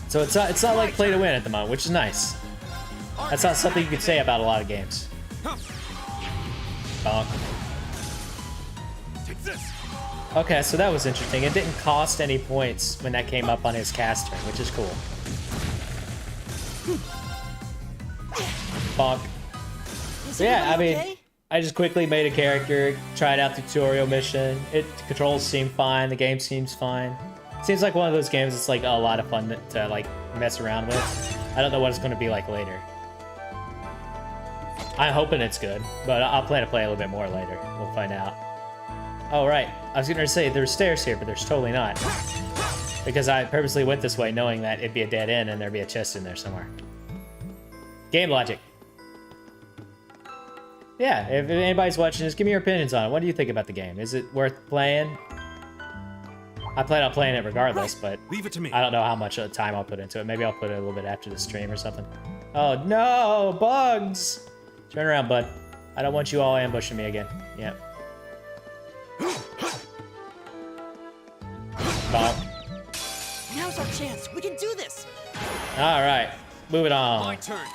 So it's not like play to win at the moment, which is nice. That's not something you could say about a lot of games. Okay, so that was interesting. It didn't cost any points when that came up on his cast turn, which is cool. Bonk. So yeah, I mean, I just quickly made a character, tried out the tutorial mission. The controls seem fine, the game seems fine. Seems like one of those games that's like a lot of fun to like mess around with. I don't know what it's going to be like later. I'm hoping it's good, but I'll plan to play a little bit more later. We'll find out. Oh right, I was going to say there's stairs here, but there's totally not. Because I purposely went this way knowing that it'd be a dead end and there'd be a chest in there somewhere. Game logic. Yeah, if anybody's watching, just give me your opinions on it. What do you think about the game? Is it worth playing? I plan on playing it regardless, but leave it to me. I don't know how much time I'll put into it. Maybe I'll put it a little bit after the stream or something. Oh no, bugs! Turn around, bud. I don't want you all ambushing me again. Yep. Bonk. Now's our chance. We can do this. All right, moving on. My turn.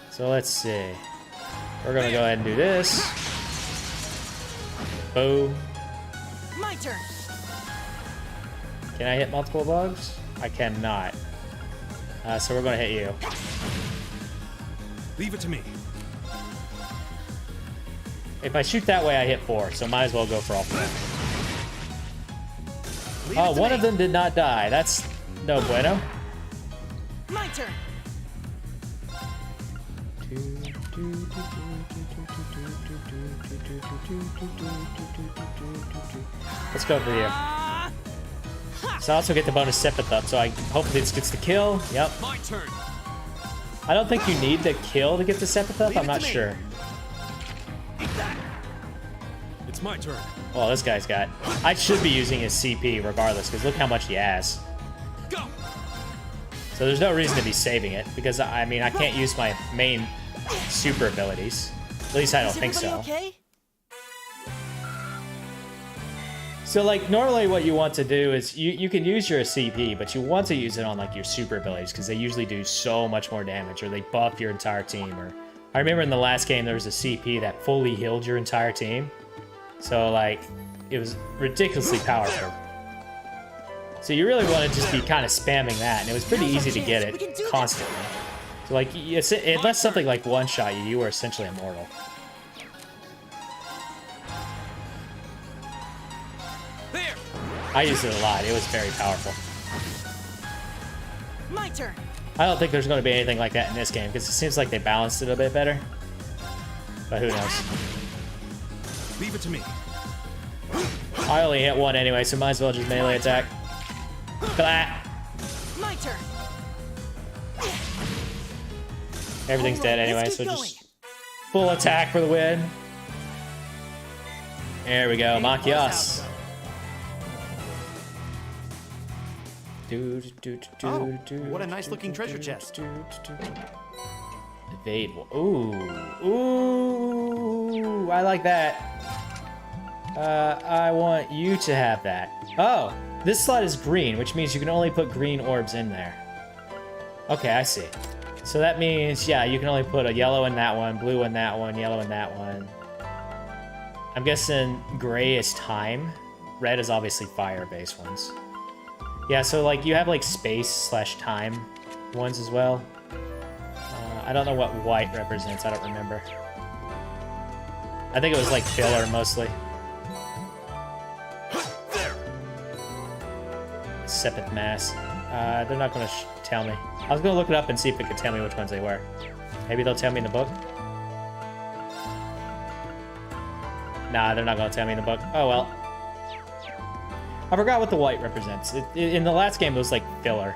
So let's see. We're gonna go ahead and do this. Boom. My turn. Can I hit multiple bugs? I cannot. So we're gonna hit you. Leave it to me. If I shoot that way, I hit 4, so might as well go for all 4. Oh, one of them did not die. That's no bueno. My turn. Let's go for you. So I also get the bonus Sepith up, so hopefully this gets the kill. Yep. My turn. I don't think you need the kill to get the Sepith up. I'm not sure. It's my turn. Well, this guy's got... I should be using his CP regardless, because look how much he has. Go. So there's no reason to be saving it, because, I mean, I can't use my main super abilities. At least I don't think so. Okay? So like normally what you want to do is you can use your CP, but you want to use it on like your super abilities because they usually do so much more damage, or they buff your entire team. Or I remember in the last game there was a CP that fully healed your entire team. So like it was ridiculously powerful. So you really want to just be kind of spamming that, and it was pretty easy to get it constantly. So like unless something like one-shot you, you were essentially immortal. I used it a lot. It was very powerful. My turn. I don't think there's going to be anything like that in this game because it seems like they balanced it a bit better. But who knows? Leave it to me. I only hit one anyway, so might as well just melee attack. Blah. My turn. Everything's dead anyway, so just full attack for the win. There we go, Machias. Oh, what a nice looking treasure chest. Evade. Ooh. Ooh. I like that. I want you to have that. Oh, this slot is green, which means you can only put green orbs in there. Okay, I see. So that means, yeah, you can only put a yellow in that one, blue in that one, yellow in that one. I'm guessing gray is time. Red is obviously fire-based ones. Yeah, so like you have like space/time ones as well. I don't know what white represents. I don't remember. I think it was like filler mostly. Seventh mass. They're not going to tell me. I was going to look it up and see if it could tell me which ones they were. Maybe they'll tell me in the book. Nah, they're not going to tell me in the book. Oh well. I forgot what the white represents. In the last game, it was like filler.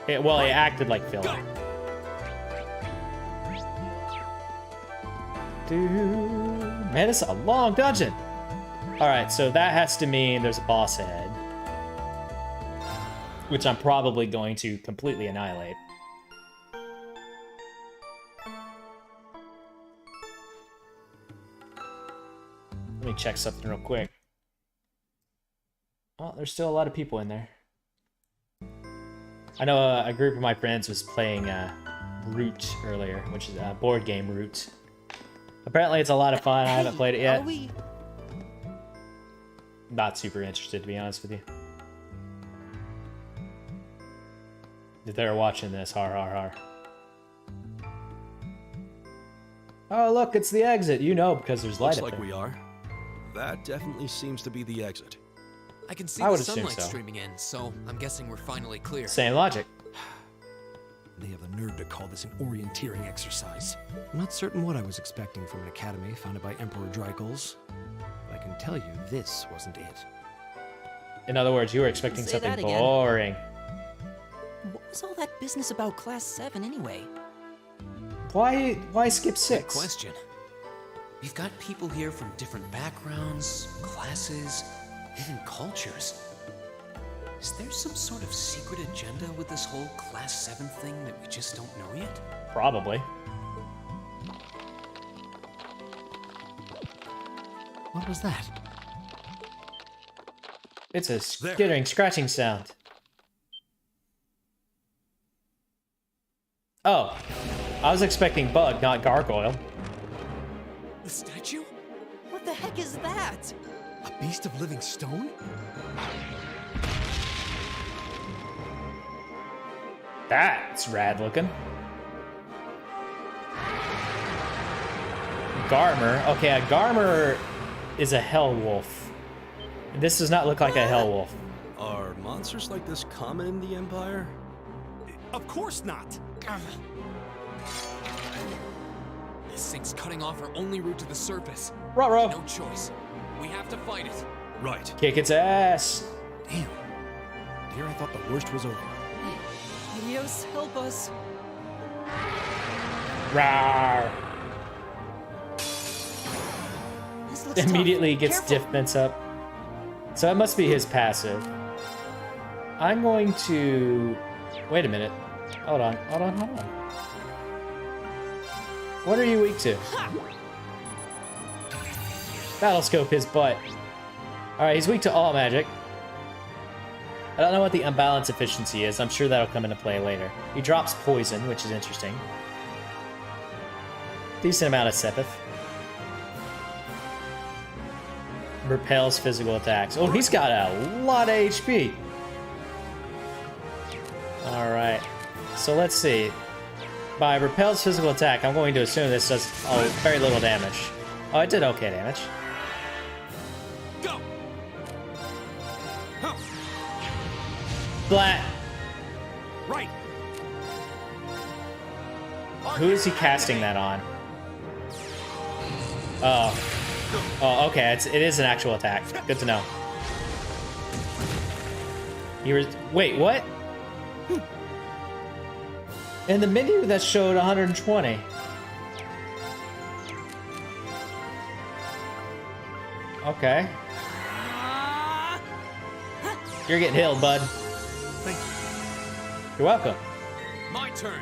Well, it acted like filler. Man, it's a long dungeon. Alright, so that has to mean there's a boss ahead. Which I'm probably going to completely annihilate. Let me check something real quick. Oh, there's still a lot of people in there. I know a group of my friends was playing Root earlier, which is a board game Root. Apparently it's a lot of fun. I haven't played it yet. Not super interested, to be honest with you. If they're watching this, har har har. Oh look, it's the exit. You know, because there's light up there. Looks like we are. That definitely seems to be the exit. I can see I the would assume sunlight so. streaming in, so I'm guessing we're finally clear. Same logic. They have the nerve to call this an orienteering exercise. I'm not certain what I was expecting from an academy founded by Emperor Drykuls, but I can tell you this wasn't it. In other words, you were expecting Say something that again. boring. What was all that business about Class 7 anyway? Why skip 6? Good question. We've got people here from different backgrounds, classes, even cultures. Is there some sort of secret agenda with this whole Class 7 thing that we just don't know yet? Probably. What was that? It's a skittering, scratching sound. Oh. I was expecting bug, not gargoyle. The statue? What the heck is that? A beast of living stone? That's rad looking. Garmer. Okay, a Garmer is a hell wolf. This does not look like a hell wolf. Are monsters like this common in the Empire? Of course not. This thing's cutting off our only route to the surface. Ruh-roh. No choice. We have to fight it. Right. Kick its ass. Damn. Here I thought the worst was over. Dios, help us. Rawr. This looks Immediately tough. gets Careful. defense up. So it must be his passive. I'm going to... Wait a minute. Hold on. What are you weak to? Battlescope his butt. Alright, he's weak to all magic. I don't know what the unbalanced efficiency is. I'm sure that'll come into play later. He drops poison, which is interesting. Decent amount of Sepith. Repels physical attacks. Oh, he's got a lot of HP. Alright. So let's see. By repels physical attack, I'm going to assume this does very little damage. Oh, it did okay damage. Go. Huh. Flat. Right. Who is he casting that on? Oh. Oh, okay. It is an actual attack. Good to know. Wait, what? In the menu that showed 120. Okay. You're getting healed, bud. Thank you. You're welcome. My turn.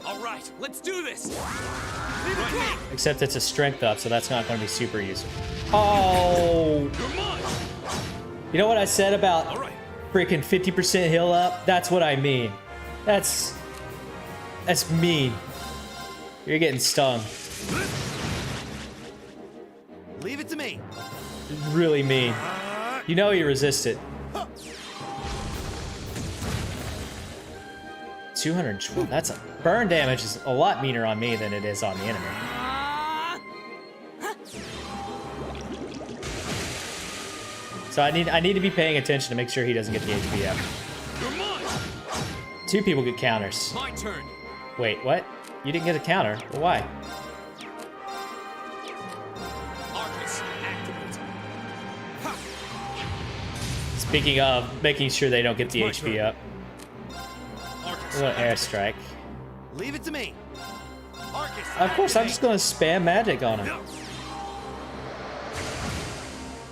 All right, let's do this. Leave it to me. Except it's a strength up, so that's not going to be super useful. Oh! You know what I said about freaking 50% heal up? That's what I mean. That's mean. You're getting stung. Leave it to me. Really mean. You know you resist it. 212. That's a burn damage is a lot meaner on me than it is on the enemy. So I need to be paying attention to make sure he doesn't get the HP up. Two people get counters. My turn. Wait, what? You didn't get a counter? Well, why? Arcus, activate. Ha. Speaking of making sure they don't get the HP up. A little airstrike. Leave it to me. Arcus, of course, I'm just going to spam magic on him.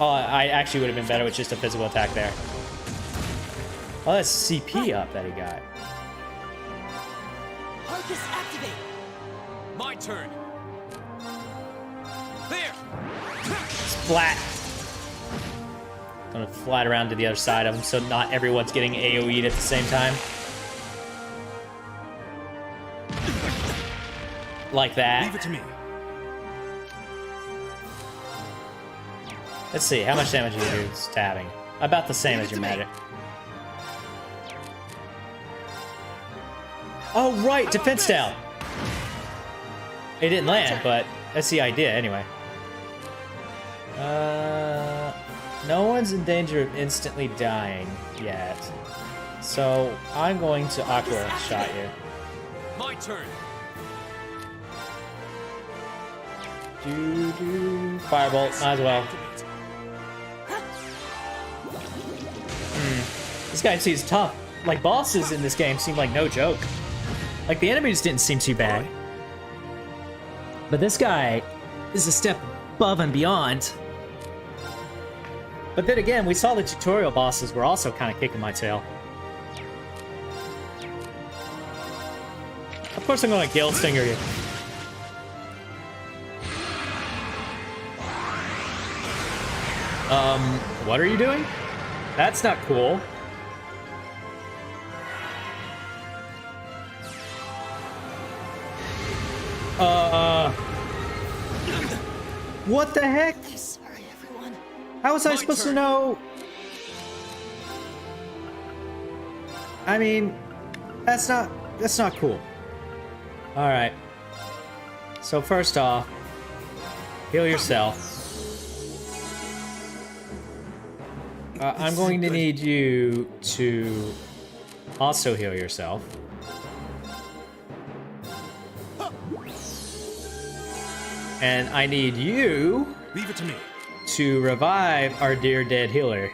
Oh, I actually would have been better with just a physical attack there. Oh, that's CP up that he got. Arcus, activate. My turn. There. Splat. Gonna flat around to the other side of him so not everyone's getting AoE'd at the same time. Like that. Leave it to me. Let's see, how much damage do you do stabbing? About the same as your magic. Oh, right, defense down. It didn't land, but that's the idea anyway. No one's in danger of instantly dying yet. So I'm going to Aqua shot you. My turn. Firebolt, might as well. This guy seems tough. Like, bosses in this game seem like no joke. Like, the enemies didn't seem too bad. But this guy is a step above and beyond. But then again, we saw the tutorial bosses were also kind of kicking my tail. Of course I'm going to Guild Stinger you. What are you doing? That's not cool. What the heck? Sorry, everyone. How was I supposed to know? I mean, that's not cool. All right. So first off, heal yourself. I'm going to need you to also heal yourself. And I need you Leave it to me. to revive our dear dead healer.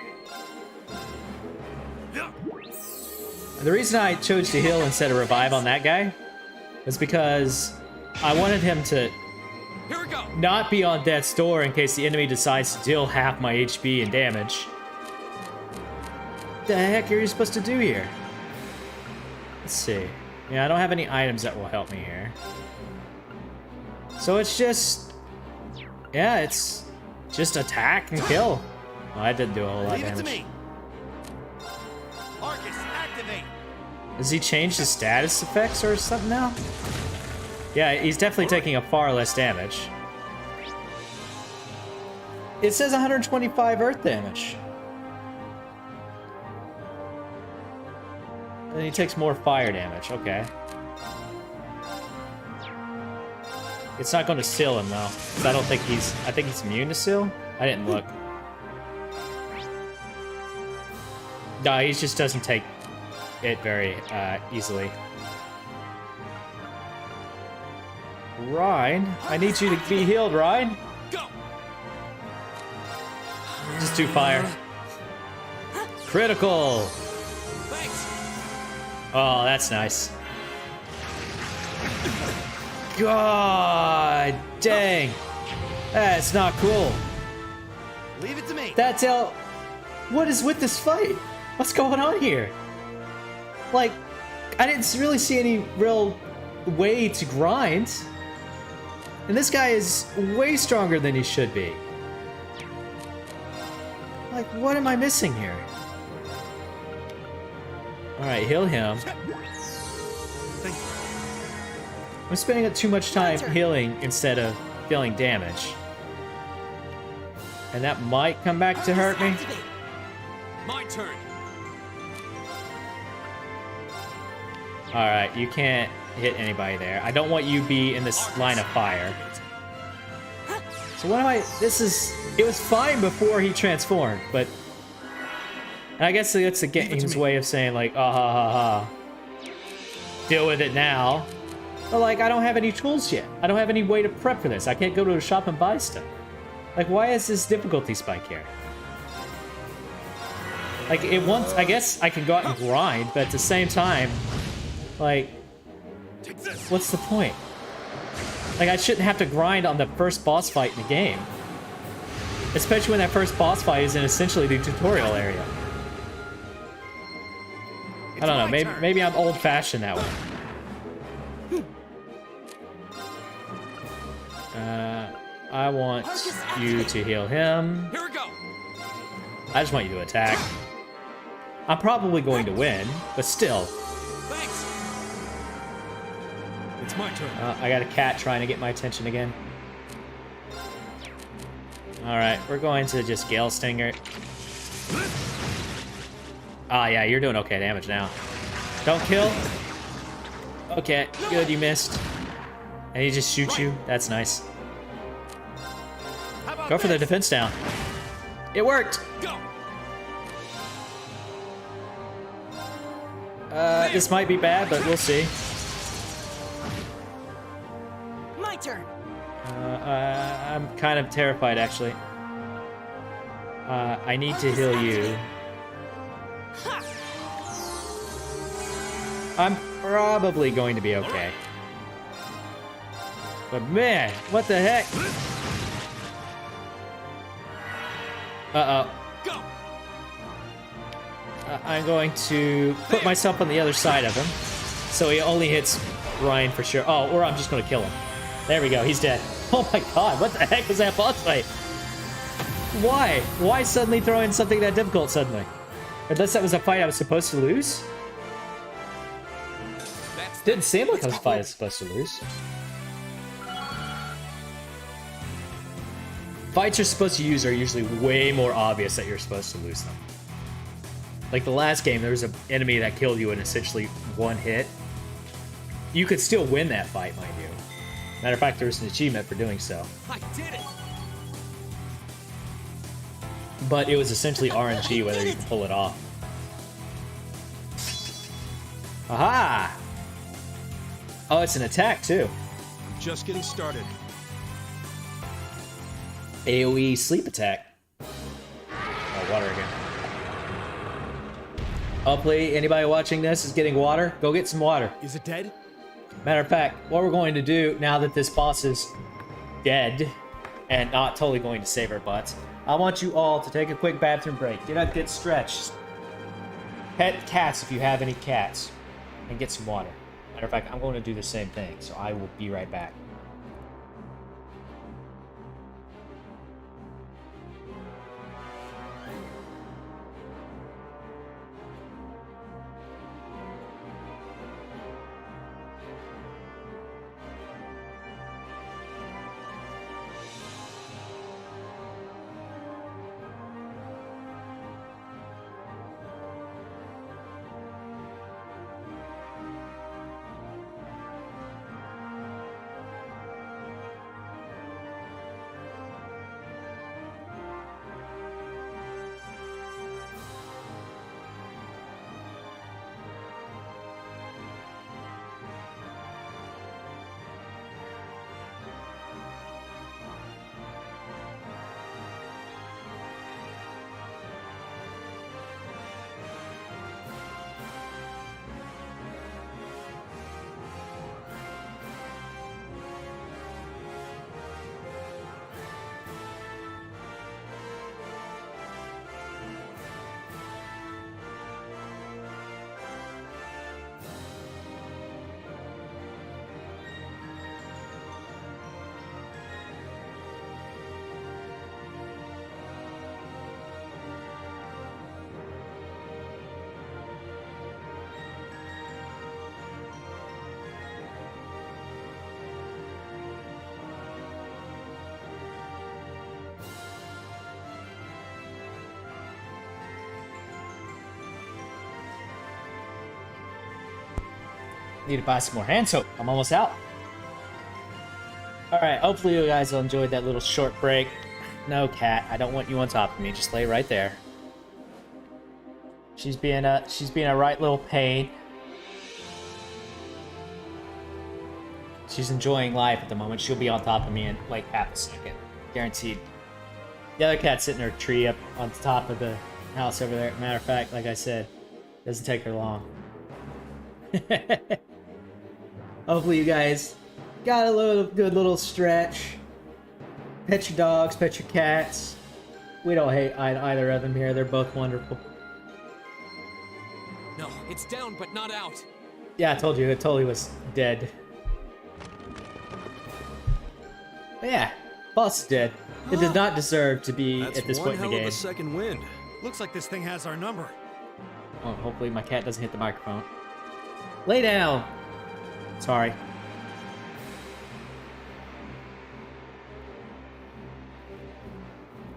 The reason I chose to heal instead of revive on that guy was because I wanted him to Here we go. not be on death's door in case the enemy decides to deal half my HP and damage. What the heck are you supposed to do here? Let's see. Yeah, I don't have any items that will help me here. So it's just... yeah, it's Just attack and kill. Oh, that didn't do a whole lot of Leave it to damage. me. Arcus, activate. Has he changed his status effects or something now? Yeah, he's definitely taking a far less damage. It says 125 earth damage. And he takes more fire damage, okay. It's not going to seal him though, 'cause I think he's immune to seal. I didn't look. No, he just doesn't take it very easily. Ryan, I need you to be healed, Ryan. Go. Just do fire. Critical. Thanks. Oh, that's nice. God dang. That's not cool. Leave it to me. That's how. What is with this fight? What's going on here? Like, I didn't really see any real way to grind. And this guy is way stronger than he should be. Like, what am I missing here? Alright, heal him. I'm spending too much time healing instead of dealing damage. And that might come back to hurt me. My turn. Alright, you can't hit anybody there. I don't want you be in this line of fire. So what am I... It was fine before he transformed, but... And I guess that's the game's way of saying, like, ah ha ha ha. Deal with it now. But, like, I don't have any tools yet. I don't have any way to prep for this. I can't go to a shop and buy stuff. Like, why is this difficulty spike here? Like, I guess I can go out and grind, but at the same time, like, what's the point? Like, I shouldn't have to grind on the first boss fight in the game. Especially when that first boss fight is in essentially the tutorial area. I don't know, maybe I'm old-fashioned that way. I want you to heal him. Here we go. I just want you to attack. I'm probably going to win, but still. Thanks. It's my turn. I got a cat trying to get my attention again. Alright, we're going to just Gale Stinger. Ah, yeah, you're doing okay damage now. Don't kill. Okay, good, you missed. And he just shoots you. That's nice. Go for the defense down. It worked! This might be bad, but we'll see. My turn. I'm kind of terrified, actually. I need to heal you. I'm probably going to be okay. But man, what the heck? Uh-oh. I'm going to put myself on the other side of him. So he only hits Ryan for sure. Oh, or I'm just going to kill him. There we go, he's dead. Oh my god, what the heck was that boss fight? Why? Why suddenly throw in something that difficult suddenly? Unless that was a fight I was supposed to lose? Didn't seem like I was a fight I was supposed to lose. Fights you're supposed to use are usually way more obvious that you're supposed to lose them. Like the last game, there was an enemy that killed you in essentially one hit. You could still win that fight, mind you. Matter of fact, there was an achievement for doing so. I did it. But it was essentially RNG whether you can pull it off. Aha! Oh, it's an attack too. I'm just getting started. AoE sleep attack. Oh, water again. Hopefully, anybody watching this is getting water. Go get some water. Is it dead? Matter of fact, what we're going to do now that this boss is dead and not totally going to save our butts, I want you all to take a quick bathroom break. Get up, get stretched. Pet cats if you have any cats, and get some water. Matter of fact, I'm going to do the same thing, so I will be right back. Need to buy some more hand soap. I'm almost out. Alright, hopefully you guys enjoyed that little short break. No, cat, I don't want you on top of me. Just lay right there. She's being a right little pain. She's enjoying life at the moment. She'll be on top of me in like half a second. Guaranteed. The other cat's sitting in her tree up on top of the house over there. Matter of fact, like I said, doesn't take her long. Hopefully you guys got a good little stretch. Pet your dogs, pet your cats. We don't hate either of them here. They're both wonderful. No, it's down but not out. Yeah, I told you. It totally was dead. But yeah, boss is dead. It did not deserve to be at this point in the game. That's one hell of a second wind. Looks like this thing has our number. Oh, hopefully my cat doesn't hit the microphone. Lay down! Sorry.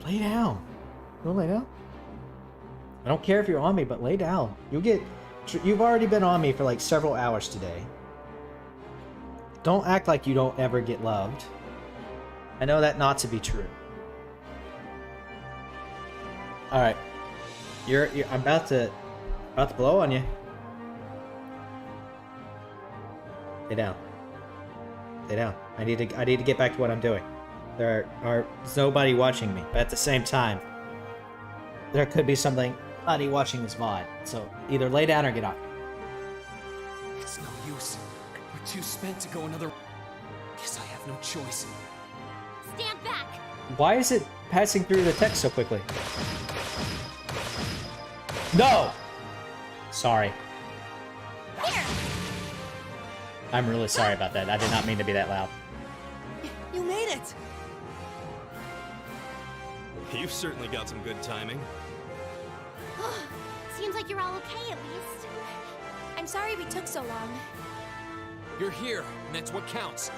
Lay down. You wanna lay down? I don't care if you're on me, but lay down. You've already been on me for like several hours today. Don't act like you don't ever get loved. I know that not to be true. Alright. I'm about to blow on you. Lay down. Lay down. I need to get back to what I'm doing. There's nobody watching me, but at the same time, there could be somebody watching this VOD. So either lay down or get up. It's no use. We're too spent to go another. Guess I have no choice. Stand back! Why is it passing through the text so quickly? No! Sorry. Here! I'm really sorry about that. I did not mean to be that loud. You made it! You've certainly got some good timing. Seems like you're all okay at least. I'm sorry we took so long. You're here, and that's what counts.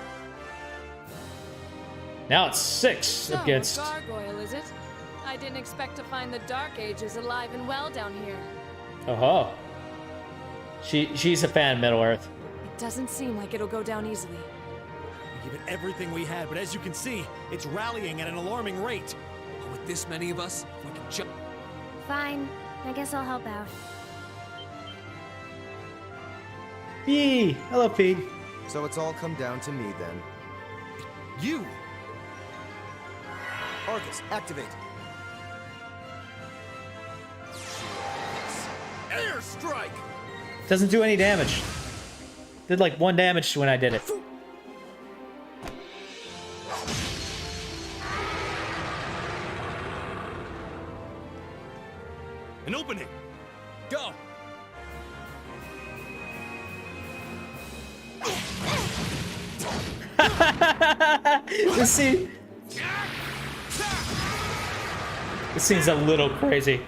Now it's 6 So, against... a gargoyle, is it? I didn't expect to find the Dark Ages alive and well down here. Oh-ho. She's a fan of Middle-earth. It doesn't seem like it'll go down easily. We give it everything we had, but as you can see, it's rallying at an alarming rate. But with this many of us, we can jump. Fine. I guess I'll help out. Yee! Hello, Pete. So it's all come down to me then. You! Arcus, activate. Airstrike! Doesn't do any damage. Did like 1 damage when I did it. An opening! Go! This scene's a little crazy.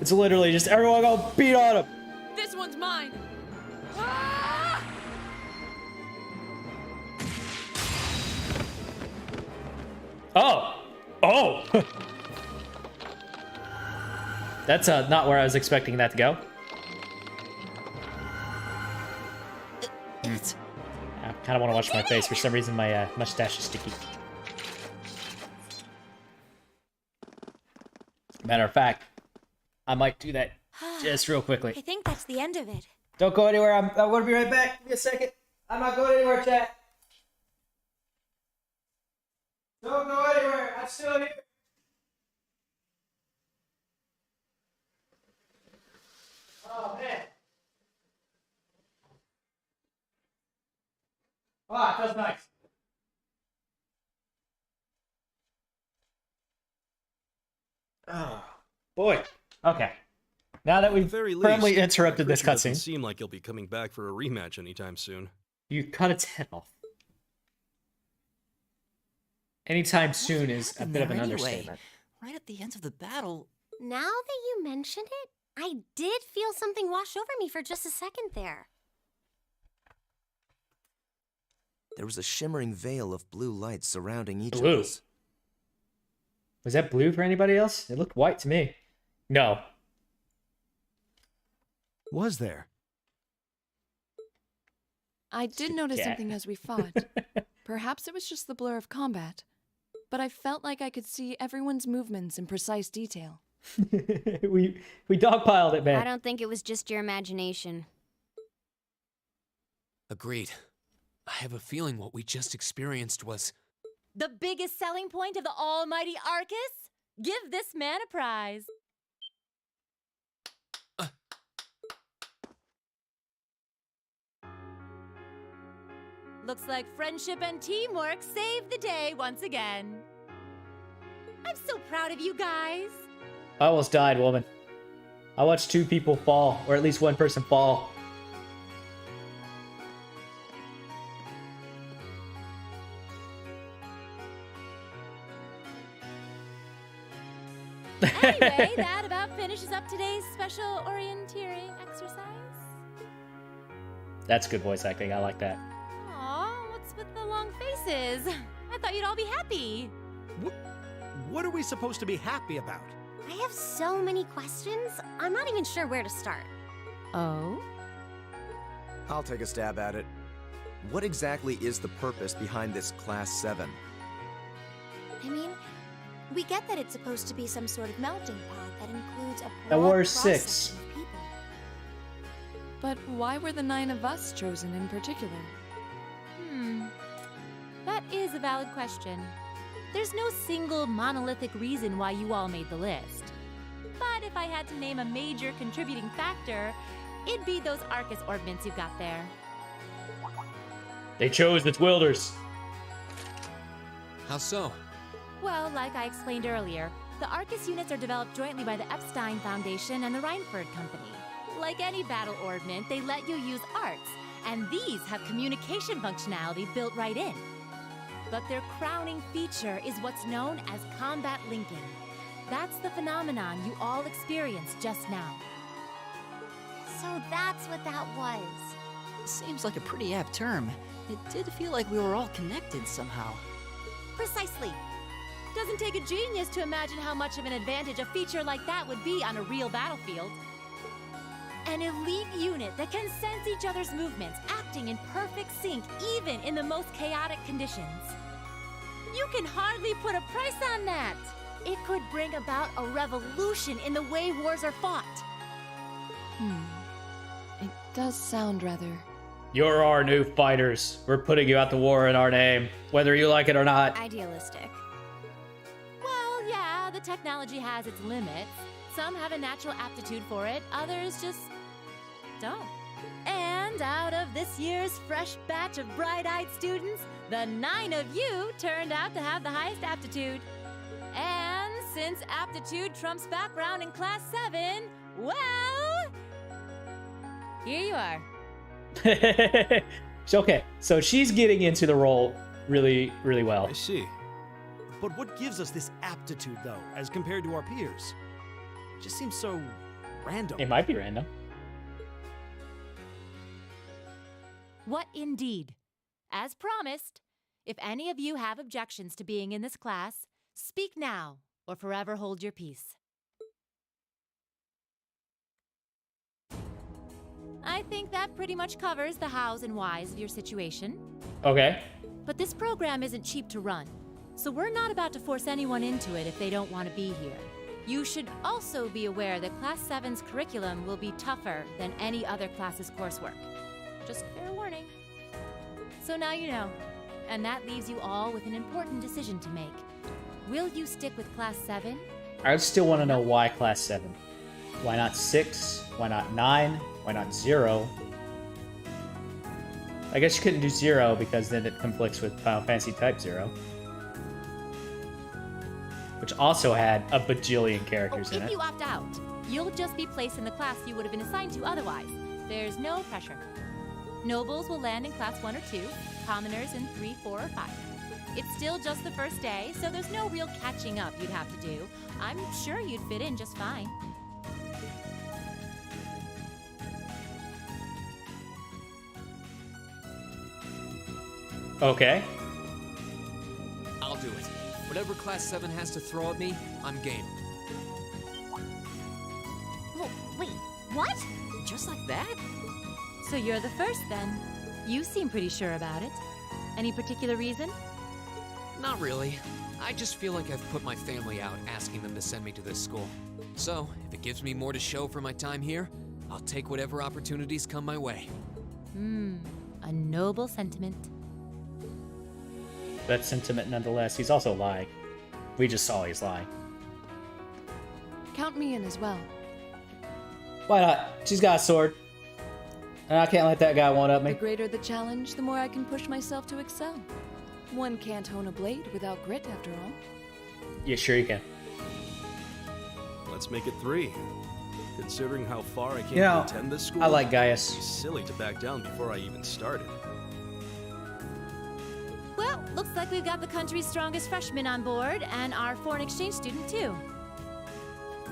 It's literally just everyone go beat on him. This one's mine! Oh! Oh! That's not where I was expecting that to go. I kind of want to wash my face. For some reason, my mustache is sticky. Matter of fact, I might do that just real quickly. I think that's the end of it. Don't go anywhere. I'm going to be right back. Give me a second. I'm not going anywhere, chat. Don't go anywhere. I'm still here. Oh, man. Ah, it feels nice. Oh, boy. Okay. Now that we've firmly interrupted this Doesn't cutscene, seem like he'll be coming back for a rematch anytime soon. you cut its head off. Anytime soon is a bit of an understatement. Right at the end of the battle. Now that you mention it, I did feel something wash over me for just a second there. There was a shimmering veil of blue light surrounding each Blue. of us. Was that blue for anybody else? It looked white to me. No. Was there? I did notice something as we fought. Perhaps it was just the blur of combat, but I felt like I could see everyone's movements in precise detail. we dogpiled it, man. I don't think it was just your imagination. Agreed. I have a feeling what we just experienced was... The biggest selling point of the almighty Arcus? Give this man a prize. Looks like friendship and teamwork saved the day once again. I'm so proud of you guys. I almost died, woman. I watched 2 people fall, or at least 1 person fall. Anyway, that about finishes up today's special orienteering exercise. That's good voice acting. I like that. Aw, what's with the long faces? I thought you'd all be happy. What are we supposed to be happy about? I have so many questions, I'm not even sure where to start. Oh? I'll take a stab at it. What exactly is the purpose behind this Class 7? I mean, we get that it's supposed to be some sort of melting pot that includes a That broad War's cross-section 6. of people. But why were the 9 of us chosen in particular? That is a valid question. There's no single monolithic reason why you all made the list. But if I had to name a major contributing factor, it'd be those Arcus ordnance you've got there. They chose the Twilders. How so? Well, like I explained earlier, the Arcus units are developed jointly by the Epstein Foundation and the Reinford Company. Like any battle ordnance, they let you use arts, and these have communication functionality built right in. But their crowning feature is what's known as combat linking. That's the phenomenon you all experienced just now. So that's what that was. Seems like a pretty apt term. It did feel like we were all connected somehow. Precisely. Doesn't take a genius to imagine how much of an advantage a feature like that would be on a real battlefield. An elite unit that can sense each other's movements, acting in perfect sync even in the most chaotic conditions. You can hardly put a price on that. It could bring about a revolution in the way wars are fought. It does sound rather... You're our new fighters. We're putting you out to war in our name, whether you like it or not. Idealistic. Well, yeah, the technology has its limits. Some have a natural aptitude for it, others just don't. And out of this year's fresh batch of bright-eyed students, the 9 of you turned out to have the highest aptitude. And since aptitude trumps background in Class 7, well, here you are. Okay, so she's getting into the role really, really well. I see. But what gives us this aptitude, though, as compared to our peers? It just seems so random. It might be random. What indeed? As promised, if any of you have objections to being in this class, speak now or forever hold your peace. I think that pretty much covers the hows and whys of your situation. Okay. But this program isn't cheap to run, so we're not about to force anyone into it if they don't want to be here. You should also be aware that Class 7's curriculum will be tougher than any other class's coursework. Just fair warning. So now you know, and that leaves you all with an important decision to make. Will you stick with Class 7? I still want to know why Class 7. Why not 6? Why not 9? Why not 0? I guess you couldn't do 0 because then it conflicts with Final Fantasy Type 0. Which also had a bajillion characters in If it. you opt out, you'll just be placed in the class you would have been assigned to otherwise. There's no pressure. Nobles will land in Class 1 or 2, commoners in 3, 4, or 5. It's still just the first day, so there's no real catching up you'd have to do. I'm sure you'd fit in just fine. Okay. I'll do it. Whatever Class 7 has to throw at me, I'm game. Wait, what? Just like that? So you're the first then. You seem pretty sure about it. Any particular reason? Not really. I just feel like I've put my family out asking them to send me to this school. So, if it gives me more to show for my time here, I'll take whatever opportunities come my way. A noble sentiment. That sentiment nonetheless. He's also lying. We just saw he's lying. Count me in as well. Why not? She's got a sword. And I can't let that guy one-up me. The greater the challenge, the more I can push myself to excel. One can't hone a blade without grit, after all. Yeah, sure you can. Let's make it 3. Considering how far I came You know, to attend this school, I like Gaius. it'd be silly to back down before I even started. Well, looks like we've got the country's strongest freshman on board, and our foreign exchange student, too.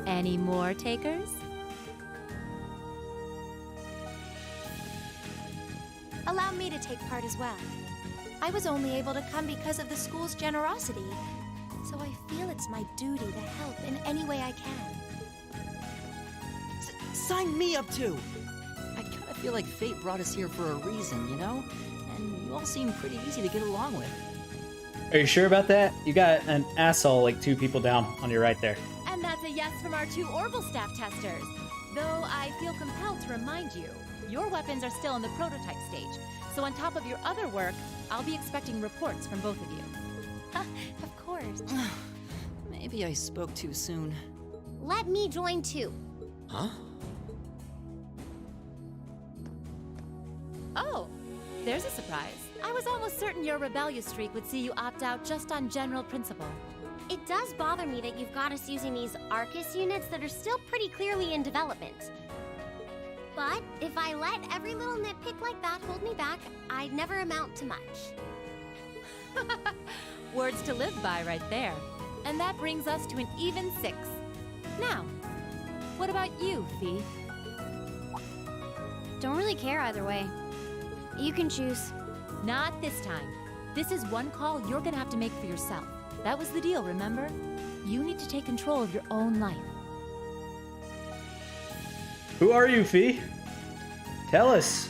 Any more takers? Allow me to take part as well. I was only able to come because of the school's generosity, so I feel it's my duty to help in any way I can. Sign me up too! I kinda feel like fate brought us here for a reason, you know? And you all seem pretty easy to get along with. Are you sure about that? You got an asshole like 2 people down on your right there. And that's a yes from our 2 Orbital staff testers. Though I feel compelled to remind you, your weapons are still in the prototype stage. So on top of your other work, I'll be expecting reports from both of you. Of course. Maybe I spoke too soon. Let me join too. Huh? Oh, there's a surprise. I was almost certain your rebellious streak would see you opt out just on general principle. It does bother me that you've got us using these Arcus units that are still pretty clearly in development. But if I let every little nitpick like that hold me back, I'd never amount to much. Words to live by right there. And that brings us to an even 6. Now, what about you, Fee? Don't really care either way. You can choose. Not this time. This is one call you're gonna have to make for yourself. That was the deal, remember? You need to take control of your own life. Who are you, Fee? Tell us.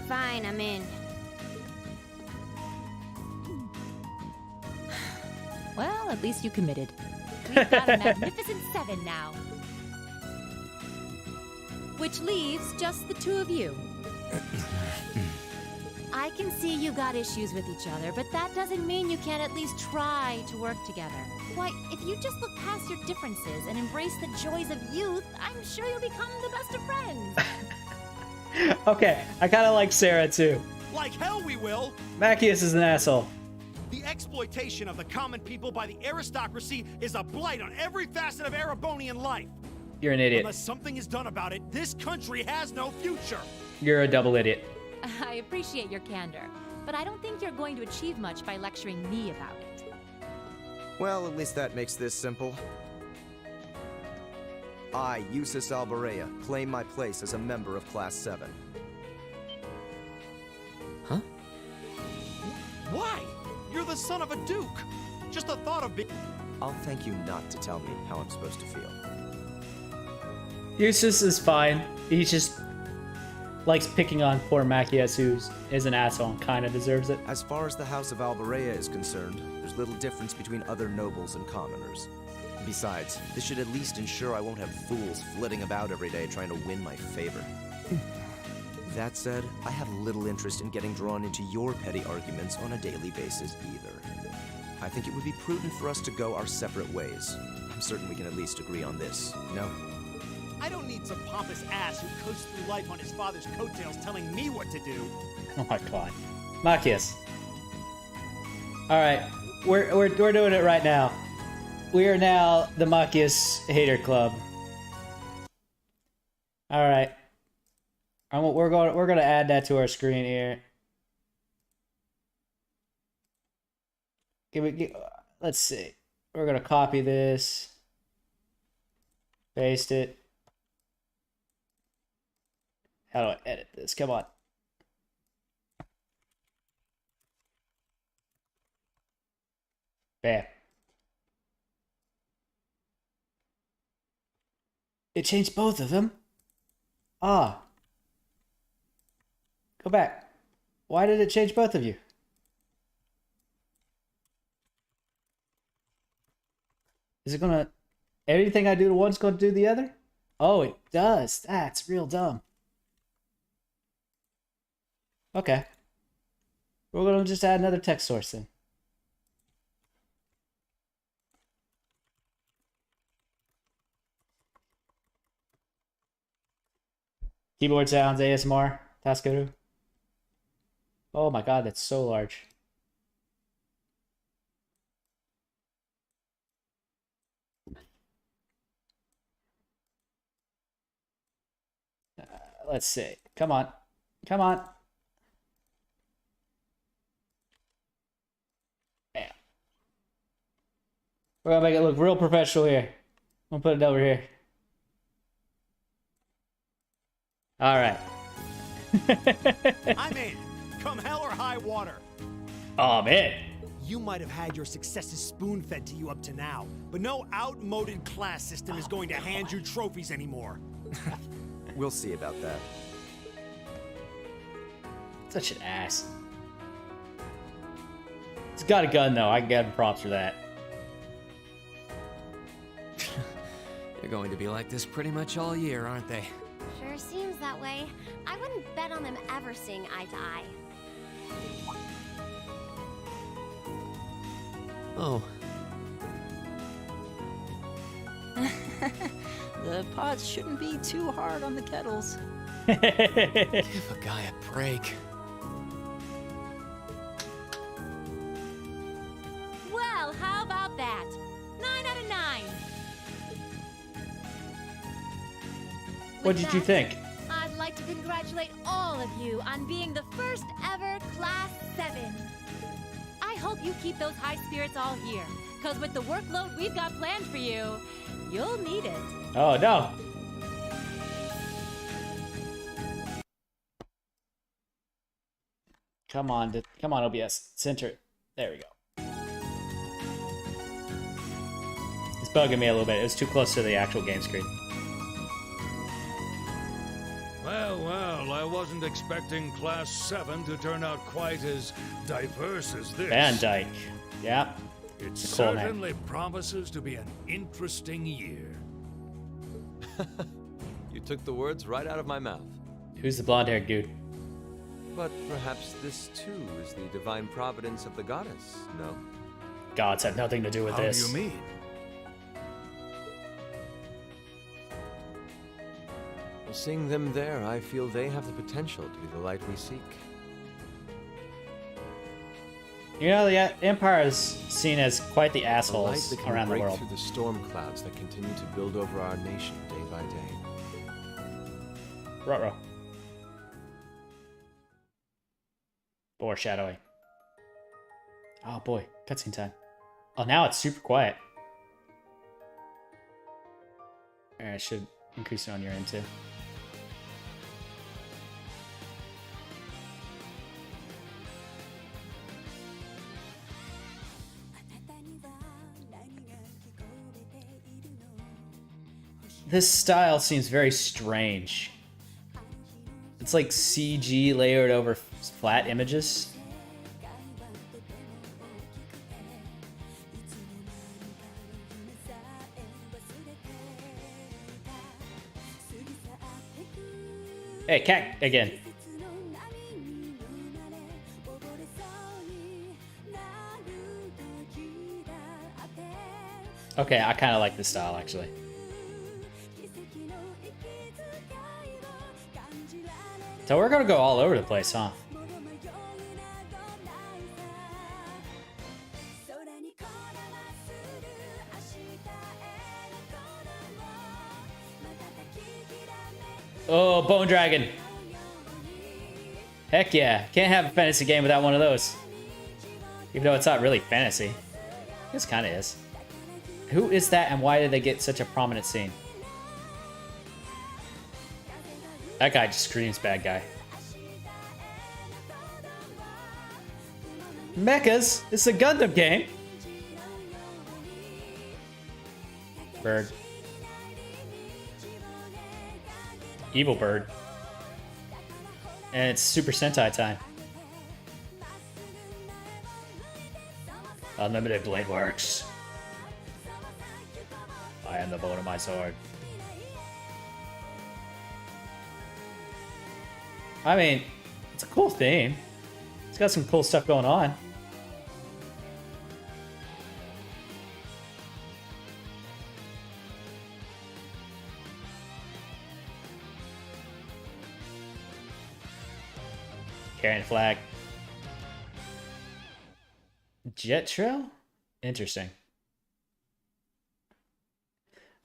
Fine, I'm in. Well, at least you committed. We've got a magnificent 7 now. Which leaves just the 2 of you. I can see you got issues with each other, but that doesn't mean you can't at least try to work together. Why, if you just look past your differences and embrace the joys of youth, I'm sure you'll become the best of friends. Okay, I kind of like Sarah too. Like hell we will! Macias is an asshole. The exploitation of the common people by the aristocracy is a blight on every facet of Erebonian life. You're an idiot. Unless something is done about it, this country has no future. You're a double idiot. I appreciate your candor, but I don't think you're going to achieve much by lecturing me about it. Well, at least that makes this simple. I, Eustace Alborea, claim my place as a member of Class 7. Huh? Why? You're the son of a duke. Just the thought of being... I'll thank you not to tell me how I'm supposed to feel. Eustace is fine. He just likes picking on poor Macias, who is an asshole and kind of deserves it. As far as the House of Alborea is concerned, there's little difference between other nobles and commoners. Besides, this should at least ensure I won't have fools flitting about every day trying to win my favor. That said, I have little interest in getting drawn into your petty arguments on a daily basis either. I think it would be prudent for us to go our separate ways. I'm certain we can at least agree on this, no? I don't need some pompous ass who coasts through life on his father's coattails telling me what to do. Oh my god. Macias. Alright, we're doing it right now. We are now the Macias Hater Club. Alright. We're gonna add that to our screen here. Let's see. We're gonna copy this. Paste it. How do I edit this? Come on. Bam. It changed both of them. Ah. Go back. Why did it change both of you? Is it gonna... Anything I do to one's gonna do the other? Oh, it does. That's real dumb. Okay. We're gonna just add another text source in. Keyboard sounds, ASMR, Taskoru. Oh my god, that's so large. Let's see. Come on. Come on. Bam. We're gonna make it look real professional here. I'm gonna put it over here. Alright. I'm in. Come hell or high water. Oh, man. You might have had your successes spoon-fed to you up to now, but no outmoded class system is going to hand you trophies anymore. We'll see about that. Such an ass. He's got a gun, though. I can give him props for that. They're going to be like this pretty much all year, aren't they? Sure seems that way. I wouldn't bet on them ever seeing eye to eye. Oh. The pots shouldn't be too hard on the kettles. Give a guy a break. Well, how about that? 9 out of 9. What did you think? I'd like to congratulate all of you on being the first ever Class 7. I hope you keep those high spirits all year, because with the workload we've got planned for you, you'll need it. Oh, no. Come on, come on, OBS. Center it. There we go. It's bugging me a little bit. It was too close to the actual game screen. Well, I wasn't expecting Class 7 to turn out quite as diverse as this. Van Dyke. Yeah. It It's a cool name. certainly promises to be an interesting year. You took the words right out of my mouth. Who's the blonde-haired dude? But perhaps this too is the divine providence of the goddess, no? Gods have nothing to do with How this. do you mean? Well, seeing them there, I feel they have the potential to be the light we seek. You know, the Empire is seen as quite the A light assholes that can around the break world. through the storm clouds that continue to build over our nation day by day. Ruh-roh. Foreshadowing. Oh boy, cutscene time. Oh, now it's super quiet. Alright, I should increase it on your end too. This style seems very strange. It's like CG layered over flat images. Hey, cat again. Okay, I kind of like this style actually. So we're gonna go all over the place, huh? Oh, Bone Dragon. Heck yeah. Can't have a fantasy game without one of those. Even though it's not really fantasy. This kind of is. Who is that and why did they get such a prominent scene? That guy just screams bad guy. Mechas? It's a Gundam game. Bird. Evil bird. And it's Super Sentai time. Unlimited blade works. I am the bone of my sword. I mean, it's a cool theme. It's got some cool stuff going on. Carrying a flag. Jet trail? Interesting.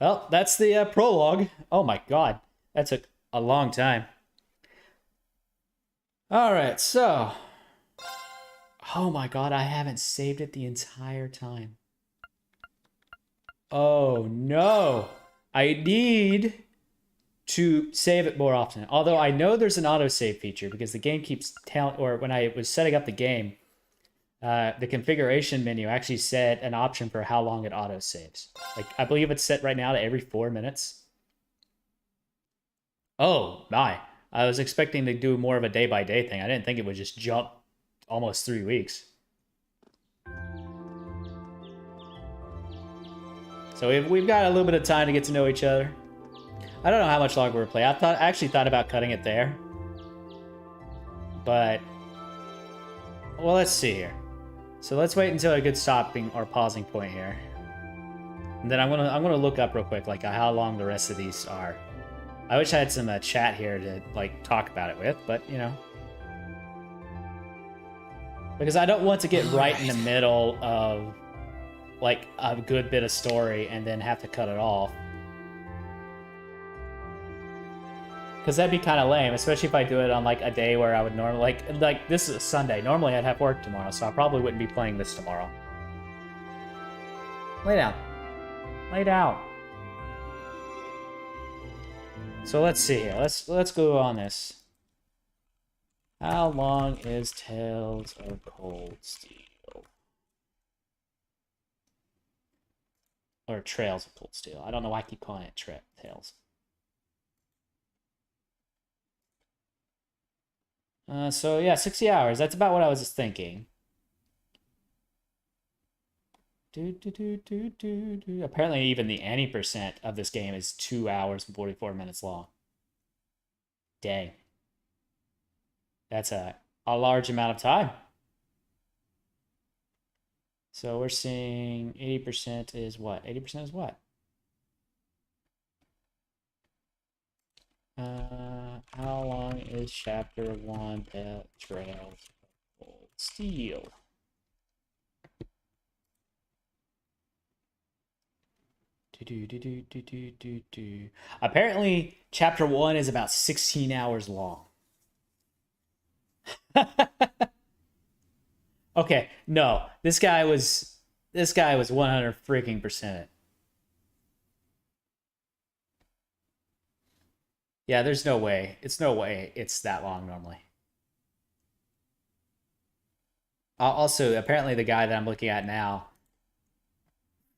Well, that's the prologue. Oh my god. That took a long time. Alright, so... Oh my god, I haven't saved it the entire time. Oh no! I need to save it more often. Although I know there's an autosave feature because the game keeps telling... Or when I was setting up the game, the configuration menu actually set an option for how long it autosaves. Like, I believe it's set right now to every 4 minutes. Oh my. I was expecting to do more of a day-by-day thing. I didn't think it would just jump almost 3 weeks. So we've got a little bit of time to get to know each other. I don't know how much longer we're playing. I actually thought about cutting it there. But, well, let's see here. So let's wait until a good stopping or pausing point here. And then I'm gonna look up real quick like how long the rest of these are. I wish I had some chat here to like talk about it with, but you know. Because I don't want to get right in the middle of like a good bit of story and then have to cut it off. Because that'd be kind of lame, especially if I do it on like a day where I would normally like this is a Sunday. Normally I'd have work tomorrow, so I probably wouldn't be playing this tomorrow. Lay down. Lay down. So let's see here. Let's go on this. How long is Tales of Cold Steel? Or Trails of Cold Steel. I don't know why I keep calling it Tales. So yeah, 60 hours. That's about what I was just thinking. Apparently even the any percent of this game is 2 hours and 44 minutes long. Dang. That's a large amount of time. So we're seeing 80% is what? 80% is what? How long is chapter 1 Trails of Cold Steel? Apparently, chapter 1 is about 16 hours long. Okay, no. This guy was 100 freaking %. Yeah, there's no way. It's no way it's that long normally. Also, apparently the guy that I'm looking at now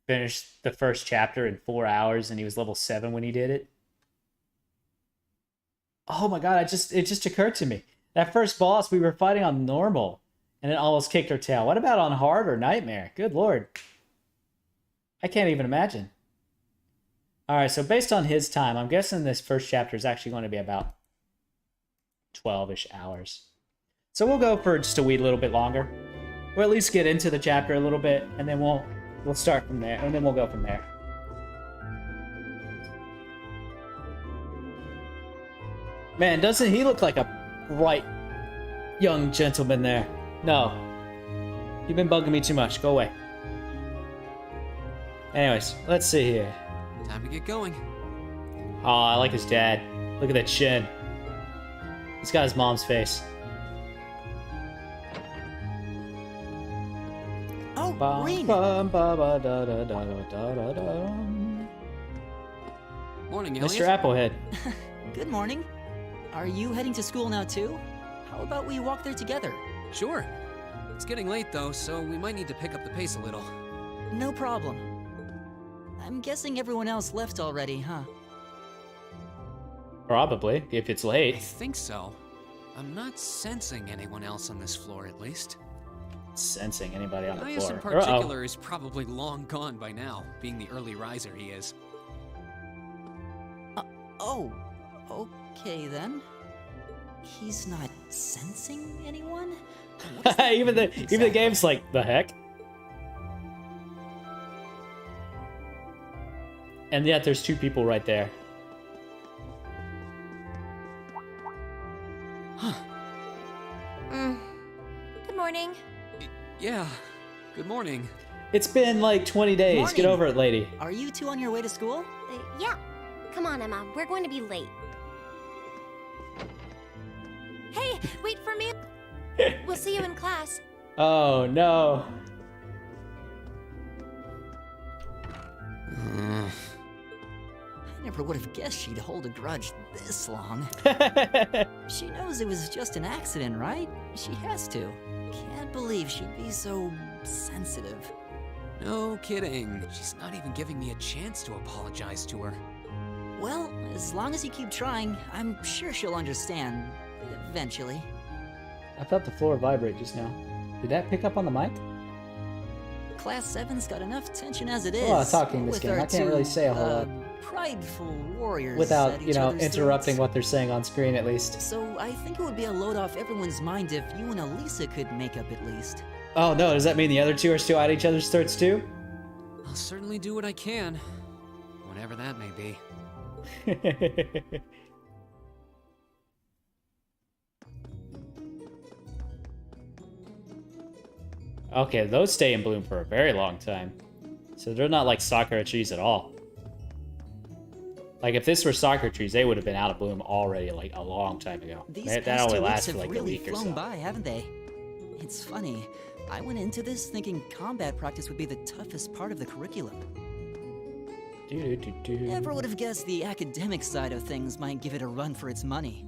finished the first chapter in 4 hours and he was level 7 when he did it. Oh my god, it just occurred to me. That first boss we were fighting on normal and it almost kicked our tail. What about on hard or nightmare? Good lord. I can't even imagine. Alright, so based on his time, I'm guessing this first chapter is actually going to be about 12-ish hours. So we'll go for just a wee little bit longer. We'll at least get into the chapter a little bit, and then we'll start from there, and then we'll go from there. Man, doesn't he look like a bright young gentleman there? No. You've been bugging me too much. Go away. Anyways, let's see here. Time to get going. Oh, I like his dad. Look at that chin. He's got his mom's face. Oh, Green! Morning, Elliot. Mr. Applehead. Good morning. Are you heading to school now too? How about we walk there together? Sure. It's getting late though, so we might need to pick up the pace a little. No problem. I'm guessing everyone else left already, huh? Probably, if it's late. I think so. I'm not sensing anyone else on this floor, at least. sensing anybody on the Gaius floor. in particular is probably long gone by now, being the early riser he is. Oh, okay then. He's not sensing anyone? even the game's like, the heck? And yet there's two people right there. Good morning. Yeah, good morning. It's been like 20 days. Morning. Get over it, lady. Are you two on your way to school? Yeah. Come on, Emma. We're going to be late. Hey, wait for me. We'll see you in class. Oh, no. I never would have guessed she'd hold a grudge this long. She knows it was just an accident, right? She has to. Can't believe she'd be so sensitive. No kidding. She's not even giving me a chance to apologize to her. Well, as long as you keep trying, I'm sure she'll understand. Eventually. I felt the floor vibrate just now. Did that pick up on the mic? Class 7's got enough tension as it is. A lot of talking this with game. our I can't two, really say a whole lot. Prideful warriors Without, at you each know, other's interrupting throats. what they're saying on screen at least. So I think it would be a load off everyone's mind if you and Elisa could make up at least. Oh no, does that mean the other two are still at each other's throats too? I'll certainly do what I can, whatever that may be. Okay, those stay in bloom for a very long time. So they're not like sakura trees at all. Like if this were sakura trees, they would have been out of bloom already like a long time ago. These That past only 2 weeks lasts have for like a really week or flown so. by, haven't they? It's funny. I went into this thinking combat practice would be the toughest part of the curriculum. Never would have guessed the academic side of things might give it a run for its money.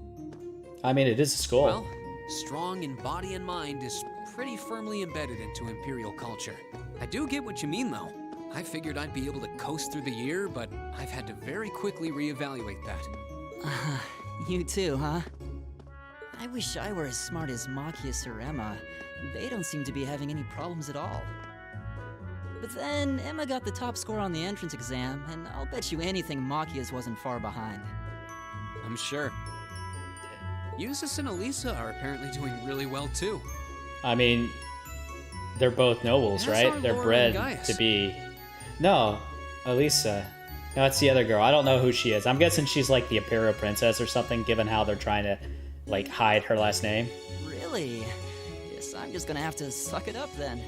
I mean, it is a school. Well, strong in body and mind is pretty firmly embedded into Imperial culture. I do get what you mean, though. I figured I'd be able to coast through the year, but I've had to very quickly reevaluate that. You too, huh? I wish I were as smart as Machias or Emma. They don't seem to be having any problems at all. But then, Emma got the top score on the entrance exam, and I'll bet you anything Machias wasn't far behind. I'm sure. Eustace and Elisa are apparently doing really well, too. I mean, they're both nobles, That's right? our They're Laura bred and Gaius. to be... No, Elisa. No, it's the other girl. I don't know who she is. I'm guessing she's like the Imperial Princess or something, given how they're trying to, like, hide her last name. Really? Guess I'm just gonna have to suck it up then.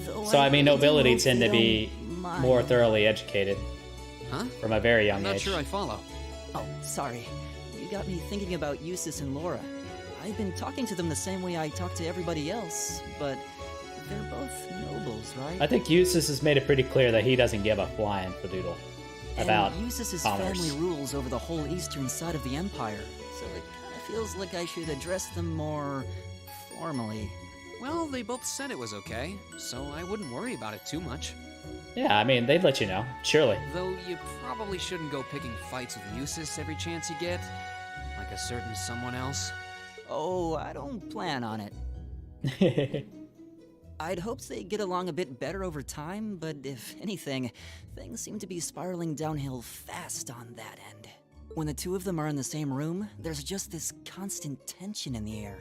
Though So, I mean, really do nobility hope tend they to be don't mind. more thoroughly educated. Huh? From a very young I'm not age. sure I follow. Oh, sorry. You got me thinking about Eustace and Laura. I've been talking to them the same way I talk to everybody else, but they're both nobles, right? I think Eustace has made it pretty clear that he doesn't give a flying fadoodle about And Eustace's commerce. family rules over the whole eastern side of the Empire, so it kind of feels like I should address them more formally. Well, they both said it was okay, so I wouldn't worry about it too much. Yeah, I mean, they'd let you know, surely. Though you probably shouldn't go picking fights with Eustace every chance you get, like a certain someone else. Oh, I don't plan on it. I'd hoped they'd get along a bit better over time, but if anything, things seem to be spiraling downhill fast on that end. When the two of them are in the same room, there's just this constant tension in the air.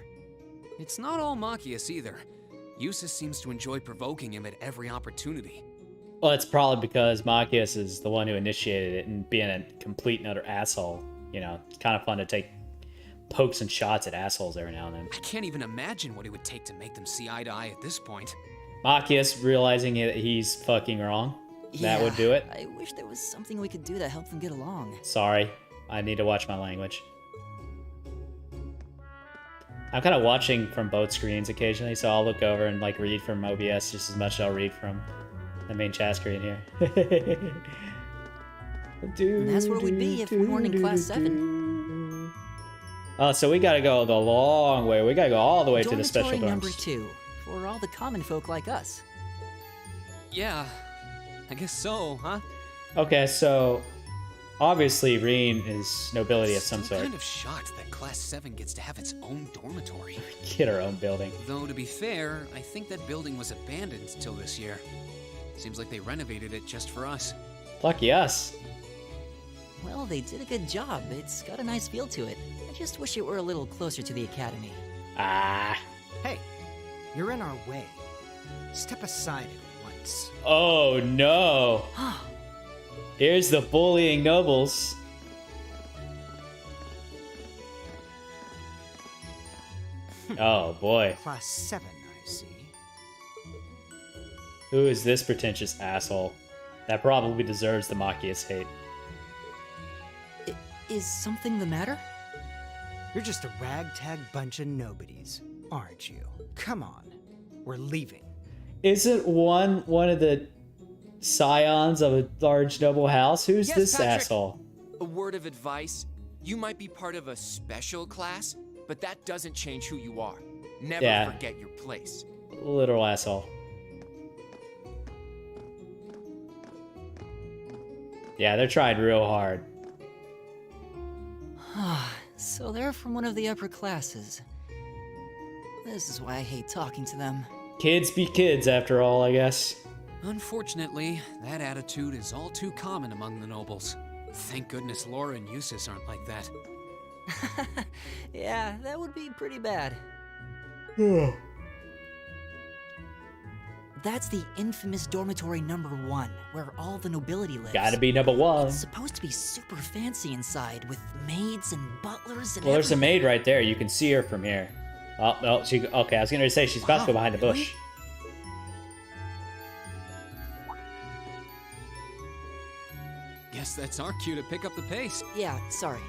It's not all Machias either. Eustace seems to enjoy provoking him at every opportunity. Well, it's probably because Machias is the one who initiated it and being a complete and utter asshole. You know, it's kind of fun to take pokes and shots at assholes every now and then. I can't even imagine what it would take to make them see eye to eye at this point. Machias realizing that he's fucking wrong. That would do it. I wish there was something we could do to help them get along. Sorry, I need to watch my language. I'm kind of watching from both screens occasionally, so I'll look over and like read from OBS just as much as I'll read from the main chat screen here. And that's where we'd be if we weren't in Class 7. Oh, so we gotta go the long way. We gotta go all the way to the special Dormitory dorms. number 2, for all the common folk like us. Yeah, I guess so, huh? Okay, so obviously Reen is nobility of some Still sort. kind of shocked that Class 7 gets to have its own dormitory. Get our own building. Though, to be fair, I think that building was abandoned till this year. Seems like they renovated it just for us. Lucky us. Well, they did a good job. It's got a nice feel to it. I just wish it were a little closer to the academy. Ah. Hey, you're in our way. Step aside at once. Oh no. Here's the bullying nobles. Oh boy. Class 7, I see. Who is this pretentious asshole? That probably deserves the Machias hate. Is something the matter? You're just a ragtag bunch of nobodies, aren't you? Come on, we're leaving. Isn't one of the scions of a large noble house? Who's Yes, this Patrick. asshole? A word of advice: you might be part of a special class, but that doesn't change who you are. Never Yeah. forget your place. Literal asshole. Yeah, they're trying real hard. So they're from one of the upper classes. This is why I hate talking to them. Kids be kids, after all, I guess. Unfortunately, that attitude is all too common among the nobles. Thank goodness Laura and Eustace aren't like that. Yeah, that would be pretty bad. That's the infamous dormitory number 1, where all the nobility lives. Gotta be number 1. It's supposed to be super fancy inside, with maids and butlers and Well, there's a everything. maid right there. You can see her from here. Oh, no, she... Okay, I was gonna say she's about to go behind the bush. Guess that's our cue to pick up the pace. Yeah, sorry.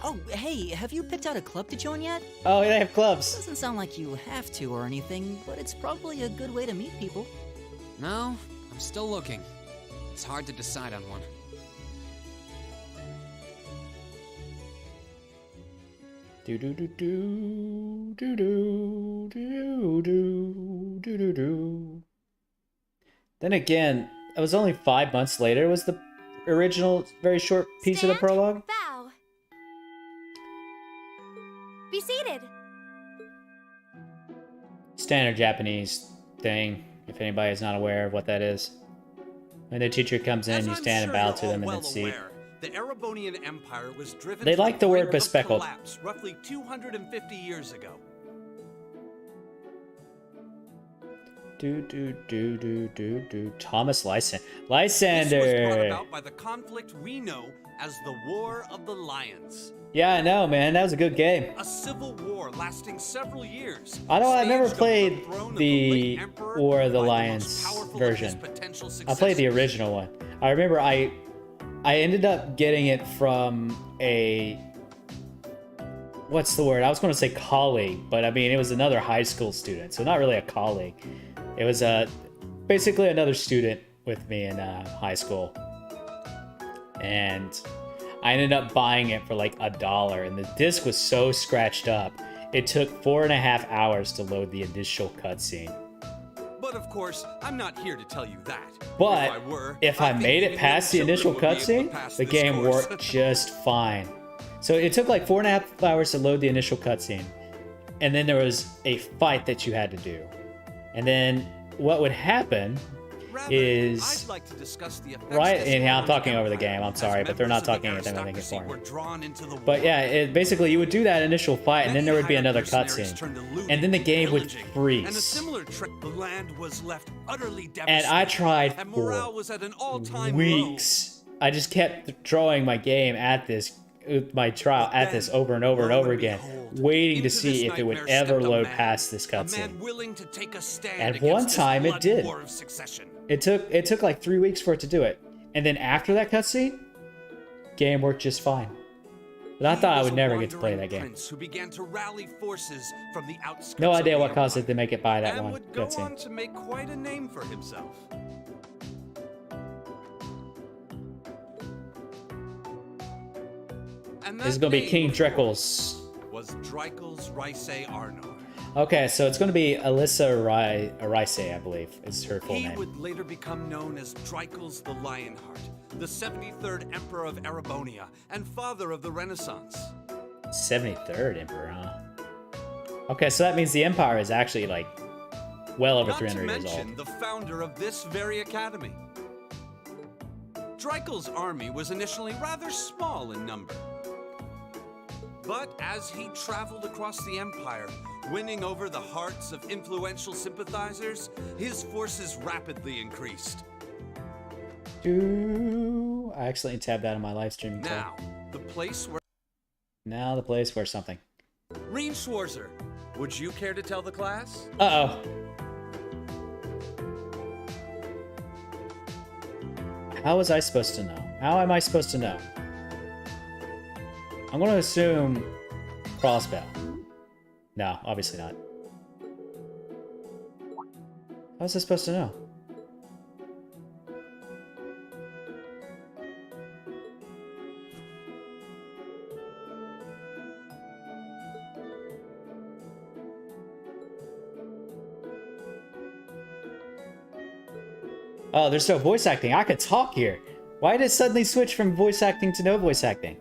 Oh, hey, have you picked out a club to join yet? Oh, they have clubs. Doesn't sound like you have to or anything, but it's probably a good way to meet people. No, I'm still looking. It's hard to decide on one. Do do do do do do do do do do do. Then again, it was only 5 months later. Was the original very short piece of the prologue? Bow. Be seated. Standard Japanese thing. If anybody is not aware of what that is, when the teacher comes in, you stand and bow to them in the seat. The Erebonian Empire was driven They to like the word brink of bespeckled. collapse roughly 250 years ago. Do do do do do do. Thomas This was Lysander. brought about by the conflict we know as the War of the Lions. Yeah, I know, man. That was a good game. A civil war lasting several years. I know I never staged played over the throne of the late emperor War of the by Lions most powerful of version. his potential I played the successors. original one. I remember I ended up getting it from a, what's the word? I was going to say colleague, but I mean it was another high school student, so not really a colleague. It was basically another student with me in high school, and I ended up buying it for like $1, and the disc was so scratched up, it took 4.5 hours to load the initial cutscene. But of course, I'm not here to tell you that. But if I think made it even past the young initial children would be able to cutscene, pass the this game course. worked just fine. So it took like 4.5 hours to load the initial cutscene, and then there was a fight that you had to do. And then what would happen is I'd like to discuss the effects right. this And yeah, I'm war talking on over the empire game. I'm as sorry, but they're not members of the talking anything. I think aristocracy for were me. drawn into the But war. yeah, basically you would do that initial fight, and then there would be another cutscene, and then the game would And a freeze. similar trick, the land was left utterly devastated. And I tried and for morale was at an all-time weeks. I just kept throwing my game at this, my trial at this over and over and over again, waiting to see if it would ever load past this cutscene. willing to take a stand And against one this time it blood did. war of succession. It took like 3 weeks for it to do it, and then after that cutscene, game worked just fine. But I thought I would never get to play that game. Prince who began to rally forces from the outskirts No of idea the what caused empire, it to make it by that and one would go on cutscene. to make quite a name for himself. And This is that gonna be name, King of course, Dreckles. was Dreikels Rice Arnor. Okay, so it's going to be Alyssa Arise, I believe, is her full He name. would later become known as Drykles the Lionheart, the 73rd Emperor of Erebonia, and father of the Renaissance. 73rd Emperor, huh? Okay, so that means the Empire is actually, like, well over Not 300 to years mention old. the founder of this very academy. Drykles' army was initially rather small in number. But as he traveled across the Empire, winning over the hearts of influential sympathizers, his forces rapidly increased. I accidentally tabbed out of my live streaming tab. Now, the place where... Now the place where something. Reen Schwarzer, would you care to tell the class? Uh-oh. How was I supposed to know? How am I supposed to know? I'm going to assume crossbow. No, obviously not. How was I supposed to know? Oh, there's no voice acting. I could talk here. Why did it suddenly switch from voice acting to no voice acting?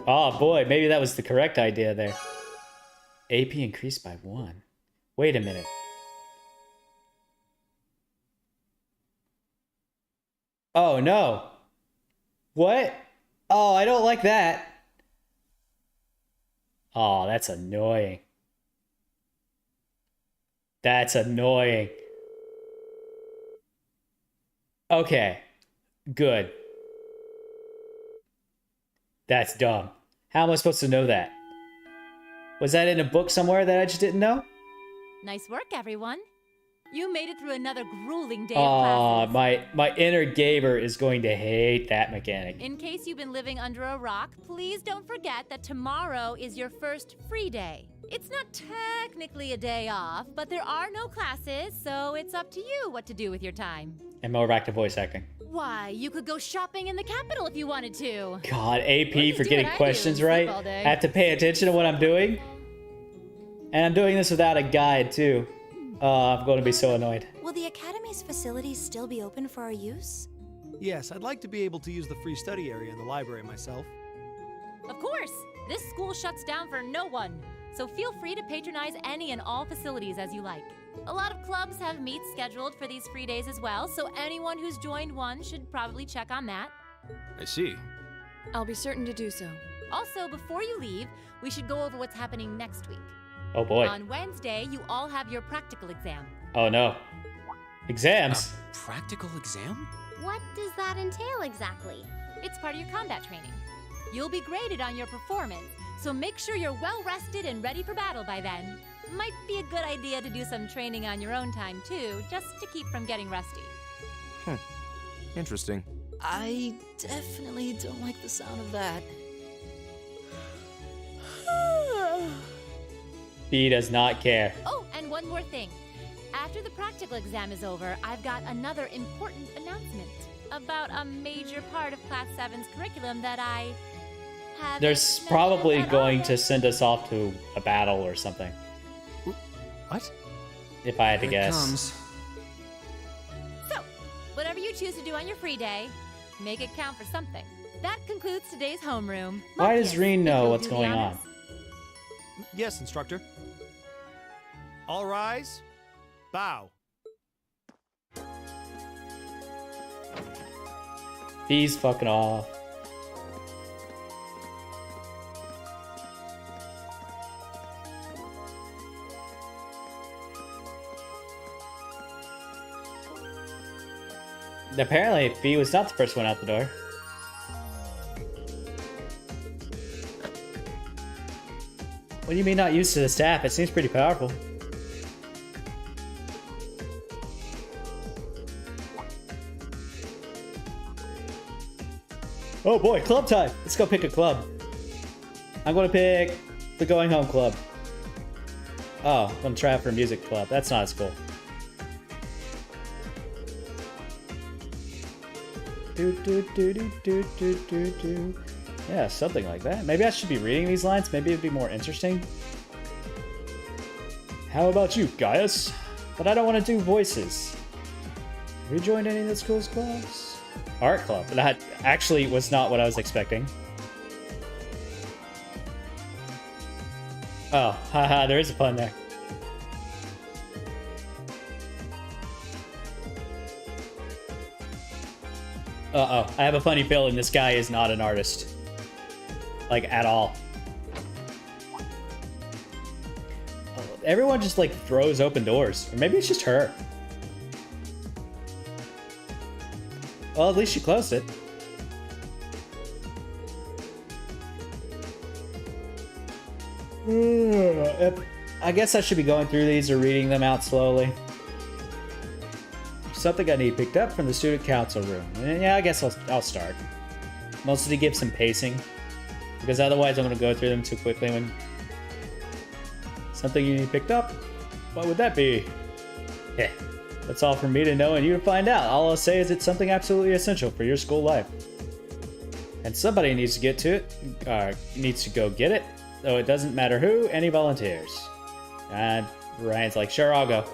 Oh boy, maybe that was the correct idea there. AP increased by 1. Wait a minute. Oh no. What? Oh, I don't like that. Oh, that's annoying. That's annoying. Okay. Good. That's dumb. How am I supposed to know that? Was that in a book somewhere that I just didn't know? Nice work, everyone. You made it through another grueling day of Aw, classes. my inner gamer is going to hate that mechanic. In case you've been living under a rock, please don't forget that tomorrow is your first free day. It's not technically a day off, but there are no classes, so it's up to you what to do with your time. And more back to voice acting. Why, you could go shopping in the capital if you wanted to. God, AP for do getting what I do questions and sleep right. all day. I have to pay attention to what I'm doing. And I'm doing this without a guide, too. Oh, I'm going to be so annoyed. Will the Academy's facilities still be open for our use? Yes, I'd like to be able to use the free study area in the library myself. Of course! This school shuts down for no one, so feel free to patronize any and all facilities as you like. A lot of clubs have meets scheduled for these free days as well, so anyone who's joined one should probably check on that. I see. I'll be certain to do so. Also, before you leave, we should go over what's happening next week. Oh boy. On Wednesday, you all have your practical exam. Oh no. Exams? Practical exam? What does that entail exactly? It's part of your combat training. You'll be graded on your performance, so make sure you're well rested and ready for battle by then. Might be a good idea to do some training on your own time too, just to keep from getting rusty. Interesting. I definitely don't like the sound of that. He does not care. Oh, and one more thing. After the practical exam is over, I've got another important announcement about a major part of Class 7's curriculum that I have. They're probably going to send us off to a battle or something. What? If I had to Here it guess. comes. So, whatever you choose to do on your free day, make it count for something. That concludes today's homeroom. Why does Reen know what's do the going on? honors? Yes, instructor. All rise. Bow. He's fucking off. Apparently, B was not the first one out the door. What do you mean not used to the staff? It seems pretty powerful. Oh boy, club time! Let's go pick a club. I'm gonna pick the Going Home Club. Oh, I'm gonna try out for a music club. That's not as cool. Do do do do do do do do. Yeah, something like that. Maybe I should be reading these lines. Maybe it'd be more interesting. How about you, Gaius? But I don't want to do voices. Have you joined any of the school's clubs? Art club. That actually was not what I was expecting. Oh, haha, there is a pun there. Uh-oh, I have a funny feeling this guy is not an artist. Like, at all. Everyone just, like, throws open doors. Or maybe it's just her. Well, at least she closed it. I guess I should be going through these or reading them out slowly. Something I need picked up from the student council room. Yeah, I guess I'll start. Mostly to give some pacing. Because otherwise I'm going to go through them too quickly when... Something you need picked up? What would that be? Heh. That's all for me to know and you to find out. All I'll say is it's something absolutely essential for your school life. And somebody needs to get to it. Needs to go get it. Though it doesn't matter who, any volunteers. And Ryan's like, sure, I'll go.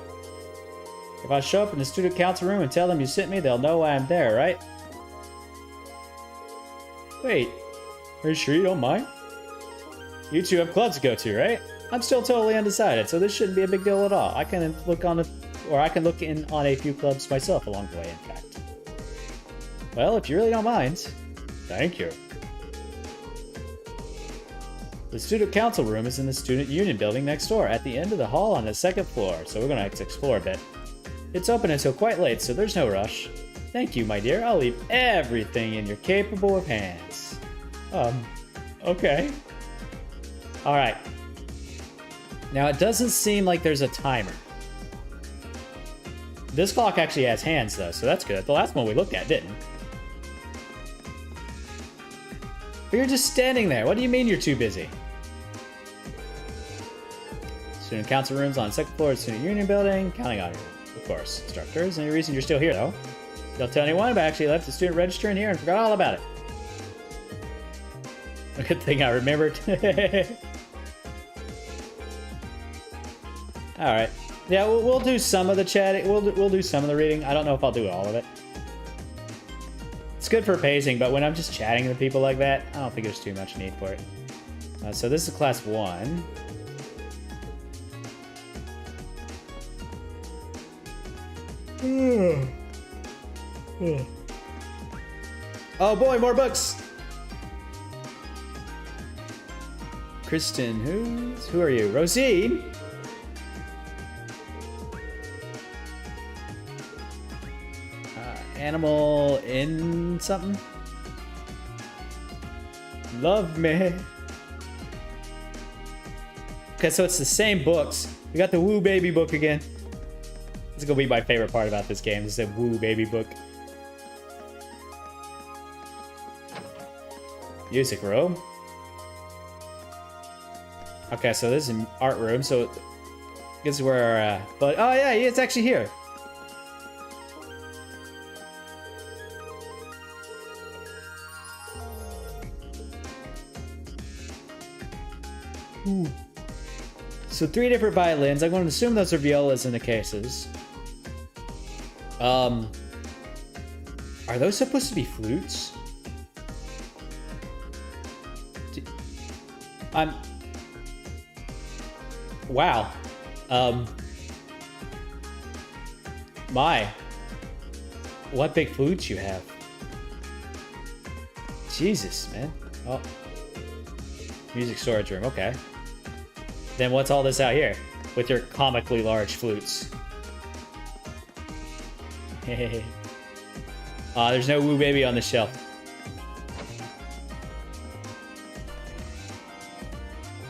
If I show up in the student council room and tell them you sent me, they'll know why I'm there, right? Wait, are you sure you don't mind? You two have clubs to go to, right? I'm still totally undecided, so this shouldn't be a big deal at all. I can look in on a few clubs myself along the way, in fact. Well, if you really don't mind. Thank you. The student council room is in the student union building next door, at the end of the hall on the second floor, so we're gonna explore a bit. It's open until quite late, so there's no rush. Thank you, my dear. I'll leave everything in your capable of hands. Okay. Alright. Now, it doesn't seem like there's a timer. This clock actually has hands, though, so that's good. The last one we looked at didn't. But you're just standing there. What do you mean you're too busy? Student council rooms on the second floor of the student union building. Counting on you. Of course. Instructors. Any reason you're still here, though? Don't tell anyone, but I actually left the student register in here and forgot all about it. A good thing I remembered. Alright. Yeah, we'll do some of the chatting. We'll do some of the reading. I don't know if I'll do all of it. It's good for pacing, but when I'm just chatting to people like that, I don't think there's too much need for it. So this is class 1. Oh boy, more books! Kristen, who are you? Rosine? Animal in something? Love me. Okay, so it's the same books. We got the Woo Baby book again. This is gonna be my favorite part about this game, is the Woo Baby book. Music room. Okay, so this is an art room, so this is where but oh yeah, it's actually here. Ooh. So 3 different violins. I'm going to assume those are violas in the cases. Are those supposed to be flutes? Wow. My. What big flutes you have. Jesus, man. Oh. Music storage room, okay. Then what's all this out here? With your comically large flutes. There's no Woo Baby on the shelf.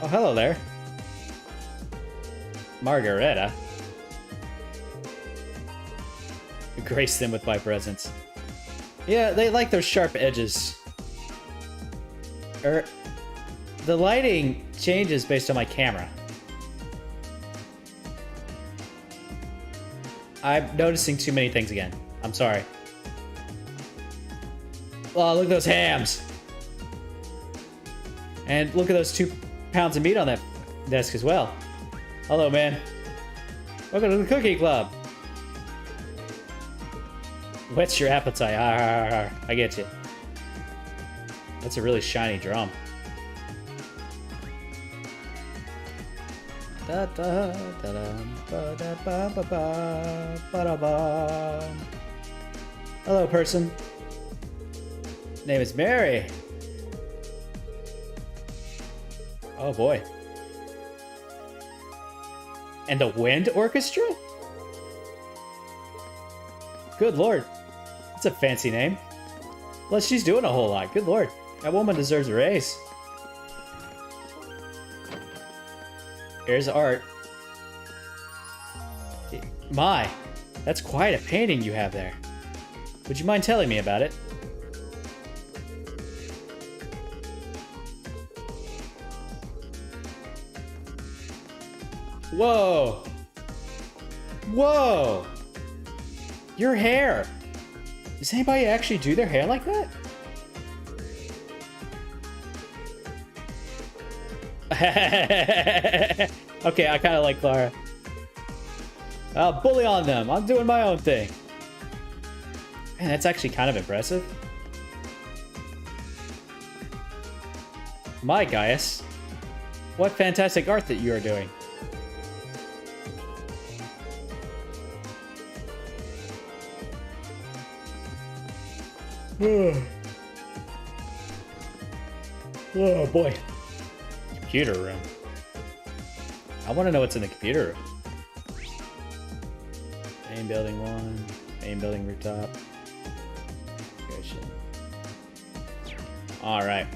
Oh, hello there. Margareta. Grace them with my presence. Yeah, they like those sharp edges. The lighting changes based on my camera. I'm noticing too many things again. I'm sorry. Oh, look at those hams. And look at those 2 pounds of meat on that desk as well. Hello, man. Welcome to the cookie club. Whets your appetite. I get you. That's a really shiny drum. Hello, person. Name is Mary. Oh boy. And the Wind Orchestra? Good lord. That's a fancy name. Plus, she's doing a whole lot. Good lord. That woman deserves a raise. Here's art. My, that's quite a painting you have there. Would you mind telling me about it? Whoa! Whoa! Your hair! Does anybody actually do their hair like that? Okay, I kind of like Clara. I'll bully on them. I'm doing my own thing. Man, that's actually kind of impressive. My Gaius. What fantastic art that you are doing. Oh boy. Computer room. I want to know what's in the computer room. Main building 1. Main building rooftop. Alright.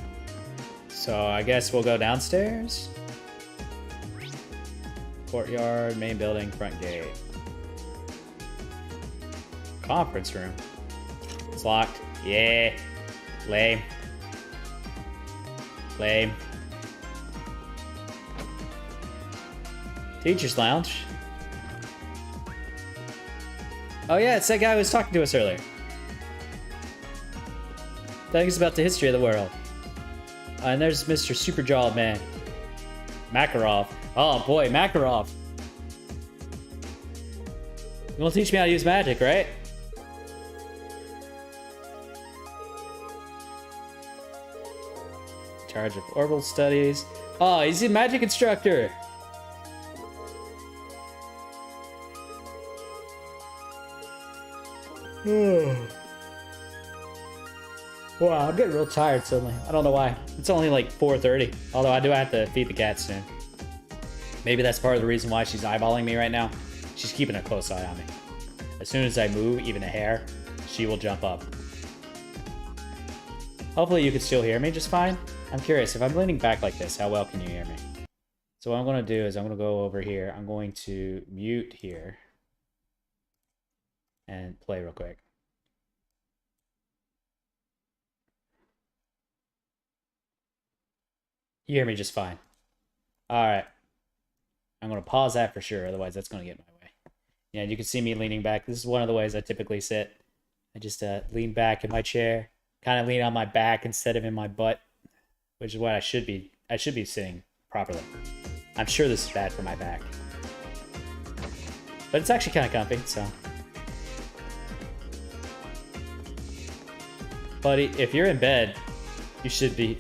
So I guess we'll go downstairs. Courtyard, main building, front gate. Conference room. It's locked. Yeah. Lame. Lame. Teacher's lounge. Oh yeah, it's that guy who was talking to us earlier. Telling us about the history of the world. And there's Mr. Superjawed Man. Makarov. Oh boy, Makarov. You want to teach me how to use magic, right? In charge of orbital studies. Oh, he's a magic instructor. Wow, I'm getting real tired suddenly. I don't know why. It's only like 4:30. Although I do have to feed the cat soon. Maybe that's part of the reason why she's eyeballing me right now. She's keeping a close eye on me. As soon as I move even a hair, she will jump up. Hopefully you can still hear me just fine. I'm curious, if I'm leaning back like this, how well can you hear me? So what I'm going to do is I'm going to go over here. I'm going to mute here. And play real quick. You hear me just fine. Alright. I'm going to pause that for sure, otherwise that's going to get in my way. Yeah, you can see me leaning back. This is one of the ways I typically sit. I just lean back in my chair. Kind of lean on my back instead of in my butt. Which is what I should be. I should be sitting properly. I'm sure this is bad for my back. But it's actually kind of comfy, so... Buddy, if you're in bed, you should be...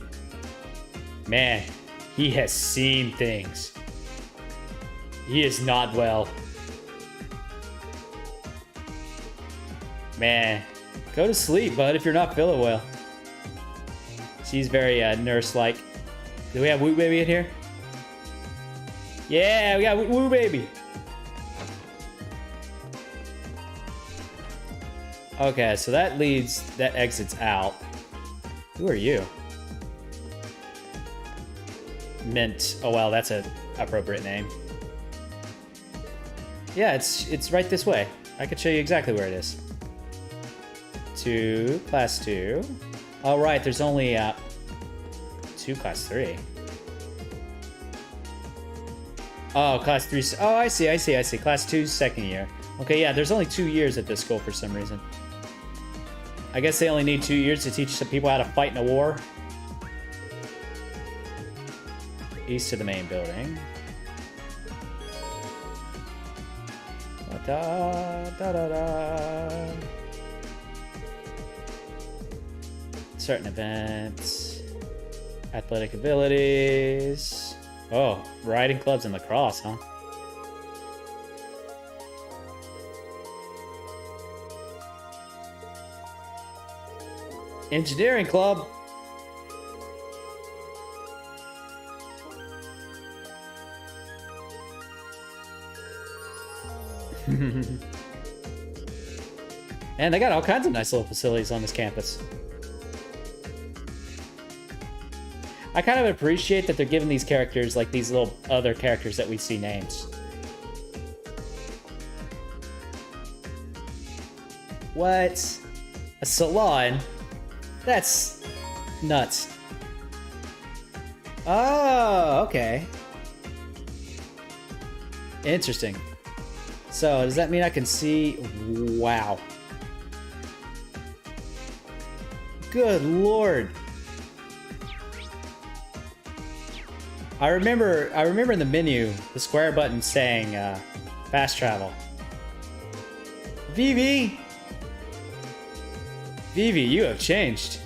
Man, he has seen things. He is not well. Man, go to sleep, bud, if you're not feeling well. She's very nurse-like. Do we have Woo Baby in here? Yeah, we got Woo Baby. Okay, so that exits out. Who are you? Mint. Oh well, that's an appropriate name. Yeah, it's right this way. I can show you exactly where it is. To class 2. All right, there's only 2 class 3. Oh, class 3. Oh, I see. Class 2 second year. Okay, yeah, there's only 2 years at this school for some reason. I guess they only need 2 years to teach some people how to fight in a war. east of the main building. Da, da, da, da. Certain events. Athletic abilities. Oh, riding clubs and lacrosse, huh? Engineering club. And they got all kinds of nice little facilities on this campus. I kind of appreciate that they're giving these characters like these little other characters that we see names. What? A salon? That's nuts. Oh, okay. Interesting. So, does that mean I can see... Wow. Good lord. I remember in the menu, the square button saying, fast travel. Vivi! Vivi, you have changed.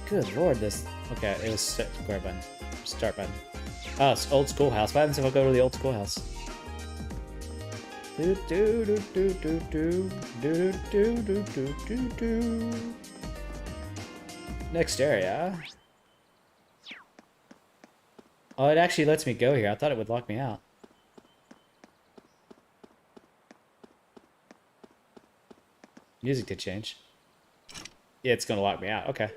Good lord, this... Okay, it was square button. Start button. Oh, it's old schoolhouse. What happens if I go to the old schoolhouse? Do do do do do do do do do do do do. Next area. Oh, it actually lets me go here. I thought it would lock me out. Music did change. Yeah, it's gonna lock me out. Okay.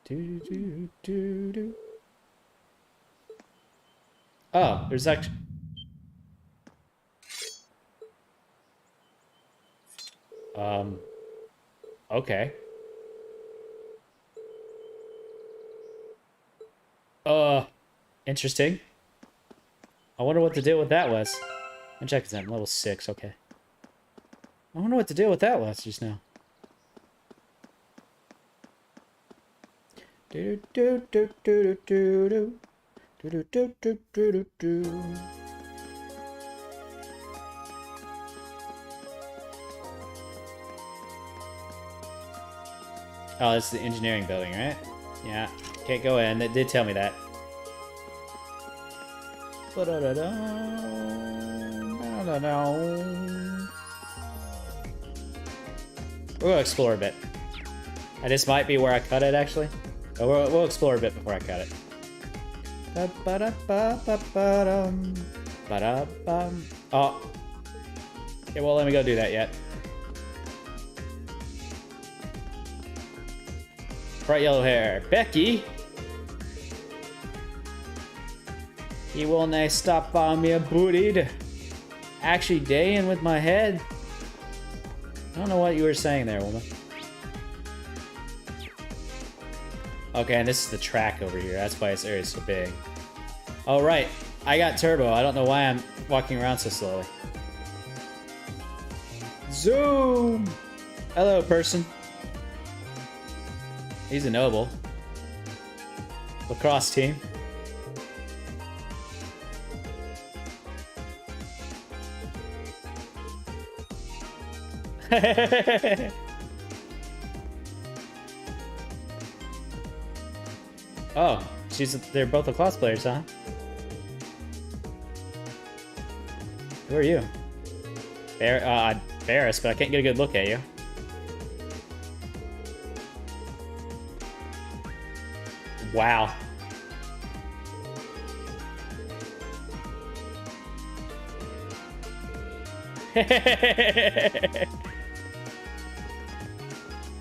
Do do do do. Oh, there's actually. Okay. Interesting. I wonder what the deal with that was. I'm checking that. Level 6, okay. I wonder what the deal with that was just now. Do do do do do do do do do do do do do. Oh, this is the engineering building, right? Yeah, can't go in. It did tell me that. We're gonna explore a bit. And this might be where I cut it, actually. But we'll explore a bit before I cut it. Oh. It won't let me go do that yet. Bright yellow hair. Becky! He won't stop on me a booty. Actually daying with my head. I don't know what you were saying there, woman. Okay, and this is the track over here. That's why this area is so big. Oh, right. I got turbo. I don't know why I'm walking around so slowly. Zoom! Hello, person. He's a noble. Lacrosse team. Oh, they're both lacrosse players, huh? Who are you? Barris, but I can't get a good look at you. Wow.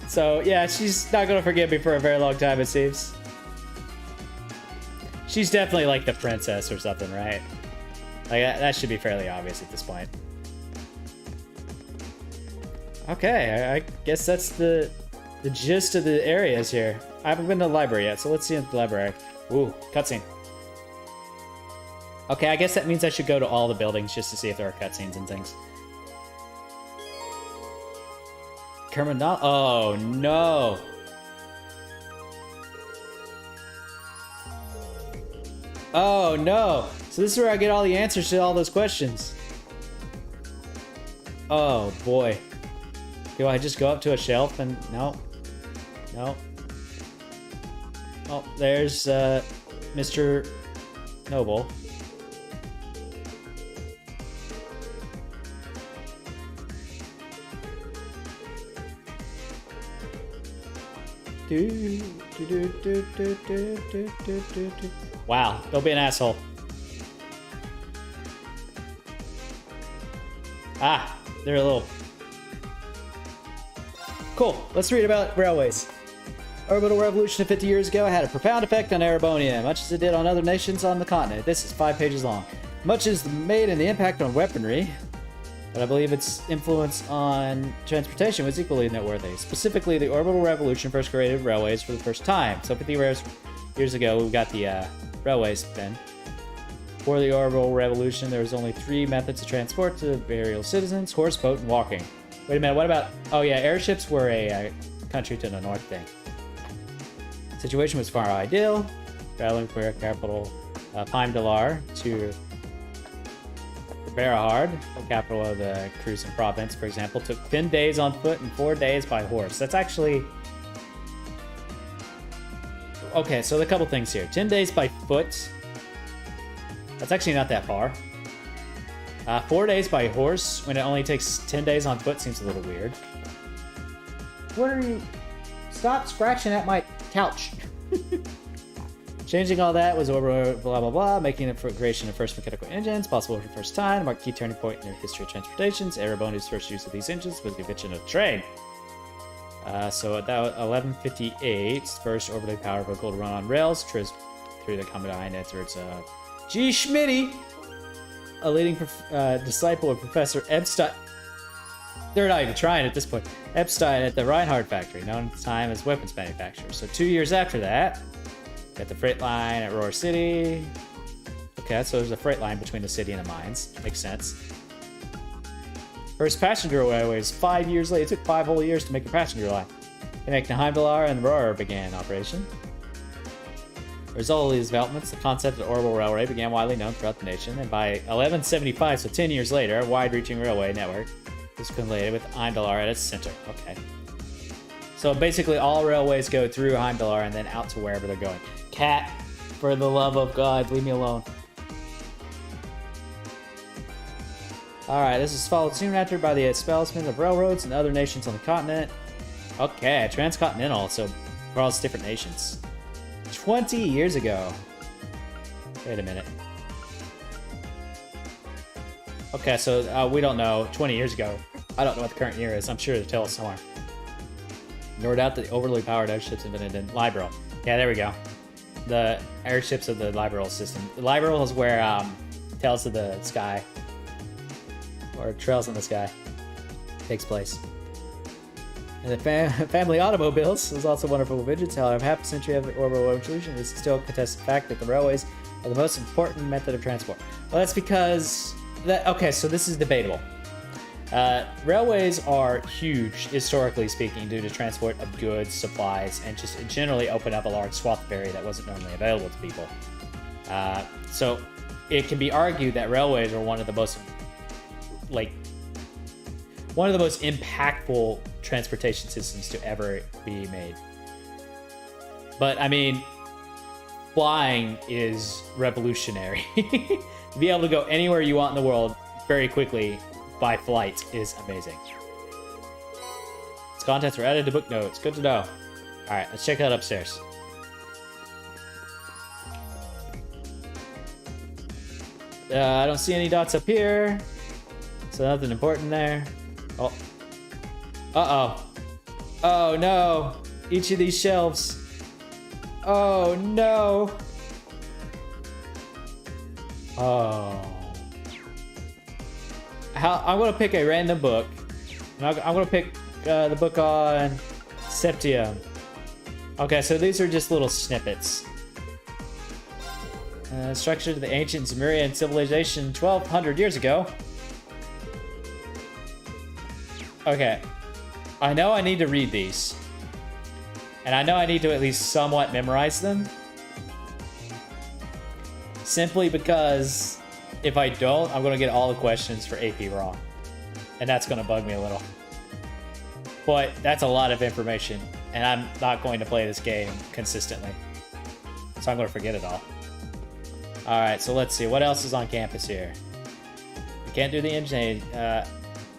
So, yeah, she's not gonna forgive me for a very long time, it seems. She's definitely like the princess or something, right? Like, that should be fairly obvious at this point. Okay, I guess that's the gist of the areas here. I haven't been to the library yet, so let's see in the library. Ooh, cutscene. Okay, I guess that means I should go to all the buildings just to see if there are cutscenes and things. Kermit, oh no. Oh no! So this is where I get all the answers to all those questions. Oh boy. Do I just go up to a shelf and... No. No. Oh, there's Mr. Noble. Wow, don't be an asshole. Ah, they're a little... Cool, let's read about railways. Orbital revolution of 50 years ago had a profound effect on Erebonia, much as it did on other nations on the continent. This is 5 pages long. Much is made in the impact on weaponry, but I believe its influence on transportation was equally noteworthy. Specifically, the orbital revolution first created railways for the first time. So 50 years ago, we got the railways then. Before the orbital revolution, there was only 3 methods of transport to burial citizens: horse, boat, and walking. Wait a minute, what about... Oh yeah, airships were a country to the north thing. Situation was far ideal. Traveling from our capital, Paimdalar, to Berahard, the capital of the Krusen province, for example, took 10 days on foot and 4 days by horse. That's actually... Okay, so a couple things here. 10 days by foot. That's actually not that far. 4 days by horse, when it only takes 10 days on foot, seems a little weird. What are you... Stop scratching at my couch. Changing all that was over blah blah blah, making the creation of first mechanical engines possible for the first time, marked a key turning point in the history of transportations. Erebonia's first use of these engines was the invention of the train. So at that 1158, first orbitally powered vehicle to run on rails, tries through the common eye and enters G. Schmitty, a leading disciple of Professor Epstein. They're not even trying at this point. Epstein at the Reinhardt factory, known at the time as weapons manufacturer. So 2 years after that, got the freight line at Roar City. Okay, so there's a freight line between the city and the mines. Makes sense. First passenger railways 5 years later. It took 5 whole years to make a passenger line. They make the Heimdallar and Roar began operation. As a result of these developments, the concept of orbital railway began widely known throughout the nation, and by 1175, so 10 years later, a wide-reaching railway network was completed with Heimdallar at its center. Okay. So basically all railways go through Heimdallar and then out to wherever they're going. Cat, for the love of God, leave me alone. Alright, this is followed soon after by the establishment of railroads in other nations on the continent. Okay, transcontinental, so across different nations. 20 years ago. Wait a minute. Okay, so we don't know. 20 years ago. I don't know what the current year is. I'm sure they'll tell us somewhere. No doubt that the overly powered airships invented in Liberal. Yeah, there we go. The airships of the Liberal system. The Liberal is where Tales of the Sky, or Trails in the Sky, takes place. And the family automobiles is also wonderful widgets. However, half a century of the orbital revolution is still a contested fact that the railways are the most important method of transport. Well, that's because... Okay, so this is debatable. Railways are huge, historically speaking, due to transport of goods, supplies, and just generally open up a large swath of area that wasn't normally available to people. So it can be argued that railways are one of the most impactful transportation systems to ever be made. But I mean, flying is revolutionary. To be able to go anywhere you want in the world very quickly by flight is amazing. Its contents were added to book notes. Good to know. Alright, let's check out upstairs. I don't see any dots up here. So nothing important there. Oh. Uh-oh. Oh no. Each of these shelves. Oh no. Oh. I'm gonna pick a random book. I'm gonna pick the book on Septium. Okay, so these are just little snippets. Structure to the ancient Sumerian civilization 1,200 years ago. Okay. I know I need to read these. And I know I need to at least somewhat memorize them. Simply because if I don't, I'm going to get all the questions for AP wrong. And that's going to bug me a little. But that's a lot of information, and I'm not going to play this game consistently. So I'm going to forget it all. Alright, so let's see. What else is on campus here? We can't do the gymnasium.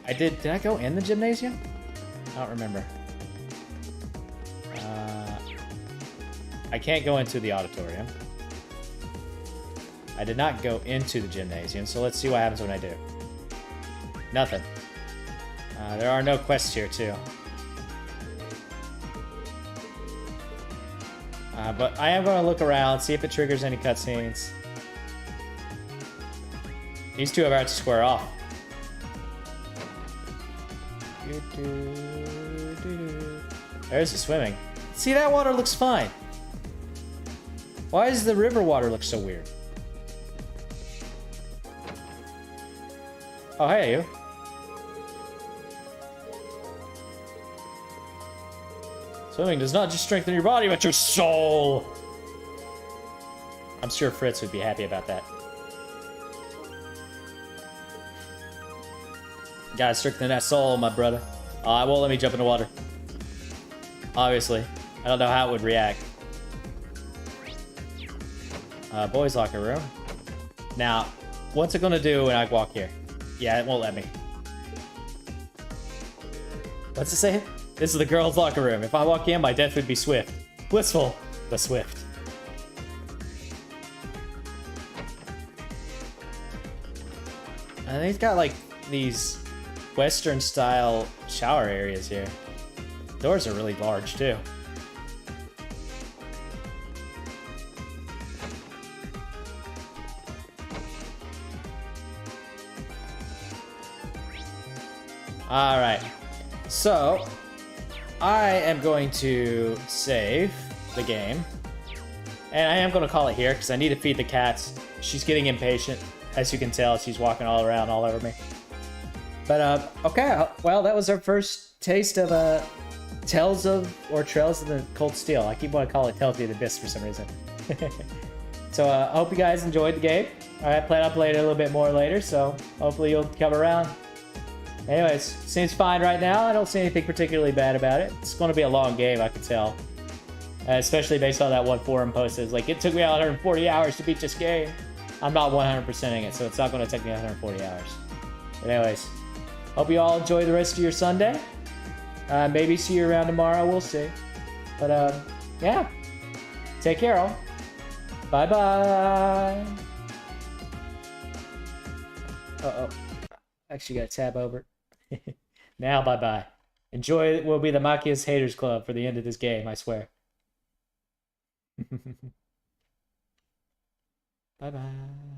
Did I go in the gymnasium? I don't remember. I can't go into the auditorium. I did not go into the gymnasium, so let's see what happens when I do. Nothing. There are no quests here, too. But I am going to look around, see if it triggers any cutscenes. These two are about to square off. There's the swimming. See, that water looks fine. Why does the river water look so weird? Oh, hey, you. Swimming does not just strengthen your body, but your soul. I'm sure Fritz would be happy about that. Gotta strengthen that soul, my brother. It won't let me jump in the water. Obviously. I don't know how it would react. Boys' locker room. Now, what's it gonna do when I walk here? Yeah, it won't let me. What's it say? This is the girls' locker room. If I walk in, my death would be swift. Blissful, but swift. And he's got like these Western-style shower areas here. Doors are really large too. Alright, so I am going to save the game. And I am going to call it here because I need to feed the cats. She's getting impatient. As you can tell, she's walking all around all over me. But, okay, well, that was our first taste of Trails of the Cold Steel. I keep wanting to call it Tales of the Abyss for some reason. So, I hope you guys enjoyed the game. I plan on playing it a little bit more later, so hopefully you'll come around. Anyways, seems fine right now. I don't see anything particularly bad about it. It's going to be a long game, I can tell. Especially based on that one forum post. It's like, it took me 140 hours to beat this game. I'm not 100%ing it, so it's not going to take me 140 hours. But anyways, hope you all enjoy the rest of your Sunday. Maybe see you around tomorrow. We'll see. But, yeah. Take care, all. Bye-bye. Uh-oh. Actually got to tab over. Now, bye-bye. Enjoy will be the Machia's Haters Club for the end of this game, I swear. Bye-bye.